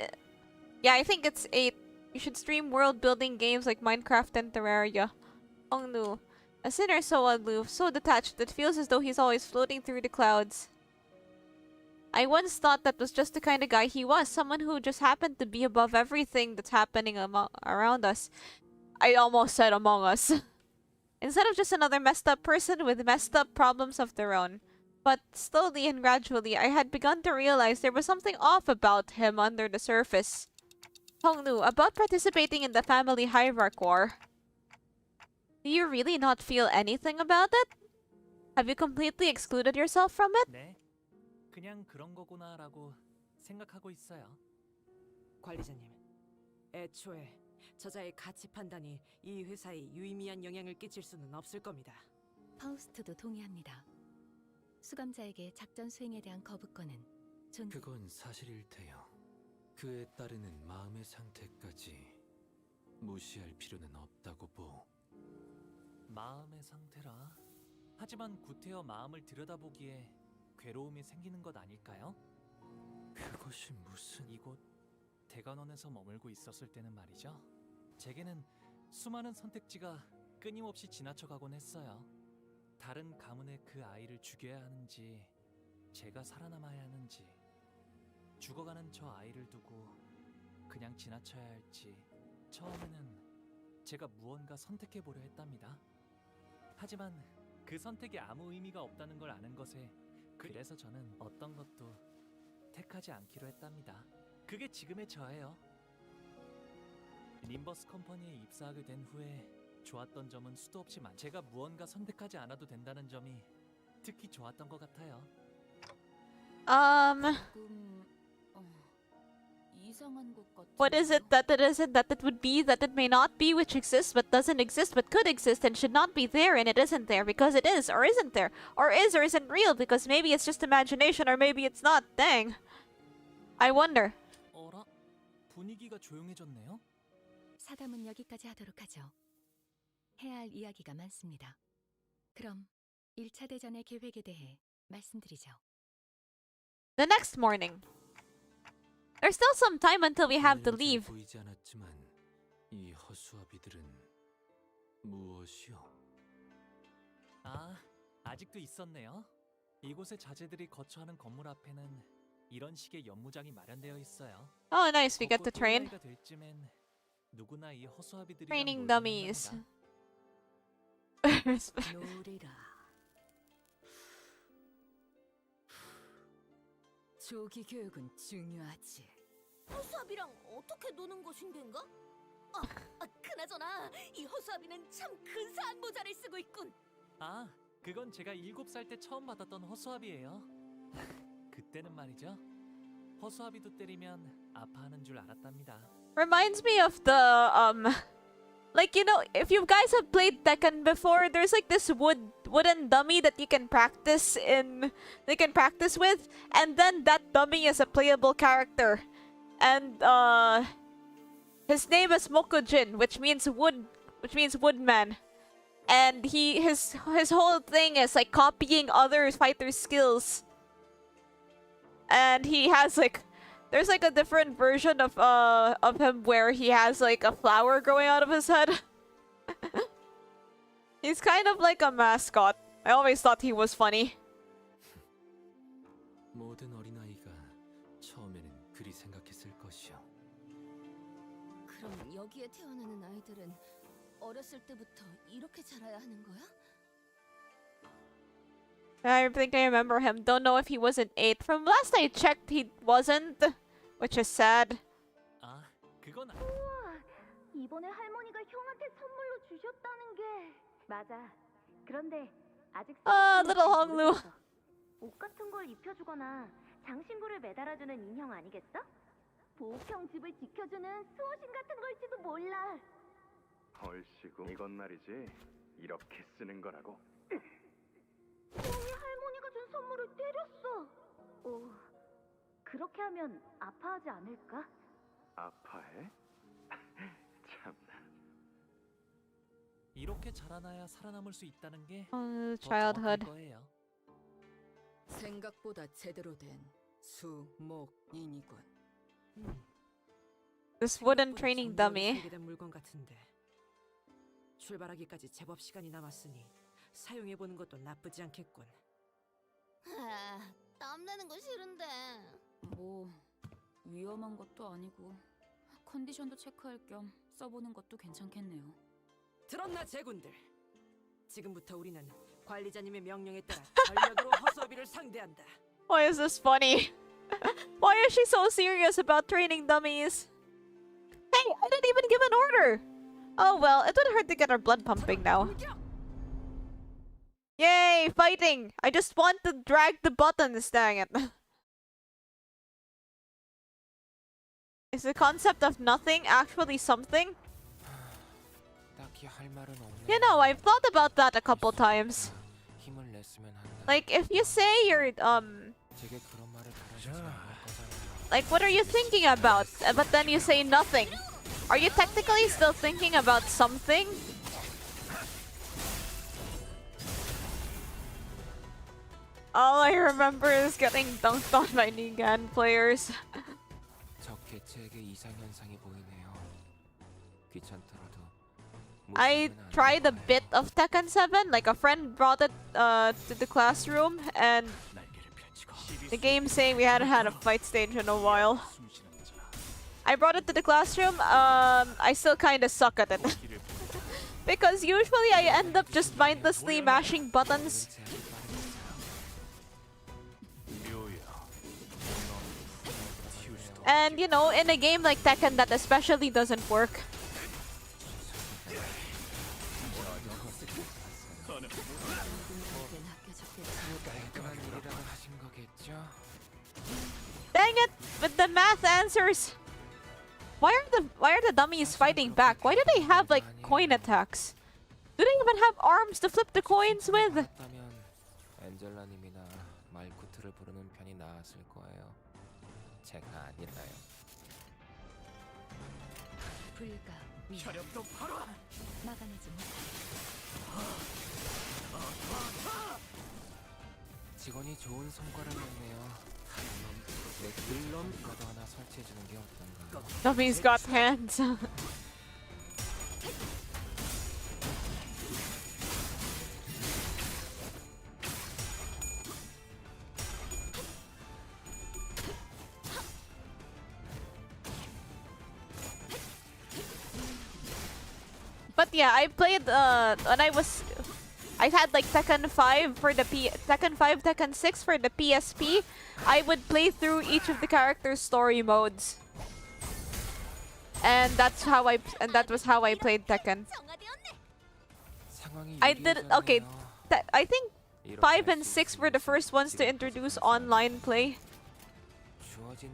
A: Yeah, I think it's 8. You should stream world-building games like Minecraft and Terraria. Hongnu. A sinner so aloof, so detached, that feels as though he's always floating through the clouds. I once thought that was just the kind of guy he was. Someone who just happened to be above everything that's happening around us. I almost said among us. Instead of just another messed up person with messed up problems of their own. But slowly and gradually, I had begun to realize there was something off about him under the surface. Hongnu, about participating in the family hierarchy war. Do you really not feel anything about it? Have you completely excluded yourself from it?
D: 네, 그냥 그런 거구나라고 생각하고 있어요.
I: 관리자님, 애초에 저자의 가치 판단이 이 회사에 유의미한 영향을 끼칠 수는 없을 겁니다.
C: 파우스트도 동의합니다. 수감자에게 작전 수행에 대한 거부권은
F: 그건 사실일 테요. 그에 따르는 마음의 상태까지 무시할 필요는 없다고 보.
D: 마음의 상태라. 하지만 구태여 마음을 들여다보기에 괴로움이 생기는 것 아닐까요?
F: 그것이 무슨...
D: 이곳 대관원에서 머물고 있었을 때는 말이죠. 제게는 수많은 선택지가 끊임없이 지나쳐가곤 했어요. 다른 가문의 그 아이를 죽여야 하는지, 제가 살아남아야 하는지, 죽어가는 저 아이를 두고 그냥 지나쳐야 할지. 처음에는 제가 무언가 선택해보려 했답니다. 하지만 그 선택이 아무 의미가 없다는 걸 아는 것에, 그래서 저는 어떤 것도 택하지 않기로 했답니다. 그게 지금의 저예요. 림버스 컴퍼니에 입사하게 된 후에 좋았던 점은 수도 없이 제가 무언가 선택하지 않아도 된다는 점이 특히 좋았던 것 같아요.
L: 이상한 것 같아.
A: What is it that it isn't, that it would be, that it may not be, which exists but doesn't exist but could exist and should not be there and it isn't there because it is or isn't there, or is or isn't real because maybe it's just imagination or maybe it's not. Dang. I wonder.
D: 어라? 분위기가 조용해졌네요?
C: 사담은 여기까지 하도록 하죠. 해야 할 이야기가 많습니다. 그럼 1차 대전의 계획에 대해 말씀드리죠.
A: The next morning. There's still some time until we have to leave.
F: 보이지 않았지만 이 허수아비들은 무엇이요?
D: 아, 아직도 있었네요. 이곳의 자재들이 거처하는 건물 앞에는 이런 식의 연무장이 마련되어 있어요.
A: Oh, nice. We get to
D: 벚꽃
A: train.
D: 또래가 될 쯤엔 누구나 이 허수아비들이랑
A: Training
D: 놀기만
A: dummies.
D: 합니다.
J: 놀이라. 조기 교육은 중요하지.
H: 허수아비랑 어떻게 노는 것인데인가? 그나저나 이 허수아비는 참 근사한 모자를 쓰고 있군.
D: 아, 그건 제가 7살 때 처음 받았던 허수아비예요. 그때는 말이죠. 허수아비도 때리면 아파하는 줄 알았답니다.
A: Reminds me of the like, you know, if you guys have played Tekken before, there's like this wooden dummy that you can practice with, and then that dummy is a playable character. And his name is Mokujin, which means woodman. And his whole thing is like copying other fighters' skills. And he has like, there's like a different version of him where he has like a flower growing out of his head. He's kind of like a mascot. I always thought he was funny.
F: 모든 어린아이가 처음에는 그리 생각했을 것이요.
H: 그럼 여기에 태어나는 아이들은 어렸을 때부터 이렇게 자라야 하는 거야?
A: I think I remember him. Don't know if he was an 8. From last I checked, he wasn't, which is sad.
D: 아, 그건
K: 우와, 이번에 할머니가 형한테 선물로 주셨다는 게 맞아. 그런데 아직
A: little Honglu.
K: 옷 같은 걸 입혀주거나 장신구를 매달아주는 인형 아니겠어? 보호형 집을 지켜주는 수호신 같은 걸지도 몰라.
Q: 얼씨구 이건 말이지 이렇게 쓰는 거라고.
K: 형이 할머니가 준 선물을 때렸어. 그렇게 하면 아파하지 않을까?
Q: 아파해? 참나.
D: 이렇게 자라나야 살아남을 수 있다는 게
A: childhood.
D: 거예요.
J: 생각보다 제대로 된 수목인이군.
A: This wooden training dummy.
I: 설계된 물건 같은데 출발하기까지 제법 시간이 남았으니 사용해보는 것도 나쁘지 않겠군.
H: 땀나는 거 싫은데.
L: 뭐 위험한 것도 아니고 컨디션도 체크할 겸 써보는 것도 괜찮겠네요.
I: 들었나 제군들? 지금부터 우리는 관리자님의 명령에 따라 전력으로 허수아비를 상대한다.
A: Why is this funny? Why is she so serious about training dummies? Hey, I didn't even give an order! Oh well, it wouldn't hurt to get our blood pumping now. Yay, fighting! I just want to drag the buttons, dang it. Is the concept of nothing actually something?
G: 딱히 할 말은 없네.
A: You know, I've thought about that a couple times.
G: 힘을 냈으면 한다.
A: Like, if you say you're,
G: 제게 그런 말을 바라시진 않을 거잖아요.
A: like, what are you thinking about? But then you say nothing. Are you technically still thinking about something? All I remember is getting dunked on by Negan players.
G: 적 개체에게 이상 현상이 보이네요. 귀찮더라도
A: I tried a bit of Tekken 7, like a friend brought it to the classroom, and the game saying we hadn't had a fight stage in a while. I brought it to the classroom, I still kinda suck at it. Because usually I end up just mindlessly mashing buttons. And you know, in a game like Tekken that especially doesn't work. Dang it! With the math answers! Why are the dummies fighting back? Why do they have like coin attacks? Do they even have arms to flip the coins with?
G: 엔젤라님이나 말쿠트를 부르는 편이 나았을 거예요. 제가 아니라요.
C: 불가
N: 혈압도 바로
C: 막아내지 못해.
G: 직원이 좋은 성과를 냈네요. 넥슬럼이라도 하나 설치해주는 게 어떤가요?
A: Dummies got hands. But yeah, I played when I had like Tekken 5 for the Tekken 5, Tekken 6 for the PSP. I would play through each of the characters' story modes. And that was how I played Tekken. I did okay. I think 5 and 6 were the first ones to introduce online play.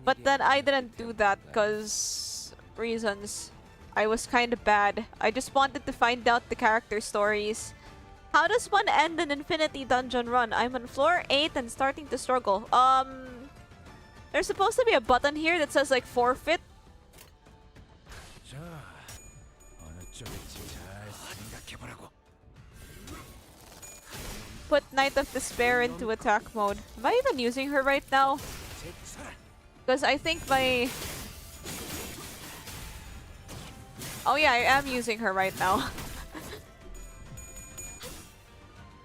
A: But then I didn't do that because reasons. I was kind of bad. I just wanted to find out the character stories. How does one end an Infinity Dungeon run? I'm on floor 8 and starting to struggle. There's supposed to be a button here that says like forfeit. Put Knight of Despair into attack mode. Am I even using her right now? Because I think my... Oh yeah, I am using her right now.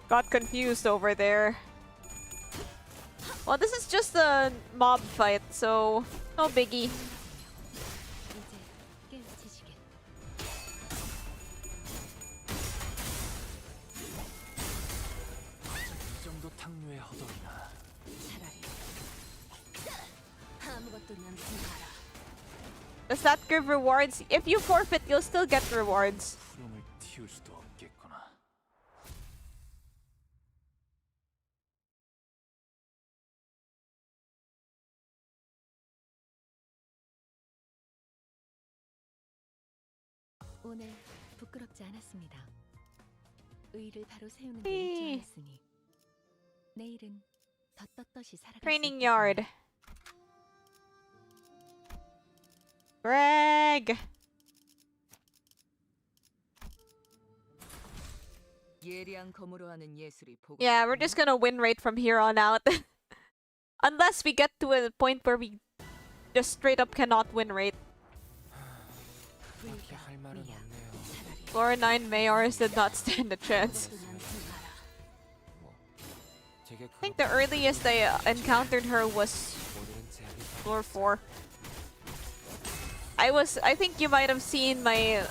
A: Got confused over there. Well, this is just a mob fight, so no biggie. Does that give rewards? If you forfeit, you'll still get rewards.
C: 오늘 부끄럽지 않았습니다. 의의를 바로 세우는 데 일조하였으니 내일은 더 떳떳이 살아갈 수
A: Training
C: 있겠군요.
A: yard. Greg!
J: 예리한 검으로 하는 예술이 보고
A: Yeah, we're just gonna win rate from here on out. Unless we get to a point where we just straight up cannot win rate.
G: 딱히 할 말은 없네요.
A: Floor 9 Mayors did not stand a chance. I think the earliest I encountered her was floor 4. I think you might have seen my...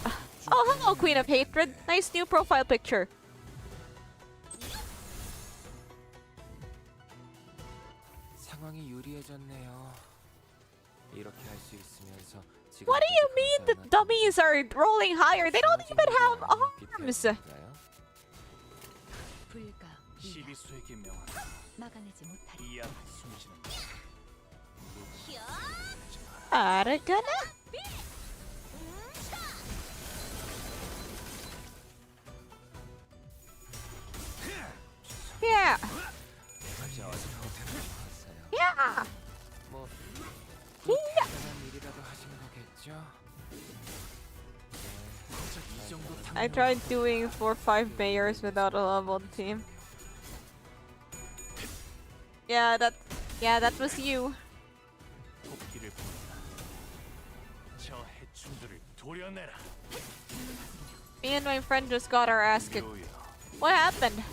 A: Oh, hello, Queen of Hatred. Nice new profile picture.
G: 상황이 유리해졌네요. 이렇게 할 수 있으면서
A: What do you mean the dummies are rolling higher? They don't even have arms!
C: 불가 막아내지 못하리.
A: Aragana? Yeah. Yeah.
G: 뭐 대단한 일이라도 하신 거겠죠?
A: I tried doing 4-5 mayors without a leveled team. Yeah, that was you.
F: 토끼를 보내라. 저 해충들을 도려내라.
A: Me and my friend just got our ass kicked.
F: 요요.
A: What happened?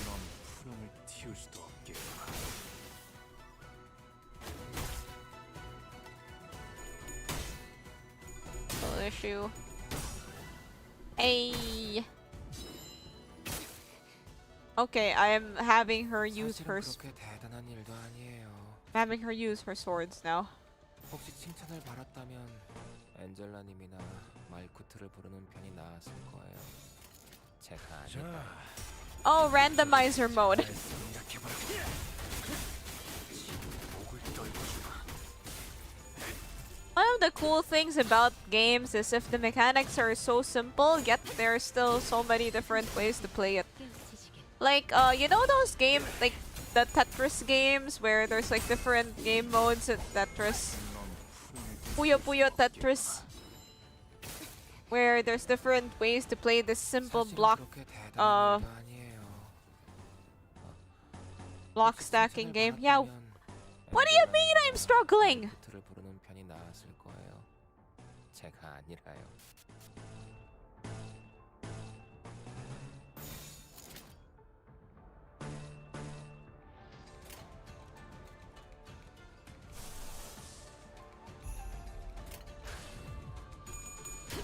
F: 넌 푸름을 틔울 수도 없겠구나.
A: No issue. Hey. Okay, I am having her use her.
G: 그렇게 대단한 일도 아니에요.
A: Having her use her swords now.
G: 혹시 칭찬을 받았다면 엔젤라님이나 말쿠트를 부르는 편이 나았을 거예요. 제가 아니까.
A: Oh, randomizer mode. One of the cool things about games is if the mechanics are so simple, yet there are still so many different ways to play it. Like, you know those games, like the Tetris games where there's like different game modes in Tetris? Puyo Puyo Tetris. Where there's different ways to play this simple block stacking game. Yeah. What do you mean I'm struggling?
G: 부르는 편이 나았을 거예요. 제가 아니라요.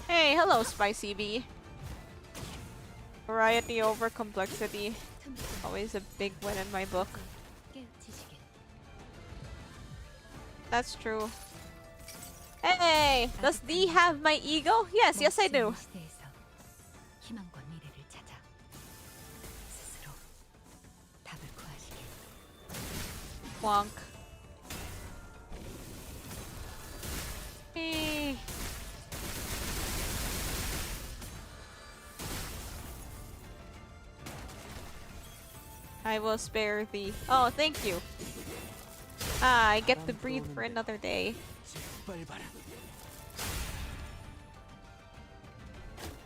A: Hey, hello, Spicy Bee. Variety over complexity. Always a big win in my book. That's true. Hey! Does D have my ego? Yes, yes I do.
C: 희망과 미래를 찾아 스스로 답을 구하시길.
A: Wonk. Hey. I will spare thee. Oh, thank you. Ah, I get to breathe for another day.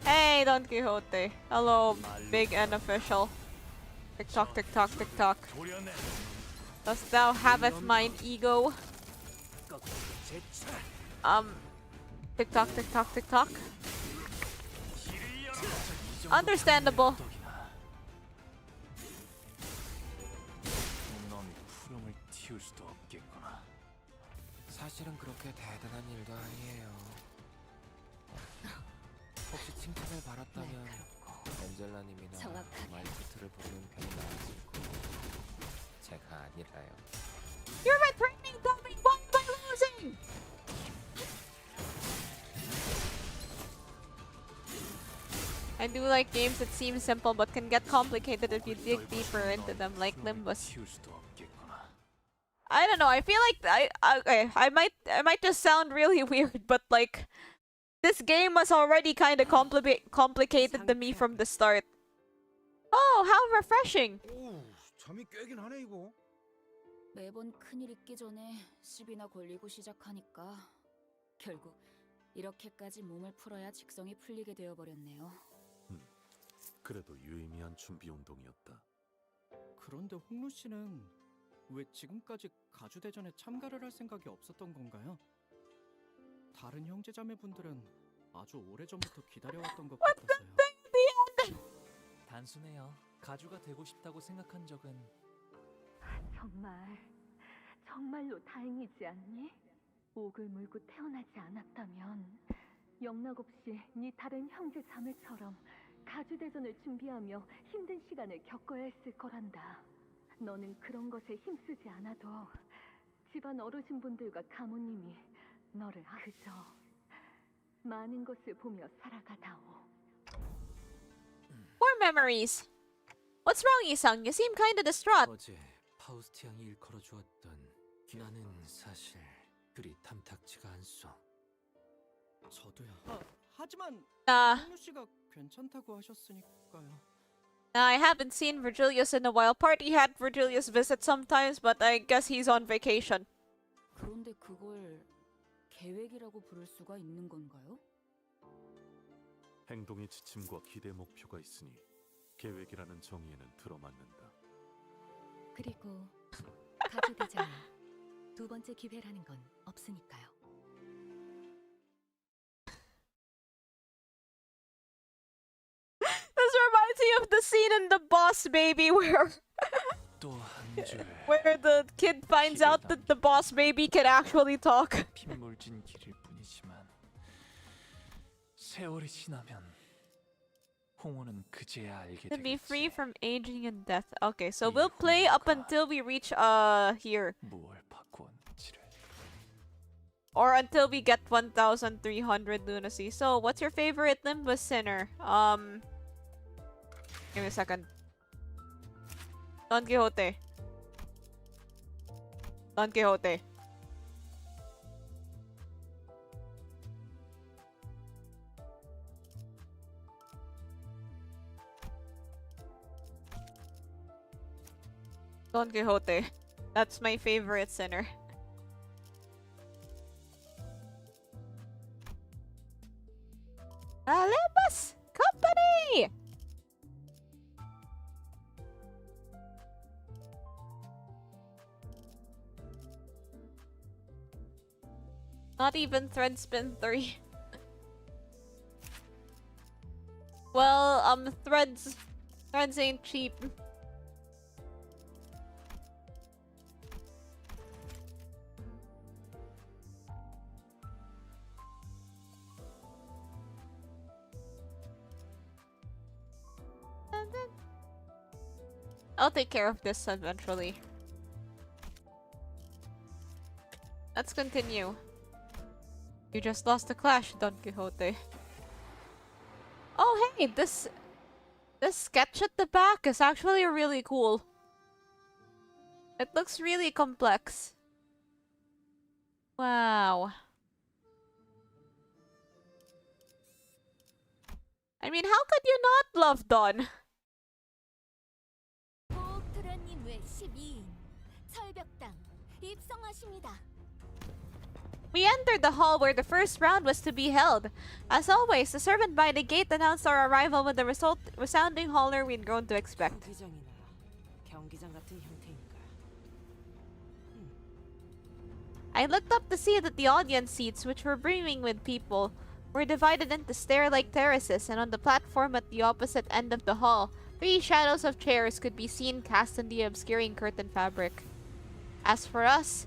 A: Hey, Don Quixote. Hello, big and official. Tick tock, tick tock, tick tock. Dost thou haveth mine ego? Tick tock, tick tock, tick tock. Understandable.
G: 사실은 그렇게 대단한 일도 아니에요. 혹시 칭찬을 받았다면 엔젤라님이나 말쿠트를 부르는 편이 나았을 거예요. 제가 아니라요.
A: You're my training dummy! Why am I losing? I do like games that seem simple but can get complicated if you dig deeper into them, like Limbus. I don't know. I feel like I might just sound really weird, but like this game was already kind of complicated to me from the start. Oh, how refreshing!
O: 오, 잠이 깨긴 하네 이거.
L: 매번 큰일 있기 전에 시비나 걸리고 시작하니까 결국 이렇게까지 몸을 풀어야 직성이 풀리게 되어버렸네요.
F: 그래도 유의미한 준비 운동이었다.
N: 그런데 홍루 씨는 왜 지금까지 가주대전에 참가를 할 생각이 없었던 건가요? 다른 형제자매분들은 아주 오래전부터 기다려왔던 것 같아서요.
D: 단순해요. 가주가 되고 싶다고 생각한 적은
K: 정말로 다행이지 않니? 옥을 물고 태어나지 않았다면 영락 없이 네 다른 형제 자매처럼 가주대전을 준비하며 힘든 시간을 겪어야 했을 거란다. 너는 그런 것에 힘쓰지 않아도 집안 어르신분들과 가모님이 너를 그저 많은 것을 보며 살아가다오.
A: More memories. What's wrong, Isang? You seem kinda distraught.
G: 어제 파우스트 양이 일컬어 주었던 나는 사실 그리 탐탁지가 않소.
N: 저도요. 하지만
A: Nah.
N: 홍루 씨가 괜찮다고 하셨으니까요.
A: I haven't seen Virgilius in a while. Party had Virgilius visit sometimes, but I guess he's on vacation.
L: 그런데 그걸 계획이라고 부를 수가 있는 건가요?
F: 행동의 지침과 기대 목표가 있으니 계획이라는 정의에는 들어맞는다.
C: 그리고 가족이잖아. 두 번째 기회라는 건 없으니까요.
A: This reminds me of the scene in The Boss Baby where where the kid finds out that the Boss Baby can actually talk.
D: 빗물진 길일 뿐이지만 세월이 지나면 홍호는 그제야 알게
A: To be
D: 되겠지.
A: free from aging and death. Okay, so we'll play up until we reach here.
D: 무얼 바꾸었는지를.
A: Or until we get 1,300 lunacy. So, what's your favorite limbus sinner? Give me a second. Don Quixote. Don Quixote. Don Quixote. That's my favorite sinner. Limbus Company! Not even Threadspin 3. Well, threads ain't cheap. I'll take care of this eventually. Let's continue. You just lost a clash, Don Quixote. Oh hey, this sketch at the back is actually really cool. It looks really complex. Wow. I mean, how could you not love Don?
H: 보호토련님 외 12인 철벽당 입성하십니다.
A: We entered the hall where the first round was to be held. As always, the servant by the gate announced our arrival with the resounding holler we'd grown to expect.
I: 경기장이나 경기장 같은 형태인가.
A: I looked up to see that the audience seats, which were brimming with people, were divided into stair-like terraces, and on the platform at the opposite end of the hall, 3 shadows of chairs could be seen cast in the obscuring curtain fabric. As for us,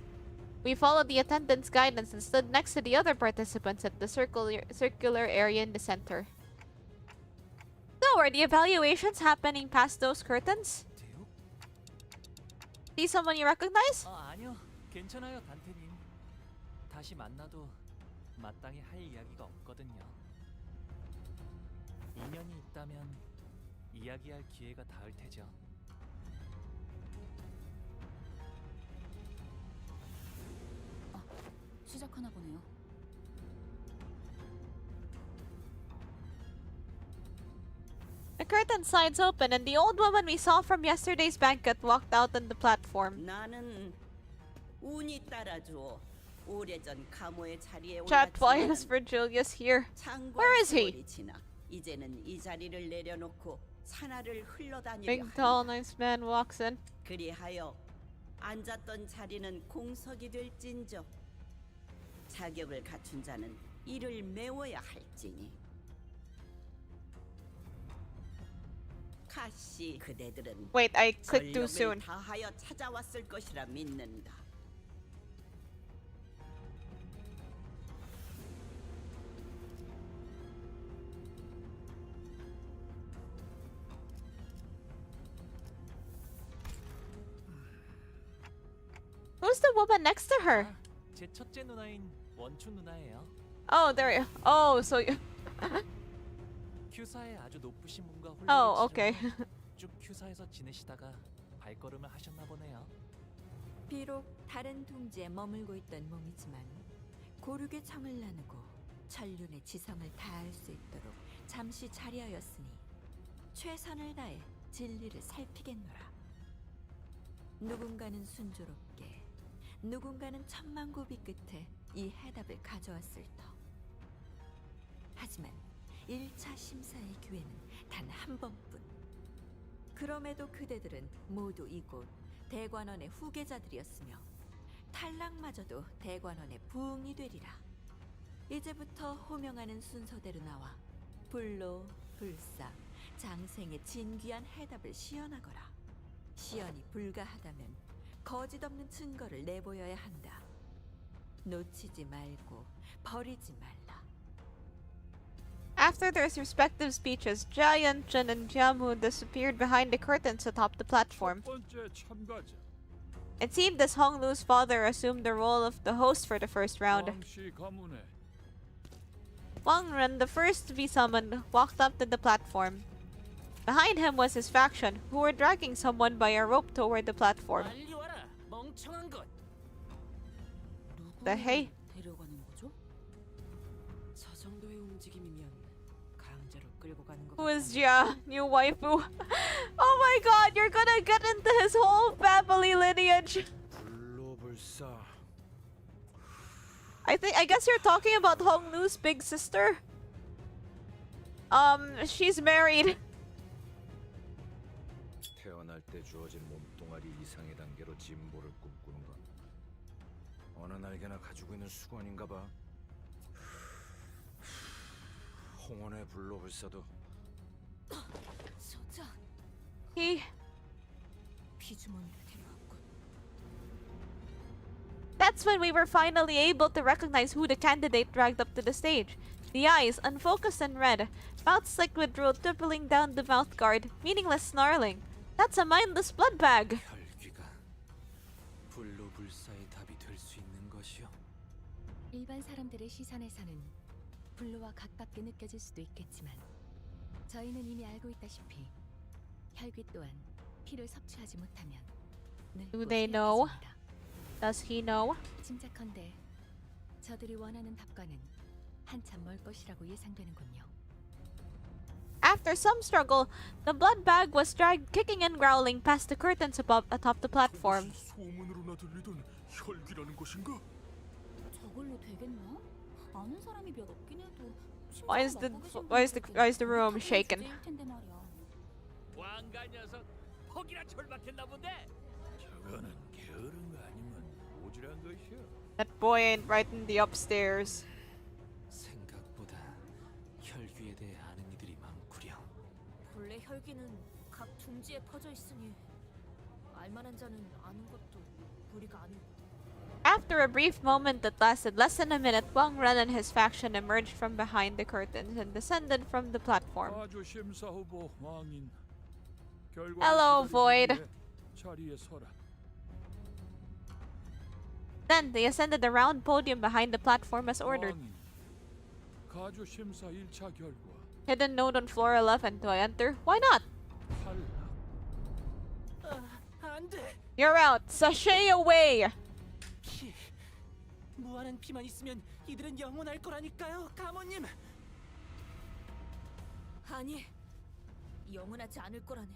A: we followed the attendant's guidance and stood next to the other participants at the circular area in the center. So, are the evaluations happening past those curtains? See someone you recognize?
D: 아니요. 괜찮아요, 단테님. 다시 만나도 마땅히 할 이야기가 없거든요. 인연이 있다면 이야기할 기회가 닿을 테죠.
L: 시작하나 보네요.
A: The curtain slides open and the old woman we saw from yesterday's banquet walked out on the platform.
E: 나는 운이 따라주어 오래전 가모의 자리에
A: Chat, why
E: 올랐지만
A: is Virgilius here?
E: 장관
A: Where is he?
E: 세월이 지나 이제는 이 자리를 내려놓고 산하를 흘러다니려
A: Big
E: 한다.
A: tall nice man walks in.
E: 그리하여 앉았던 자리는 공석이 될진저 자격을 갖춘 자는 이를 메워야 할지니 가시 그대들은
A: Wait, I clicked too
E: 전력을
A: soon.
E: 다하여 찾아왔을 것이라 믿는다.
A: Who's the woman next to her?
D: 제 첫째 누나인 원춘 누나예요.
A: Oh, there. Oh, so you.
D: 큐사에 아주 높으신 분과 홀로
A: Oh, okay.
D: 쭉 큐사에서 지내시다가 발걸음을 하셨나 보네요.
R: 비록 다른 둥지에 머물고 있던 몸이지만 고륙의 정을 나누고 천륜의 지성을 다할 수 있도록 잠시 자리하였으니 최선을 다해 진리를 살피겠노라. 누군가는 순조롭게, 누군가는 천만고비 끝에 이 해답을 가져왔을 터. 하지만 1차 심사의 기회는 단 한 번뿐. 그럼에도 그대들은 모두 이곳 대관원의 후계자들이었으며 탈락마저도 대관원의 부흥이 되리라. 이제부터 호명하는 순서대로 나와 불로, 불사, 장생의 진귀한 해답을 시연하거라. 시연이 불가하다면 거짓 없는 증거를 내보여야 한다. 놓치지 말고 버리지 말라.
A: After their respective speeches, Jia, Yanchen, and Jiamu disappeared behind the curtains atop the platform.
P: 번째 참가자
A: It seemed as Hong Lu's father assumed the role of the host for the first round.
P: 왕씨 가문의
A: Wang Ren, the first to be summoned, walked up to the platform. Behind him was his faction, who were dragging someone by a rope toward the platform.
G: 빨리 와라, 멍청한 것.
A: The hey?
I: 데려가는 거죠? 저 정도의 움직임이면 강제로 끌고 가는 거.
A: Who is Jia? New waifu. Oh my god, you're gonna get into his whole family lineage.
O: 불로불사.
A: I guess you're talking about Hong Lu's big sister. She's married.
O: 태어날 때 주어진 몸뚱아리 이상의 단계로 진보를 꿈꾸는 건 어느 날개나 가지고 있는 수건인가 봐. 홍원의 불로불사도
C: 소장.
A: He...
C: 피주머니를 데려왔군.
A: That's when we were finally able to recognize who the candidate dragged up to the stage. The eyes, unfocused and red, mouth slicked with drool dribbling down the mouth guard, meaningless snarling. That's a mindless blood bag.
G: 혈귀가 불로불사의 답이 될 수 있는 것이요.
C: 일반 사람들의 시선에서는 불로와 가깝게 느껴질 수도 있겠지만 저희는 이미 알고 있다시피 혈귀 또한 피를 섭취하지 못하면
A: Do they know? Does he know?
C: 짐작컨대 저들이 원하는 답과는 한참 멀 것이라고 예상되는군요.
A: After some struggle, the blood bag was dragged kicking and growling past the curtains above atop the platform.
P: 소문으로나 들리던 혈기라는 것인가?
L: 저걸로 되겠나? 아는 사람이 몇 없긴 해도
A: Why is the room shaken?
G: 왕가 녀석 폭이나 절박했나 본데.
P: 저거는 게으른 거 아니면 오지랖 것이야.
A: That boy ain't right in the upstairs.
G: 생각보다 혈귀에 대해 아는 이들이 많구려.
C: 본래 혈기는 각 둥지에 퍼져 있으니 알만한 자는 아는 것도 무리가 아니고.
A: After a brief moment that lasted less than a minute, Wang Ren and his faction emerged from behind the curtains and descended from the platform.
P: 아주 심사 후보 왕인.
A: Hello, Void.
P: 자리에 서라.
A: Then they ascended the round podium behind the platform as ordered.
P: 가주 심사 1차 결과.
A: Hidden note on floor 11. Do I enter? Why not?
G: 안 돼.
A: You're out. Sashay away.
G: 피. 무한한 피만 있으면 이들은 영원할 거라니까요, 가모님.
C: 아니, 영원하지 않을 거라네.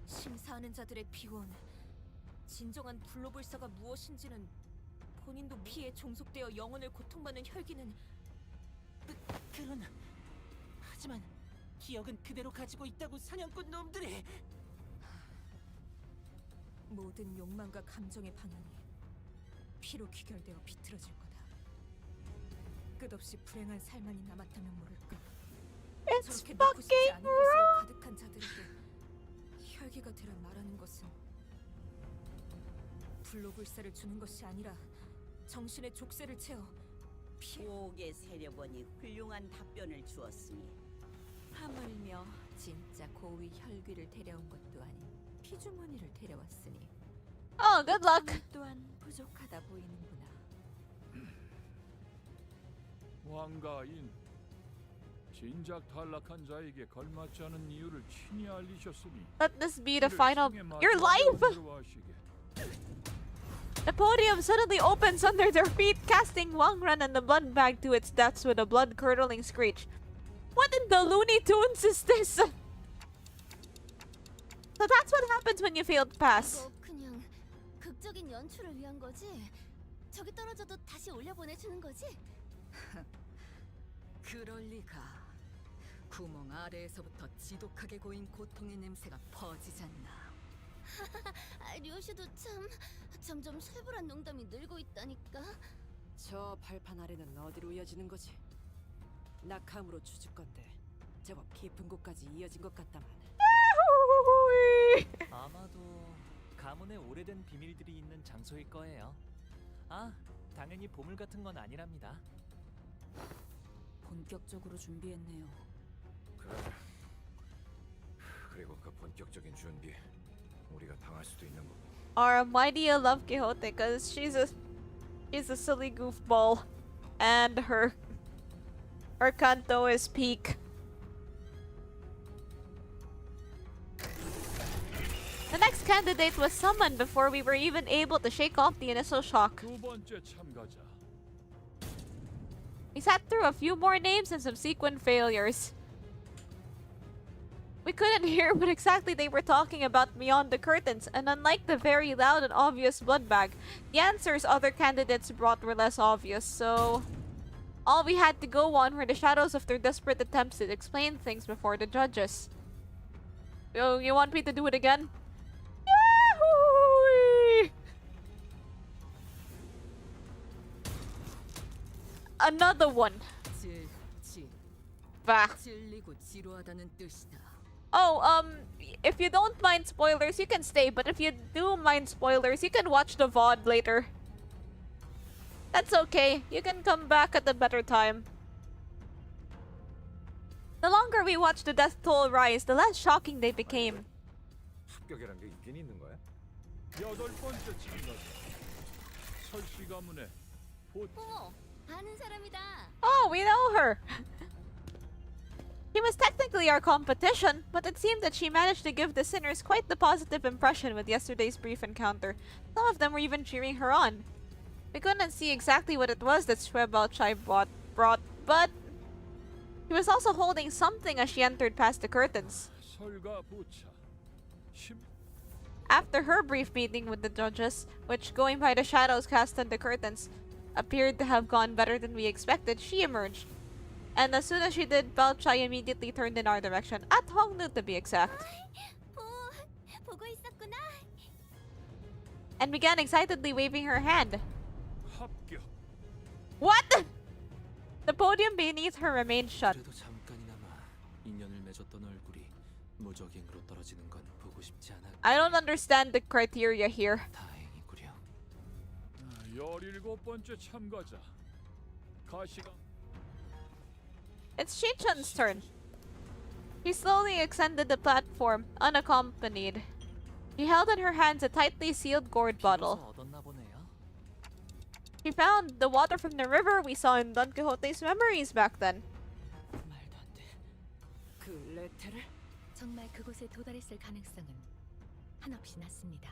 C: 심사하는 자들의 피원, 진정한 불로불사가 무엇인지는 본인도 피에 종속되어 영혼을 고통받는 혈기는
G: 그런. 하지만 기억은 그대로 가지고 있다고 사냥꾼 놈들이.
C: 모든 욕망과 감정의 방향이 피로 귀결되어 비틀어질 거다. 끝없이 불행한 삶만이 남았다면 모를까. 저렇게 놓고 싶지 않은 것으로 가득한 자들에게 혈기가 되라 말하는 것은 불로불사를 주는 것이 아니라 정신의 족쇄를 채워
E: 보옥의 세려번이 훌륭한 답변을 주었으니
R: 하물며 진짜 고위 혈귀를 데려온 것도 아닌 피주머니를 데려왔으니
A: Oh, good luck.
R: 참 또한 부족하다 보이는구나.
P: 왕가인 진작 탈락한 자에게 걸맞지 않은 이유를 친히 알리셨으니
A: Let this be the final. Your life.
P: 들어가시게.
A: The podium suddenly opens under their feet, casting Wangren and the blood bag to its depths with a blood-curdling screech. What in the Looney Tunes is this? So that's what happens when you fail to pass.
H: 이거 그냥 극적인 연출을 위한 거지? 저기 떨어져도 다시 올려보내주는 거지?
J: 그럴 리가. 구멍 아래에서부터 지독하게 고인 고통의 냄새가 퍼지잖나.
H: 류슈도 참 점점 살벌한 농담이 늘고 있다니까.
I: 저 발판 아래는 어디로 이어지는 거지? 낙함으로 추측 건데 제법 깊은 곳까지 이어진 것 같다만.
D: 아마도 가문의 오래된 비밀들이 있는 장소일 거예요. 아, 당연히 보물 같은 건 아니랍니다.
L: 본격적으로 준비했네요.
O: 그래. 그리고 그 본격적인 준비 우리가 당할 수도 있는 거고.
A: Our mighty love Quixote, because she's a silly goofball, and her canto is peak. The next candidate was summoned before we were even able to shake off the initial shock.
P: 두 번째 참가자.
A: We sat through a few more names and subsequent failures. We couldn't hear what exactly they were talking about beyond the curtains, and unlike the very loud and obvious blood bag, the answers other candidates brought were less obvious, so all we had to go on were the shadows of their desperate attempts to explain things before the judges. Oh, you want me to do it again? Yahoo! Another one. Bah.
J: 찔리고 지루하다는 뜻이다.
A: Oh, if you don't mind spoilers, you can stay. But if you do mind spoilers, you can watch the VOD later. That's okay. You can come back at a better time. The longer we watch the death toll rise, the less shocking they became.
O: 합격이란 게 있긴 있는 거야?
P: 여덟 번째 참가자. 설씨 가문의
H: 어머, 아는 사람이다.
A: Oh, we know her. She was technically our competition, but it seemed that she managed to give the sinners quite the positive impression with yesterday's brief encounter. Some of them were even cheering her on. We couldn't see exactly what it was that Shue Baochai brought, but he was also holding something as she entered past the curtains.
P: 설가 부차.
A: After her brief meeting with the judges, which, going by the shadows cast on the curtains, appeared to have gone better than we expected, she emerged. And as soon as she did, Baochai immediately turned in our direction, at Hongnu to be exact,
H: 보고 있었구나.
A: and began excitedly waving her hand.
P: 합격.
A: What? The podium beneath her remained shut.
D: 그래도 잠깐이나마 인연을 맺었던 얼굴이 무적행으로 떨어지는 건 보고 싶지 않아.
A: I don't understand the criteria here.
D: 다행이구려.
P: 17번째 참가자. 가시가
A: It's Shi-chun's turn. She slowly ascended the platform, unaccompanied. She held in her hands a tightly sealed gourd bottle.
D: 얻었나 보네요.
A: She found the water from the river we saw in Don Quixote's memories back then.
I: 그 레테를?
C: 정말 그곳에 도달했을 가능성은 한없이 낮습니다.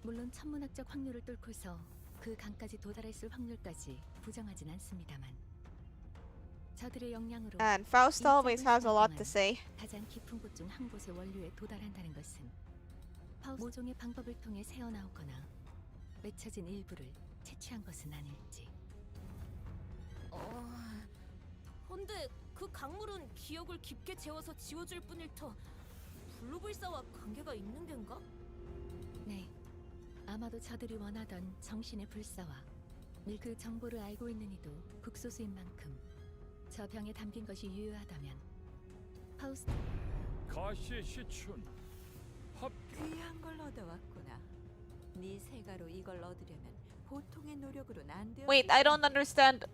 C: 물론 천문학적 확률을 뚫고서 그 강까지 도달했을 확률까지 부정하진 않습니다만 저들의 역량으로
A: And Faust always has a lot to say.
C: 가장 깊은 곳 중 한 곳의 원료에 도달한다는 것은 모종의 방법을 통해 새어나오거나 맺혀진 일부를 채취한 것은 아닐지.
H: 근데 그 강물은 기억을 깊게 재워서 지워줄 뿐일 터 블루불사와 관계가 있는 겐가?
C: 네, 아마도 저들이 원하던 정신의 불사와 늘 그 정보를 알고 있는 이도 극소수인 만큼 저 병에 담긴 것이 유효하다면 파우스트
P: 가시 시춘.
R: 귀한 걸 얻어왔구나. 네 세가로 이걸 얻으려면 보통의 노력으로는 안 돼.
A: Wait, I don't understand.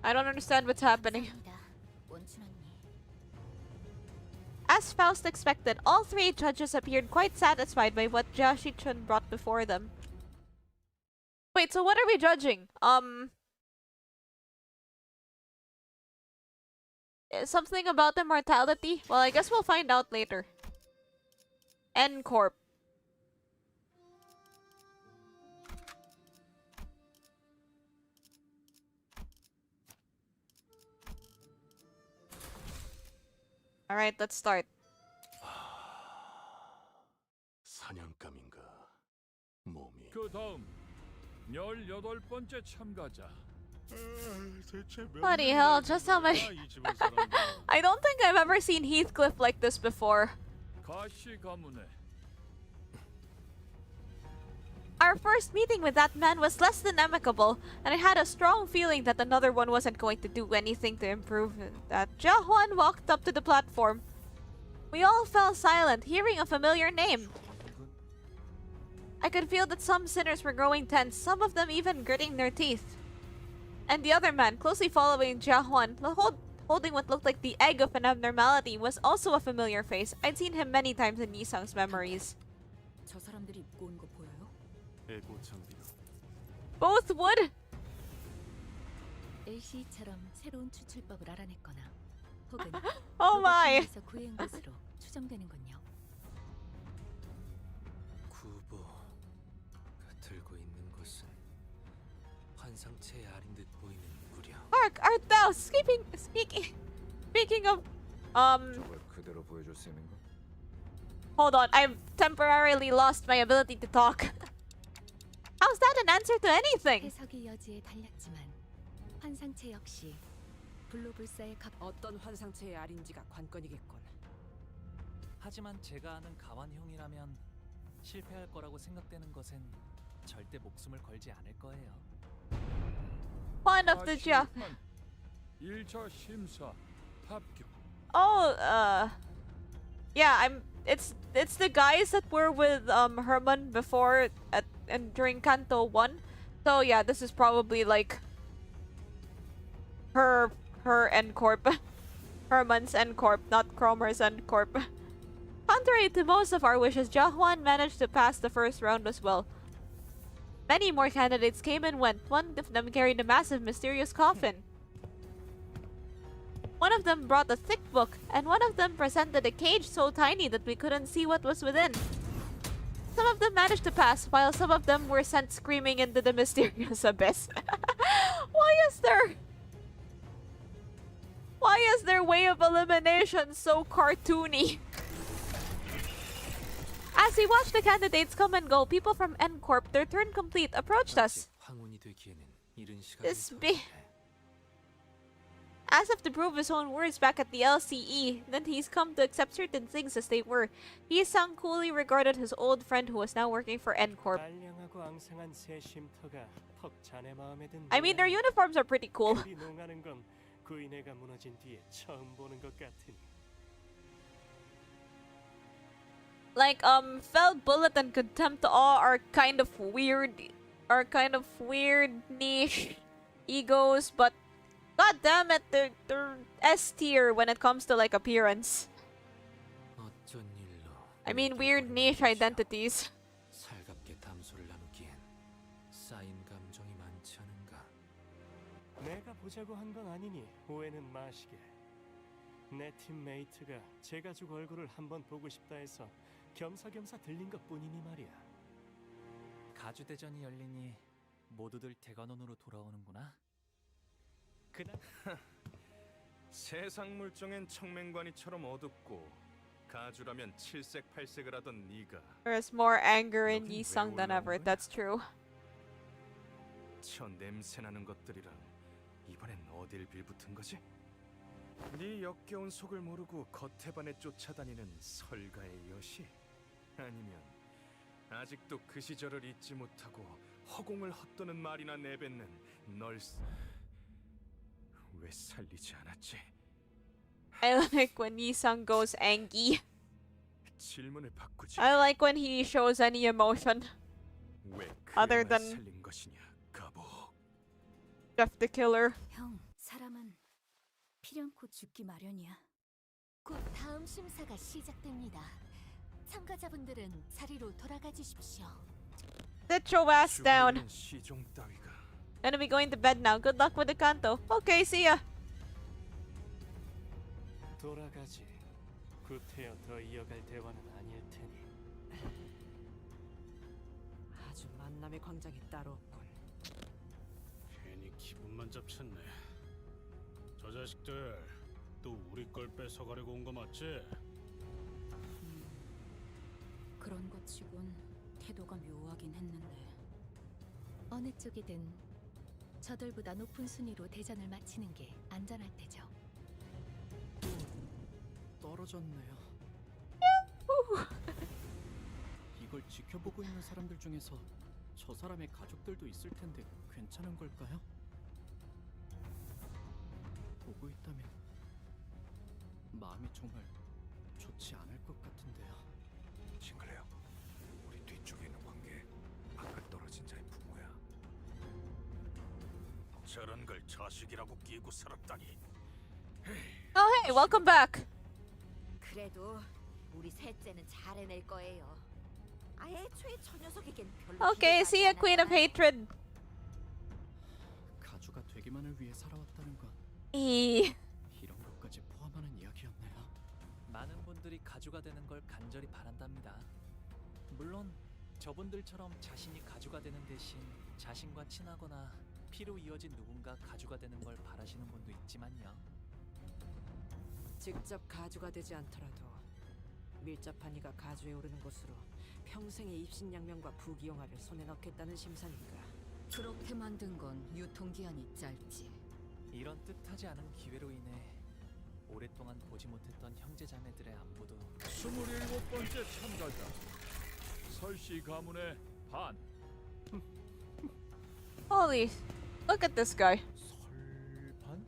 A: I don't understand what's happening. As Faust expected, all three judges appeared quite satisfied by what Jia Shi-chun brought before them. Wait, so what are we judging? Something about immortality? Well, I guess we'll find out later. N Corp. Alright, let's start.
F: 사냥감인가 몸이.
P: 그 다음 18번째 참가자.
A: Bloody hell, just how many... I don't think I've ever seen Heathcliff like this before.
P: 가시 가문의
A: Our first meeting with that man was less than amicable, and I had a strong feeling that another one wasn't going to do anything to improve that. Jahuan walked up to the platform. We all fell silent, hearing a familiar name. I could feel that some sinners were growing tense, some of them even gritting their teeth. And the other man, closely following Jahuan, holding what looked like the egg of an abnormality, was also a familiar face. I'd seen him many times in Yisang's memories.
L: 저 사람들이 입고 온 거 보여요?
F: 에고 장비로.
A: Both would.
C: LC처럼 새로운 추출법을 알아냈거나 혹은
A: Oh my.
C: 로봇에서 구해온 것으로 추정되는군요.
G: 구보가 들고 있는 것은 환상체의 알인 듯 보이는 무려.
A: Art thou speaking of
O: 저걸 그대로 보여줄 수 있는 거?
A: hold on, I've temporarily lost my ability to talk. How's that an answer to anything?
C: 해석의 여지에 달렸지만 환상체 역시 불로불사의
I: 어떤 환상체의 알인지가 관건이겠군.
D: 하지만 제가 아는 가완형이라면 실패할 거라고 생각되는 것엔 절대 목숨을 걸지 않을 거예요.
A: One of the Jah.
P: 1차 심사 합격.
A: Oh, yeah, it's the guys that were with Herman before and during Canto 1. So yeah, this is probably like her end corp. Herman's end corp, not Cromer's end corp. Contrary to most of our wishes, Jahuan managed to pass the first round as well. Many more candidates came and went. One of them carried a massive, mysterious coffin. One of them brought a thick book, and one of them presented a cage so tiny that we couldn't see what was within. Some of them managed to pass, while some of them were sent screaming into the mysterious abyss. Why is their way of elimination so cartoony? As we watched the candidates come and go, people from N Corp, their turn complete, approached us.
G: 황혼이 되기에는 이른 시간이
A: This
G: 더
A: be as if to prove his own words back at the LCE, then he's come to accept certain things as they were. Yisang coolly regarded his old friend who was now working for N Corp. I mean, their uniforms are pretty cool. Like, Felled Bullet and Contempt Awe are kind of weird niche egos, but god damn it, they're S tier when it comes to like appearance.
G: 어쩐 일로
A: I mean, weird niche identities.
G: 살갑게 담소를 나누기엔 쌓인 감정이 많지 않은가.
B: 내가 보자고 한 건 아니니 오해는 마시게. 내 팀메이트가 제가 juk 얼굴을 한번 보고 싶다 해서 겸사겸사 들린 것뿐이니 말이야.
D: 가주대전이 열리니 모두들 대관원으로 돌아오는구나. 그날
F: 세상 물정엔 청맹관이처럼 어둡고 가주라면 칠색팔색을 하던 네가
A: There's more anger in Yisang than ever, that's true.
F: 저 냄새나는 것들이랑 이번엔 어딜 빌붙은 거지? 네 역겨운 속을 모르고 겉에반에 쫓아다니는 설가의 여시? 아니면 아직도 그 시절을 잊지 못하고 허공을 헛도는 말이나 내뱉는 널 왜 살리지 않았지?
A: I like when Yisang goes angry.
F: 질문을 바꾸지.
A: I like when he shows any emotion.
F: 왜
A: Other
F: 그애만
A: than
F: 살린 것이냐, 가보.
A: Jeff the Killer.
C: 형, 사람은 필연코 죽기 마련이야.
H: 곧 다음 심사가 시작됩니다. 참가자분들은 자리로 돌아가 주십시오.
A: Sit your ass down.
F: 시종 따위가.
A: Gonna be going to bed now. Good luck with the canto. Okay, see ya.
B: 돌아가지. 구태여 더 이어갈 대화는 아닐 테니.
I: 아주 만남의 광장이 따로 없군.
M: 괜히 기분만 잡쳤네. 저 자식들 또 우리 걸 뺏어가려고 온 거 맞지?
L: 그런 것 치곤 태도가 묘하긴 했는데.
C: 어느 쪽이든 저들보다 높은 순위로 대전을 마치는 게 안전할 테죠.
N: 떨어졌네요. 이걸 지켜보고 있는 사람들 중에서 저 사람의 가족들도 있을 텐데 괜찮은 걸까요? 보고 있다면 마음이 정말 좋지 않을 것 같은데요.
O: 싱글레어, 우리 뒤쪽에 있는 관계 아까 떨어진 자의 부모야.
F: 저런 걸 자식이라고 끼고 살았다니.
A: Oh hey, welcome back.
R: 그래도 우리 셋째는 잘 해낼 거예요. 애초에 저 녀석에겐 별로
A: Okay, see ya, Queen of Hatred.
N: 가주가 되기만을 위해 살아왔다는 건
A: 이
N: 이런 것까지 포함하는 이야기였네요.
D: 많은 분들이 가주가 되는 걸 간절히 바란답니다. 물론 저분들처럼 자신이 가주가 되는 대신 자신과 친하거나 피로 이어진 누군가 가주가 되는 걸 바라시는 분도 있지만요.
I: 직접 가주가 되지 않더라도 밀접한 이가 가주에 오르는 곳으로 평생의 입신양명과 부귀영화를 손에 넣겠다는 심산인가.
J: 그렇게 만든 건 유통기한이 짧지.
D: 이런 뜻하지 않은 기회로 인해 오랫동안 보지 못했던 형제자매들의 안부도
P: 27번째 참가자 설씨 가문의 반.
A: holy, look at this guy.
P: 설반?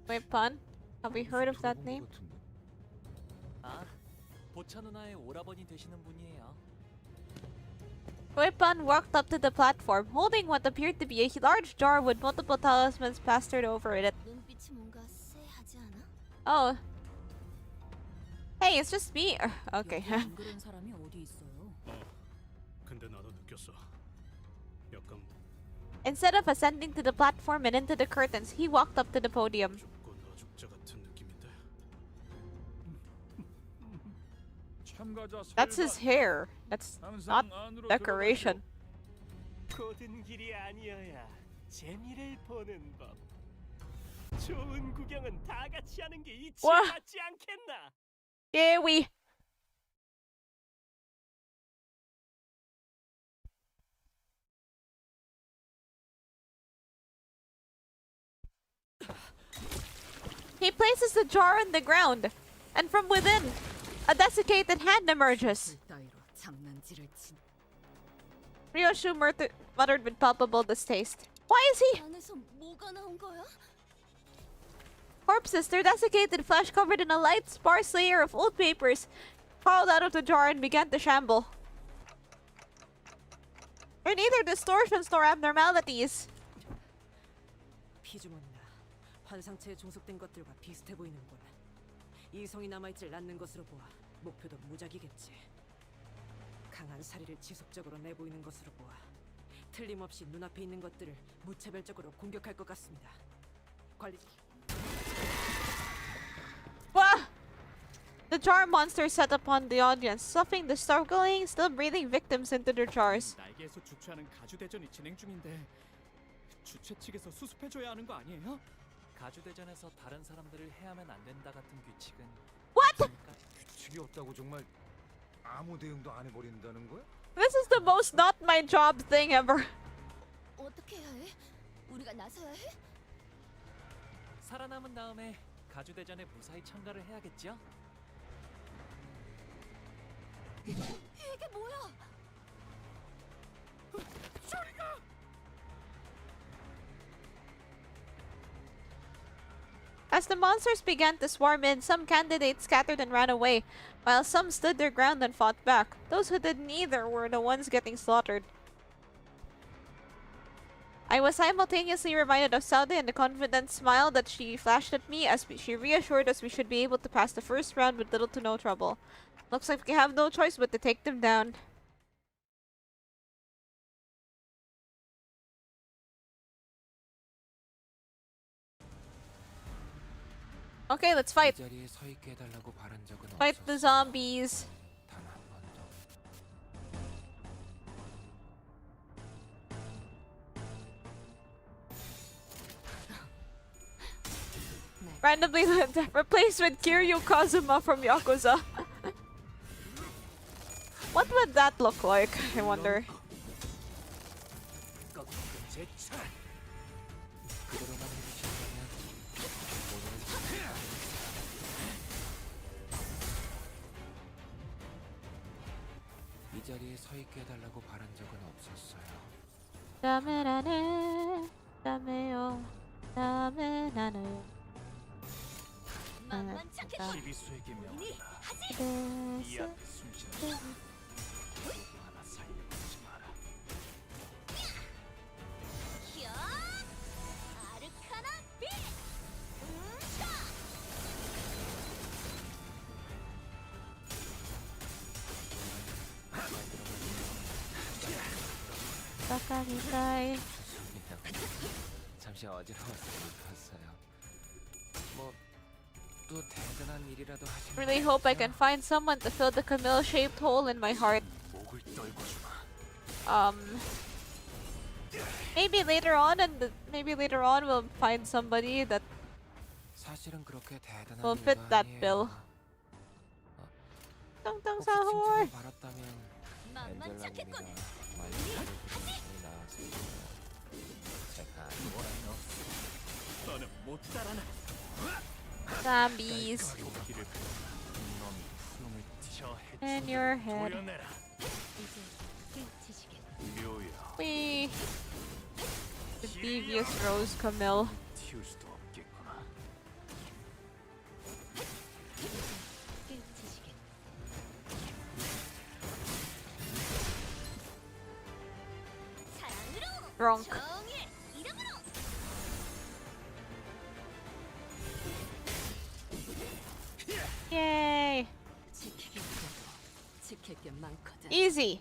A: Wait, Pan? Have we heard of that name?
D: 아, 보차 누나의 오라버니 되시는 분이에요.
A: Pan walked up to the platform, holding what appeared to be a large jar with multiple talismans plastered over it.
H: 눈빛이 뭔가 쎄하지 않아?
A: Oh. Hey, it's just me. Okay.
L: 여기 안 그런 사람이 어디 있어요?
M: 근데 나도 느꼈어. 약간
A: Instead of ascending to the platform and into the curtains, he walked up to the podium.
M: 노숙자 같은 느낌인데.
P: 참가자
A: That's his hair. That's not decoration.
B: 고든 길이 아니어야 재미를 보는 법. 좋은 구경은 다 같이 하는 게 이치
A: 와.
B: 같지 않겠나?
A: Yeah, we. He places the jar on the ground, and from within, a desiccated hand emerges.
J: 따위로 장난질을 친.
A: Ryoshu muttered with palpable distaste. Why is he?
H: 안에서 뭐가 나온 거야?
A: Corpses, their desiccated flesh covered in a light, sparse layer of old papers, crawled out of the jar and began to shamble. There are neither distortions nor abnormalities.
I: 피주머니나 환상체에 종속된 것들과 비슷해 보이는군. 이성이 남아있질 않는 것으로 보아 목표도 무작이겠지. 강한 사리를 지속적으로 내보이는 것으로 보아 틀림없이 눈앞에 있는 것들을 무차별적으로 공격할 것 같습니다. 관리.
A: Wah! The jar monster set upon the audience, stuffing the struggling, still breathing victims into their jars.
N: 날개에서 주최하는 가주 대전이 진행 중인데 주최 측에서 수습해줘야 하는 거 아니에요?
D: 가주 대전에서 다른 사람들을 해하면 안 된다 같은 규칙은
A: What?
O: 규칙이 없다고 정말 아무 대응도 안 해버린다는 거야?
A: This is the most not my job thing ever.
H: 어떻게 해야 해? 우리가 나서야 해?
D: 살아남은 다음에 가주 대전에 무사히 참가를 해야겠죠?
H: 이게 뭐야?
A: As the monsters began to swarm in, some candidates scattered and ran away, while some stood their ground and fought back. Those who did neither were the ones getting slaughtered. I was simultaneously reminded of Saude and the confident smile that she flashed at me as she reassured us we should be able to pass the first round with little to no trouble. Looks like we have no choice but to take them down. Okay, let's fight.
G: 이 자리에 서 있게 해달라고 바란 적은
A: Fight the zombies.
G: 단한 번도.
A: Randomly replaced with Kiryu Kazuma from Yakuza. What would that look like, I wonder?
G: 이 자리에 서 있게 해달라고 바란 적은 없었어요.
A: 다음에 나는 다음에요. 다음에 나는
D: 시비수에게 명한다. 이 앞에 숨쉬는 하나 살려두지 마라.
H: 아르카나 빛!
A: 빡빡이까이.
G: 잠시 어지러워서 못했어요. 뭐 또 대단한 일이라도 하시면
A: Really hope I can find someone to fill the Camille-shaped hole in my heart.
D: 목을 떨고 주마.
A: Maybe later on we'll find somebody that
G: 사실은 그렇게 대단한
A: will
G: 일도
A: fit that
G: 아니에요.
A: bill. 똥똥
G: 혹시
A: 사홀.
G: 칭찬을 받았다면 엔젤라님이나 말리를 부르는 나왔을 거예요. 제가 아니고요.
D: 너는 못 따라나.
A: Zombies in your head. We the devious Rose Camille.
D: 튀울 수도 없겠구나.
A: Drunk. Yay! Easy.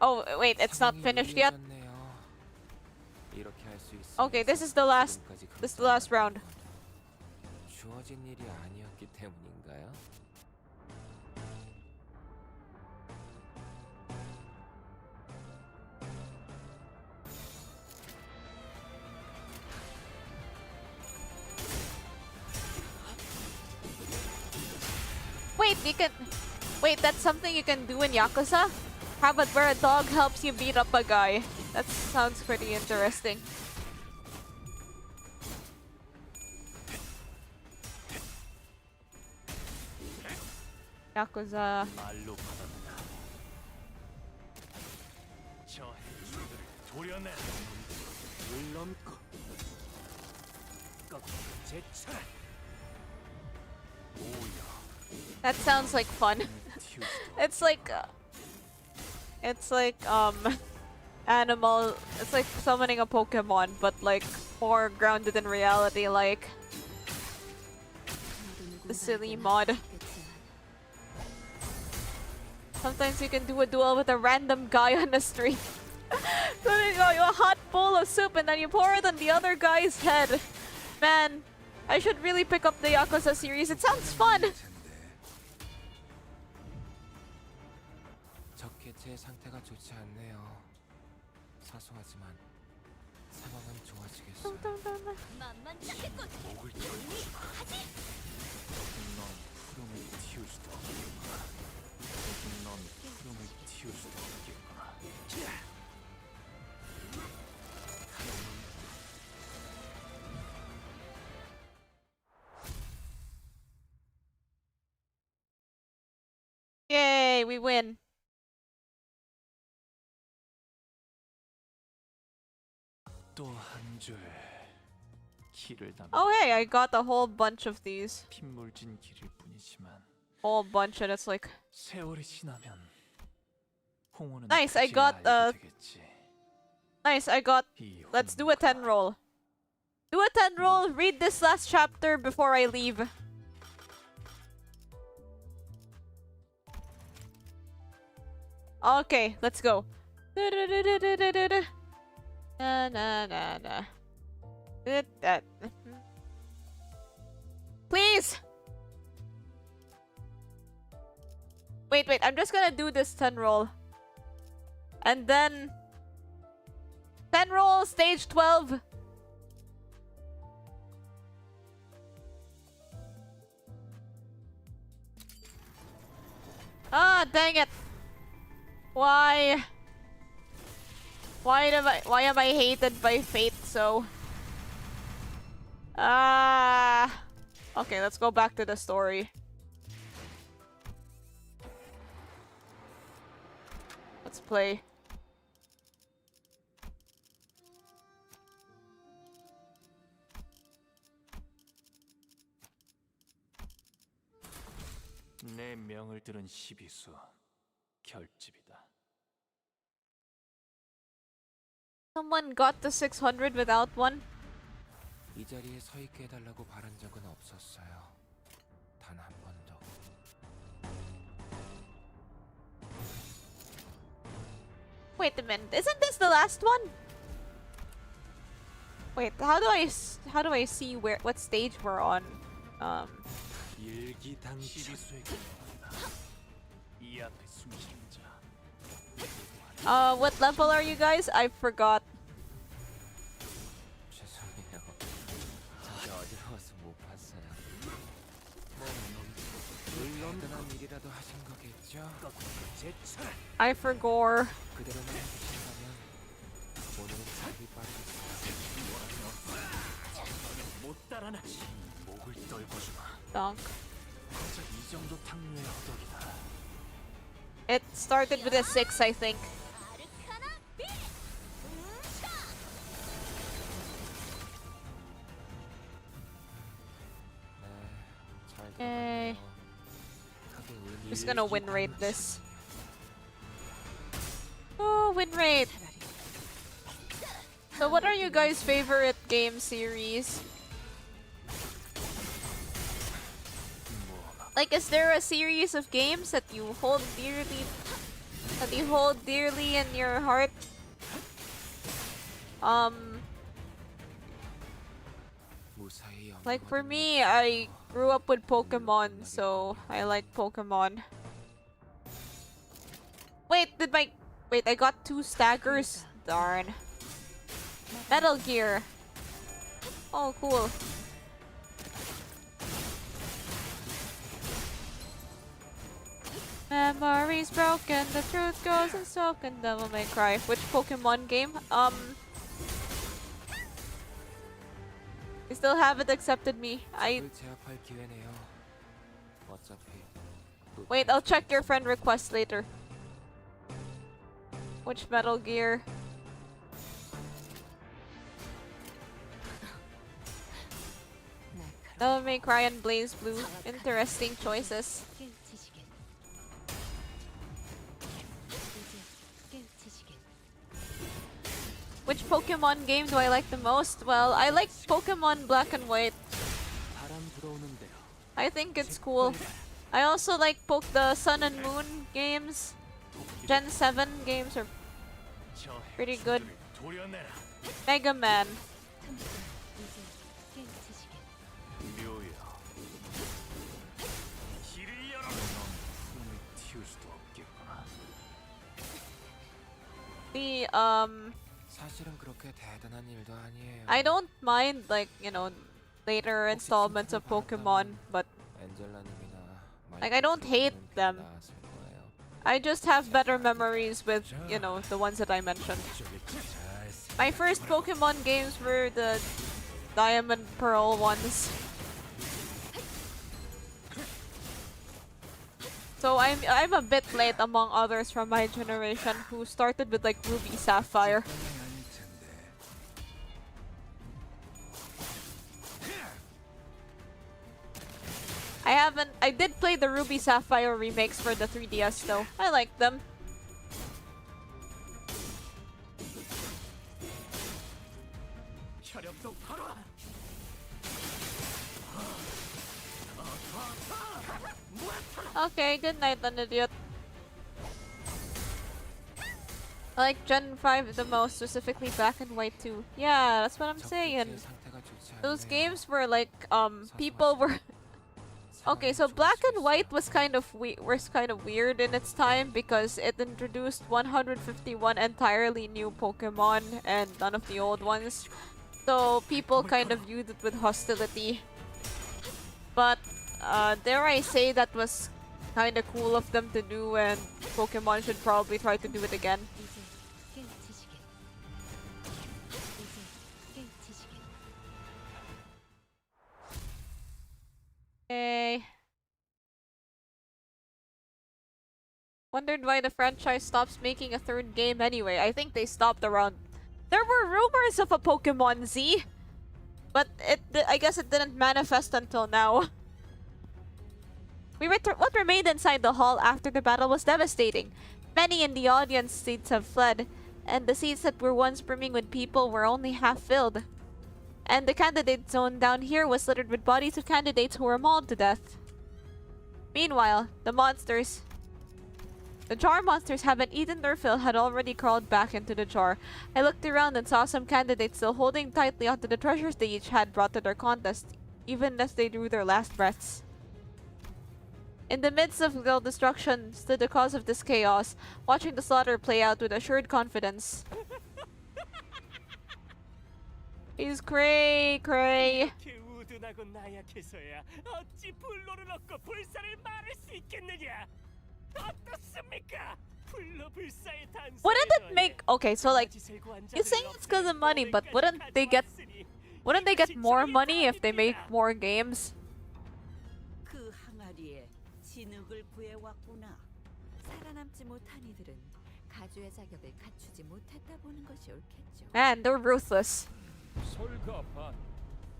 A: Oh wait, it's not finished yet.
G: 이렇게 할 수 있으면
A: Okay, this is the last round.
G: 주어진 일이 아니었기 때문인가요?
A: Wait, wait, that's something you can do in Yakuza? Have it where a dog helps you beat up a guy. That sounds pretty interesting. Yakuza.
D: 말로 받았다. 저 해주들을 도려내라. 물 넘고 꺾고 제쳐라. 오야.
A: That sounds like fun. It's like animal. It's like summoning a Pokemon, but like more grounded in reality, like the silly mod. Sometimes you can do a duel with a random guy on the street. So you got a hot bowl of soup and then you pour it on the other guy's head. Man, I should really pick up the Yakuza series. It sounds fun.
G: 제 상태가 좋지 않네요. 사소하지만 상황은 좋아지겠어요.
D: 목을 떨고 주마. 넌 푸름을 튀울 수도 없겠구나. 넌 푸름을 튀울 수도 없겠구나.
A: Yay, we win.
D: 또 한 줄 길을 담아.
A: Oh hey, I got a whole bunch of these.
D: 핏물진 길일 뿐이지만
A: Whole bunch and it's like
D: 세월이 지나면 홍어는
A: nice, I got nice, I got let's do a 10 roll. Do a 10 roll, read this last chapter before I leave. Okay, let's go. Na na na na. Please! Wait, I'm just gonna do this 10 roll. And then 10 roll, stage 12. Ah, dang it! Why? Why am I hated by fate so? Ah. Okay, let's go back to the story. Let's play.
D: 내 명을 들은 시비수 결집이다.
A: Someone got to 600 without one?
G: 이 자리에 서 있게 해달라고 바란 적은 없었어요. 단 한 번도.
A: Wait a minute, isn't this the last one? Wait, how do I see what stage we're on?
D: 일기당 시비수에게 이 앞에 숨쉬는 자.
A: What level are you guys? I forgot.
G: 죄송해요. 진짜 어지러워서 못 봤어요. 물론 대단한 일이라도 하신 거겠죠?
A: I forgot.
G: 그대로만 해주신다면 오늘은 잡이 빠르겠어요.
D: 못 따라나. 목을 떨궈주마.
A: Donk.
D: 고작 이 정도 탕류의 허덕이다.
A: It started with a 6, I think. Okay. Just gonna win rate this. Oh, win rate! So what are you guys' favorite game series? Like, is there a series of games that you hold dearly in your heart? Like for me, I grew up with Pokemon, so I like Pokemon. Wait, I got 2 staggers? Darn. Metal Gear. Oh, cool. Memories broken, the truth goes unspoken, Devil May Cry. Which Pokemon game? You still haven't accepted me.
G: 제압할 기회네요. 어차피
A: Wait, I'll check your friend request later. Which Metal Gear? Devil May Cry and Blaze Blue. Interesting choices. Which Pokemon game do I like the most? Well, I like Pokemon Black and White. I think it's cool. I also like the Sun and Moon games. Gen 7 games are pretty good. Mega Man. The
G: 사실은 그렇게 대단한 일도 아니에요.
A: I don't mind, like, you know, later installments of Pokemon, but like, I don't hate them. I just have better memories with, you know, the ones that I mentioned. My first Pokemon games were the Diamond Pearl ones. So I'm a bit late among others from my generation who started with like Ruby Sapphire. I did play the Ruby Sapphire remakes for the 3DS though. I like them. Okay, good night, an idiot. I like Gen 5 the most, specifically Black and White 2. Yeah, that's what I'm saying. Those games were like, people were... Okay, so Black and White was kind of weird in its time because it introduced 151 entirely new Pokemon and none of the old ones. So people kind of viewed it with hostility. But dare I say that was kind of cool of them to do, and Pokemon should probably try to do it again. Okay. Wondered why the franchise stops making a third game anyway. I think they stopped around... There were rumors of a Pokemon Z, but I guess it didn't manifest until now. What remained inside the hall after the battle was devastating. Many in the audience seats have fled, and the seats that were once brimming with people were only half filled. And the candidate zone down here was littered with bodies of candidates who were mauled to death. Meanwhile, the jar monsters haven't eaten their fill had already crawled back into the jar. I looked around and saw some candidates still holding tightly onto the treasures they each had brought to their contest, even as they drew their last breaths. In the midst of the destruction stood the cause of this chaos, watching the slaughter play out with assured confidence. He's cray. Wouldn't it make... Okay, so like, you're saying it's because of money, but wouldn't they get more money if they make more games?
E: 그 항아리에 진흙을 구해왔구나.
R: 살아남지 못한 이들은 가주의 자격을 갖추지 못했다 보는 것이 옳겠죠.
A: Man, they're ruthless.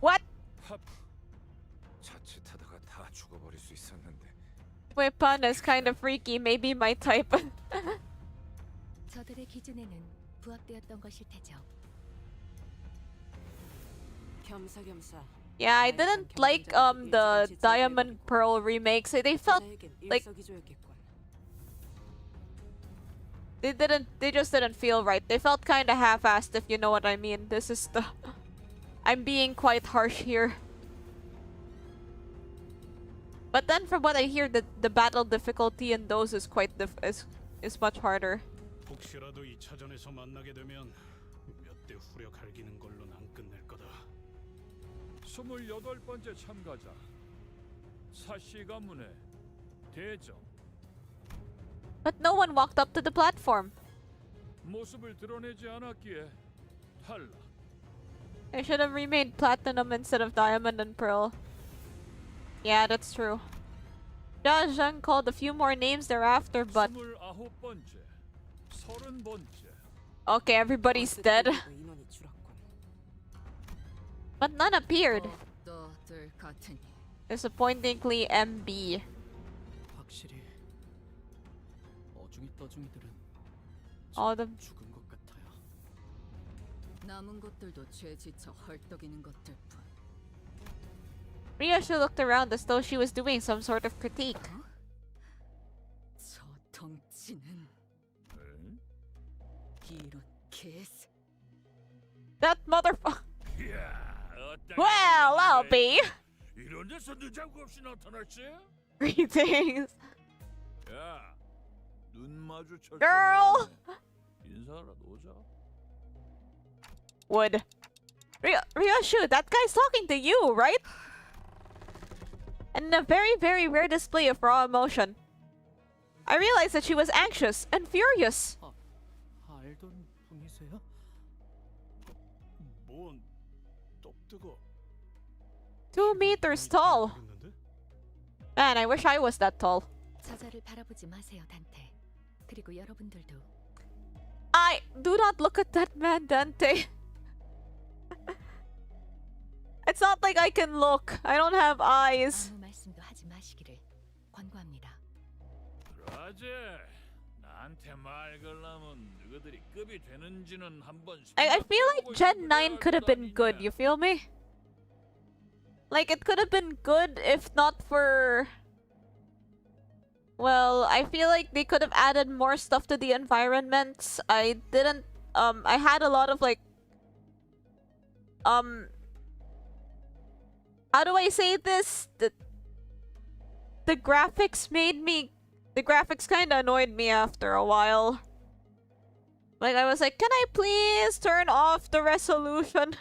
A: What?
O: 자칫하다가 다 죽어버릴 수 있었는데.
A: My pun is kind of freaky, maybe my type.
C: 저들의 기준에는 부합되었던 것일 테죠.
I: 겸사겸사.
A: Yeah, I didn't like the Diamond Pearl remakes. They felt like they just didn't feel right. They felt kind of half-assed, if you know what I mean. This is the... I'm being quite harsh here. But then from what I hear, the battle difficulty in those is quite is much harder.
M: 혹시라도 2차전에서 만나게 되면 몇 대 후려 갈기는 걸로는 안 끝낼 거다.
P: 28번째 참가자 사씨 가문의 대정.
A: But no one walked up to the platform.
P: 모습을 드러내지 않았기에 탈락.
A: I should have remained platinum instead of diamond and pearl. Yeah, that's true. Jia Zheng called a few more names thereafter, but...
P: 29번째, 30번째.
A: Okay, everybody's dead. But none appeared. Disappointingly, MB.
N: 확실히 어중이 떠중이들은
A: All the...
N: 죽은 것 같아요.
J: 남은 것들도 죄 지쳐 헐떡이는 것들뿐.
A: Ryoshu looked around as though she was doing some sort of critique.
J: 저 덩치는 이렇게
A: That motherfucker. Well, I'll be.
P: 이런 데서 늦자고 없이 나타났지?
A: Greetings.
P: 야, 눈 마주쳤잖아.
A: Girl.
P: 인사라도 오자.
A: Would. Ryoshu, that guy's talking to you, right? And in a very, very rare display of raw emotion, I realized that she was anxious and furious.
N: 알던 분이세요?
M: 뭔 똑뜨거.
A: 2 meters tall. Man, I wish I was that tall.
C: 저자를 바라보지 마세요, 단테. 그리고 여러분들도.
A: I do not look at that man, Dante. It's not like I can look. I don't have eyes.
C: 아무 말씀도 하지 마시기를 권고합니다.
P: 라제, 나한테 말 걸라면 너희들이 급이 되는지는 한번.
A: I feel like Gen 9 could have been good. You feel me? Like it could have been good if not for. Well, I feel like they could have added more stuff to the environments. I didn't. I had a lot of like. How do I say this? The graphics made me... The graphics kinda annoyed me after a while. Like, I was like, can I please turn off the resolution?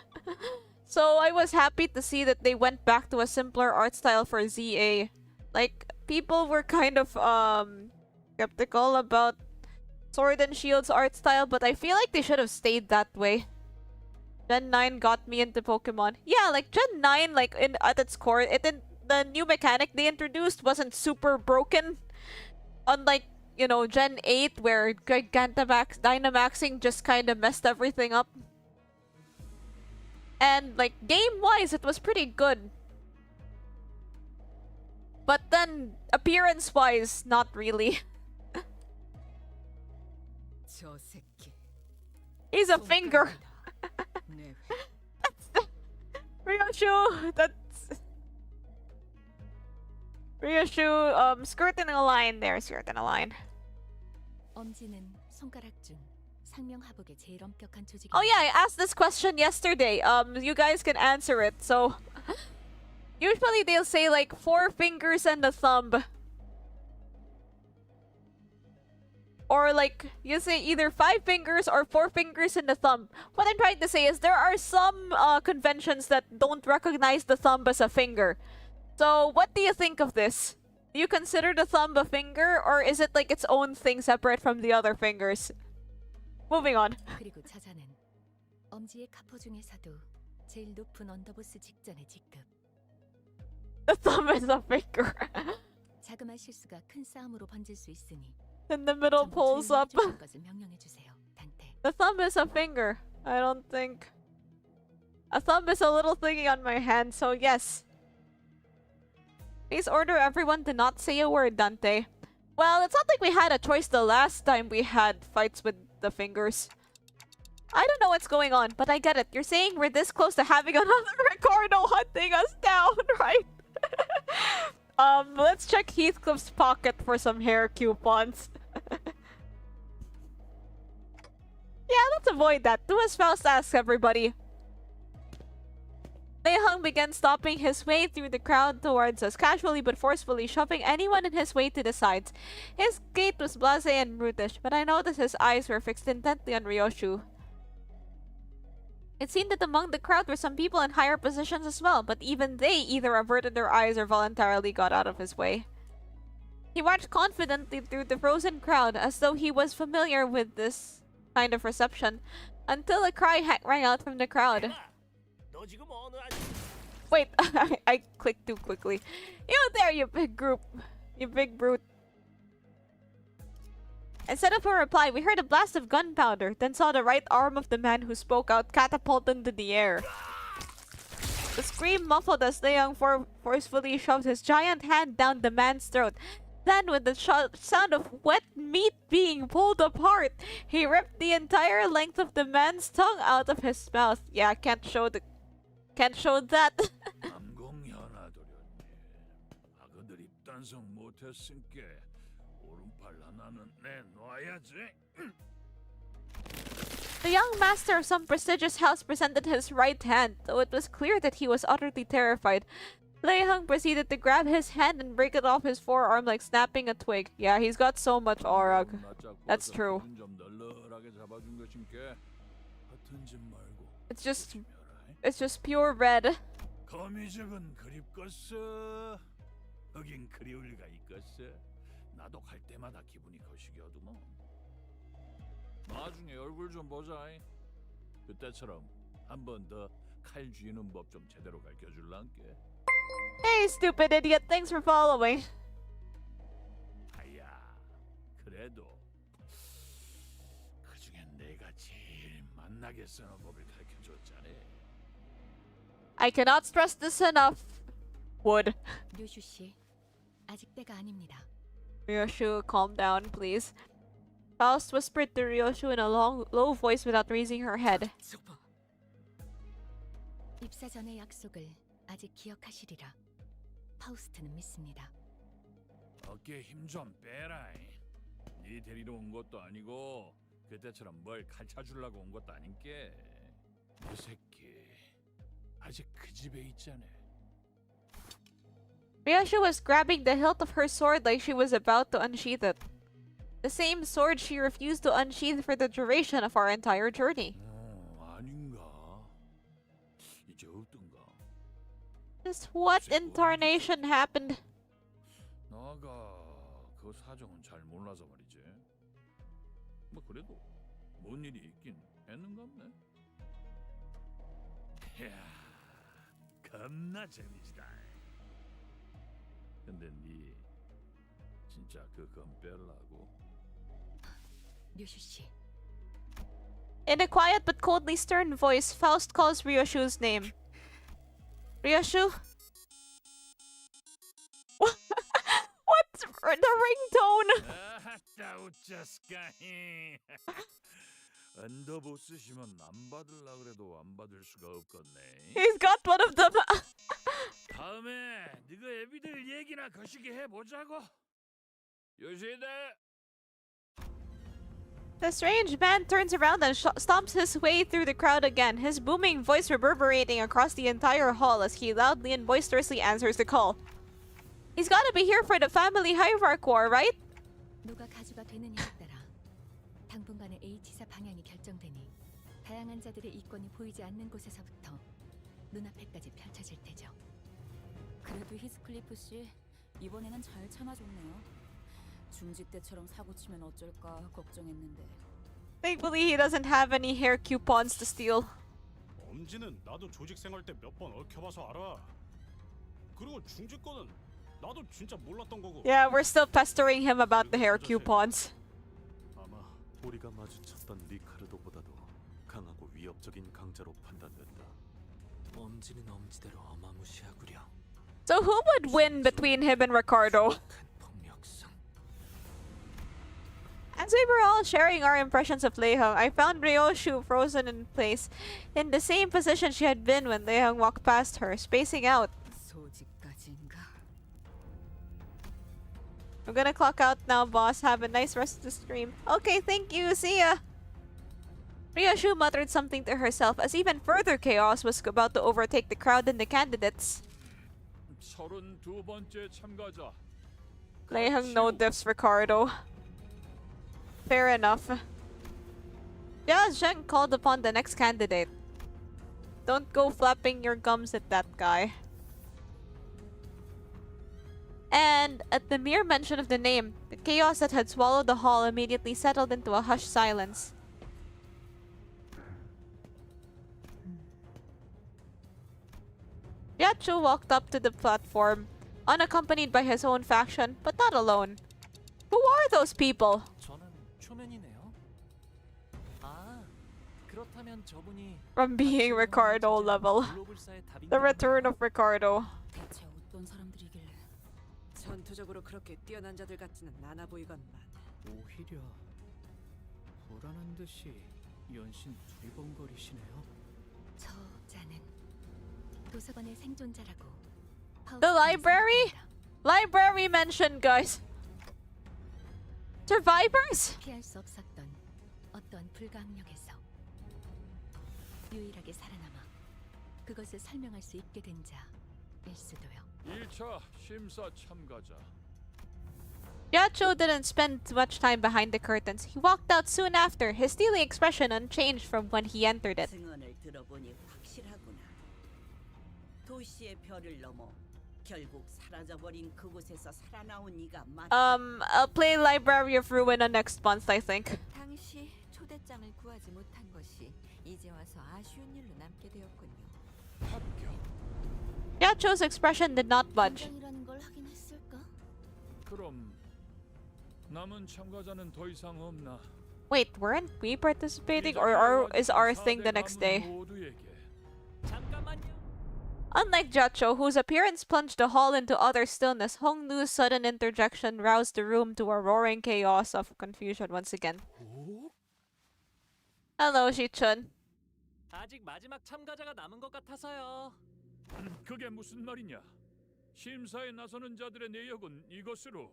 A: So I was happy to see that they went back to a simpler art style for ZA. Like, people were kind of skeptical about Sword and Shield's art style, but I feel like they should have stayed that way. Gen 9 got me into Pokemon. Yeah, like Gen 9, like at its core, it didn't, the new mechanic they introduced wasn't super broken. Unlike, you know, Gen 8 where Gigantamax Dynamaxing just kind of messed everything up. And like game-wise, it was pretty good. But then appearance-wise, not really. He's a finger. Ryoshu, that's Ryoshu, skirting a line there, skirting a line.
C: 엄지는 손가락 중 상명하복의 제일 엄격한 조직.
A: Oh yeah, I asked this question yesterday. You guys can answer it. So usually they'll say like 4 fingers and a thumb. Or like, you say either 5 fingers or 4 fingers and a thumb. What I'm trying to say is there are some conventions that don't recognize the thumb as a finger. So what do you think of this? Do you consider the thumb a finger, or is it like its own thing separate from the other fingers? Moving on.
C: 그리고 저자는 엄지의 카포 중에서도 제일 높은 언더보스 직전의 직급.
A: The thumb is a finger.
C: 자그마한 실수가 큰 싸움으로 번질 수 있으니.
A: In the middle pulls up.
C: 것을 명령해 주세요, 단테.
A: The thumb is a finger. I don't think. A thumb is a little thingy on my hand, so yes. Please order everyone to not say a word, Dante. Well, it's not like we had a choice the last time we had fights with the fingers. I don't know what's going on, but I get it. You're saying we're this close to having another Ricardo hunting us down, right? Let's check Heathcliff's pocket for some hair coupons. Yeah, let's avoid that. Do as Faust asks everybody. Lei Hung began stopping his way through the crowd towards us, casually but forcefully, shoving anyone in his way to the sides. His gait was blasé and brutish, but I noticed his eyes were fixed intently on Ryoshu. It seemed that among the crowd were some people in higher positions as well, but even they either averted their eyes or voluntarily got out of his way. He marched confidently through the frozen crowd, as though he was familiar with this kind of reception, until a cry rang out from the crowd. Wait, I clicked too quickly. You there, you big group. You big brute. Instead of a reply, we heard a blast of gunpowder, then saw the right arm of the man who spoke out catapulted into the air. The scream muffled as Leung forcefully shoved his giant hand down the man's throat. Then, with the sound of wet meat being pulled apart, he ripped the entire length of the man's tongue out of his mouth. Yeah, can't show that. The young master of some prestigious house presented his right hand, though it was clear that he was utterly terrified. Lei Hung proceeded to grab his hand and break it off his forearm like snapping a twig. Yeah, he's got so much aura. That's true. It's just pure red.
P: 나중에 얼굴 좀 보자. 그때처럼 한 번 더 칼 쥐는 법 좀 제대로 가르쳐 줄란께.
A: Hey, stupid idiot! Thanks for following.
P: 아야, 그래도 그중엔 내가 제일 만나게 쓰는 법을 가르쳐 줬잖아.
A: I cannot stress this enough. Wood.
C: 류슈 씨, 아직 때가 아닙니다.
A: Ryoshu, calm down, please. Faust whispered to Ryoshu in a low voice without raising her head.
C: 입사 전의 약속을 아직 기억하시리라. 파우스트는 믿습니다.
P: 어깨에 힘 좀 빼라. 네 데리러 온 것도 아니고 그때처럼 뭘 가르쳐 주려고 온 것도 아닌게. 이 새끼 아직 그 집에 있잖아.
A: Ryoshu was grabbing the hilt of her sword like she was about to unsheath it. The same sword she refused to unsheath for the duration of our entire journey.
P: 아닌가? 이제 어떤가?
A: Just what in tarnation happened?
P: 너 아가 그 사정은 잘 몰라서 말이지. 뭐 그래도 뭔 일이 있긴 했는갑네. 이야, 겁나 재미지다. 근데 니 진짜 그건 뺄라고?
C: 류슈 씨,
A: In a quiet but coldly stern voice, Faust calls Ryoshu's name. Ryoshu? What's the ringtone?
P: 아따 웃자스까히. 엔더보 쓰시면 안 받을라 그래도 안 받을 수가 없겠네.
A: He's got one of them.
P: 다음에 네가 애비들 얘기나 거시기 해보자고. 요시다.
A: The strange man turns around and stomps his way through the crowd again, his booming voice reverberating across the entire hall as he loudly and boisterously answers the call. He's gotta be here for the family hierarch war, right?
C: 누가 가주가 되느냐에 따라 당분간의 H사 방향이 결정되니 다양한 자들의 이권이 보이지 않는 곳에서부터 눈앞에까지 펼쳐질 테죠.
L: 그래도 히스클리프 씨 이번에는 잘 참아줬네요. 중직 때처럼 사고 치면 어쩔까 걱정했는데.
A: Thankfully, he doesn't have any hair coupons to steal.
M: 엄지는 나도 조직 생활 때 몇 번 얽혀봐서 알아. 그리고 중직 거는 나도 진짜 몰랐던 거고.
A: Yeah, we're still pestering him about the hair coupons.
S: 아마 우리가 마주쳤던 리카르도보다도 강하고 위협적인 강자로 판단된다.
D: 엄지는 엄지대로 어마무시하구려.
A: So who would win between him and Ricardo? As we were all sharing our impressions of Leihung, I found Ryoshu frozen in place, in the same position she had been when Leihung walked past her, spacing out.
J: 소집까지인가?
A: I'm gonna clock out now, boss. Have a nice rest of the stream. Okay, thank you. See ya. Ryoshu muttered something to herself as even further chaos was about to overtake the crowd and the candidates.
P: 32번째 참가자.
A: Leihung no diffs Ricardo. Fair enough. Yeah, Zheng called upon the next candidate. Don't go flapping your gums at that guy. And at the mere mention of the name, the chaos that had swallowed the hall immediately settled into a hushed silence. Ryachu walked up to the platform, unaccompanied by his own faction, but not alone. Who are those people?
D: 초면이네요. 아, 그렇다면 저분이
A: From being Ricardo level. The return of Ricardo.
L: 대체 어떤 사람들이길래?
I: 전투적으로 그렇게 뛰어난 자들 같지는 않아 보이건만.
N: 오히려 불안한 듯이 연신 두리번거리시네요.
C: 저 자는 도서관의 생존자라고.
A: The library? Library mentioned, guys. Survivors?
C: 피할 수 없었던 어떤 불가항력에서 유일하게 살아남아 그것을 설명할 수 있게 된 자일 수도요.
P: 1차 심사 참가자.
A: Ryachu didn't spend much time behind the curtains. He walked out soon after, his steely expression unchanged from when he entered it.
E: 증언을 들어보니 확실하구나. 도시의 별을 넘어 결국 사라져버린 그곳에서 살아나온 이가 맞다.
A: I'll play Library of Ruina next month, I think.
R: 당시 초대장을 구하지 못한 것이 이제 와서 아쉬운 일로 남게 되었군요.
A: Ryachu's expression did not budge.
H: 당장이라는 걸 하긴 했을까?
P: 그럼 남은 참가자는 더 이상 없나?
A: Wait, weren't we participating, or is our thing the next day? Unlike Ryachu, whose appearance plunged the hall into utter stillness, Hongnu's sudden interjection roused the room to a roaring chaos of confusion once again. Hello, Shichun.
D: 아직 마지막 참가자가 남은 것 같아서요.
P: 그게 무슨 말이냐? 심사에 나서는 자들의 내역은 이것으로.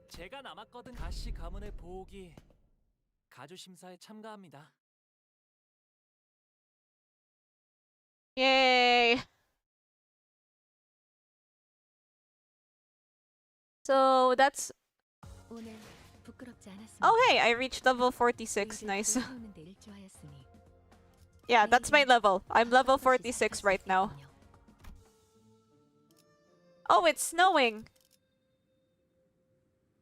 D: 제가 남았거든. 가시 가문의 보호기 가주 심사에 참가합니다.
A: Yay! So that's...
C: 오늘 부끄럽지 않았습니다.
A: Oh hey, I reached level 46. Nice.
C: 세우는데 일조하였으니
A: Yeah, that's my level. I'm level 46 right now. Oh, it's snowing.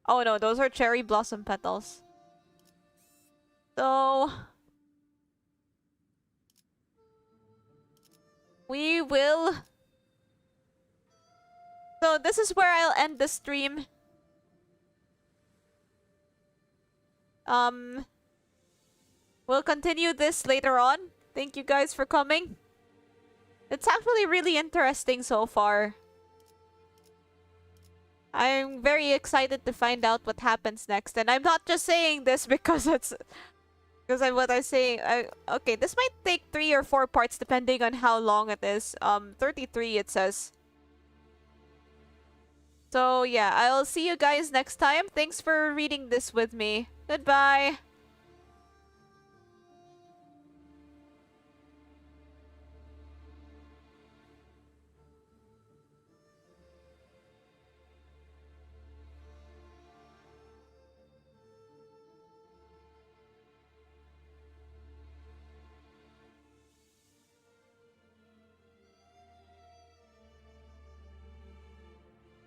A: Oh no, those are cherry blossom petals. So we will... So this is where I'll end the stream. We'll continue this later on. Thank you guys for coming. It's actually really interesting so far. I'm very excited to find out what happens next. And I'm not just saying this because it's... Because what I say... okay, this might take 3 or 4 parts depending on how long it is. 33 it says. So yeah, I'll see you guys next time. Thanks for reading this with me. Goodbye!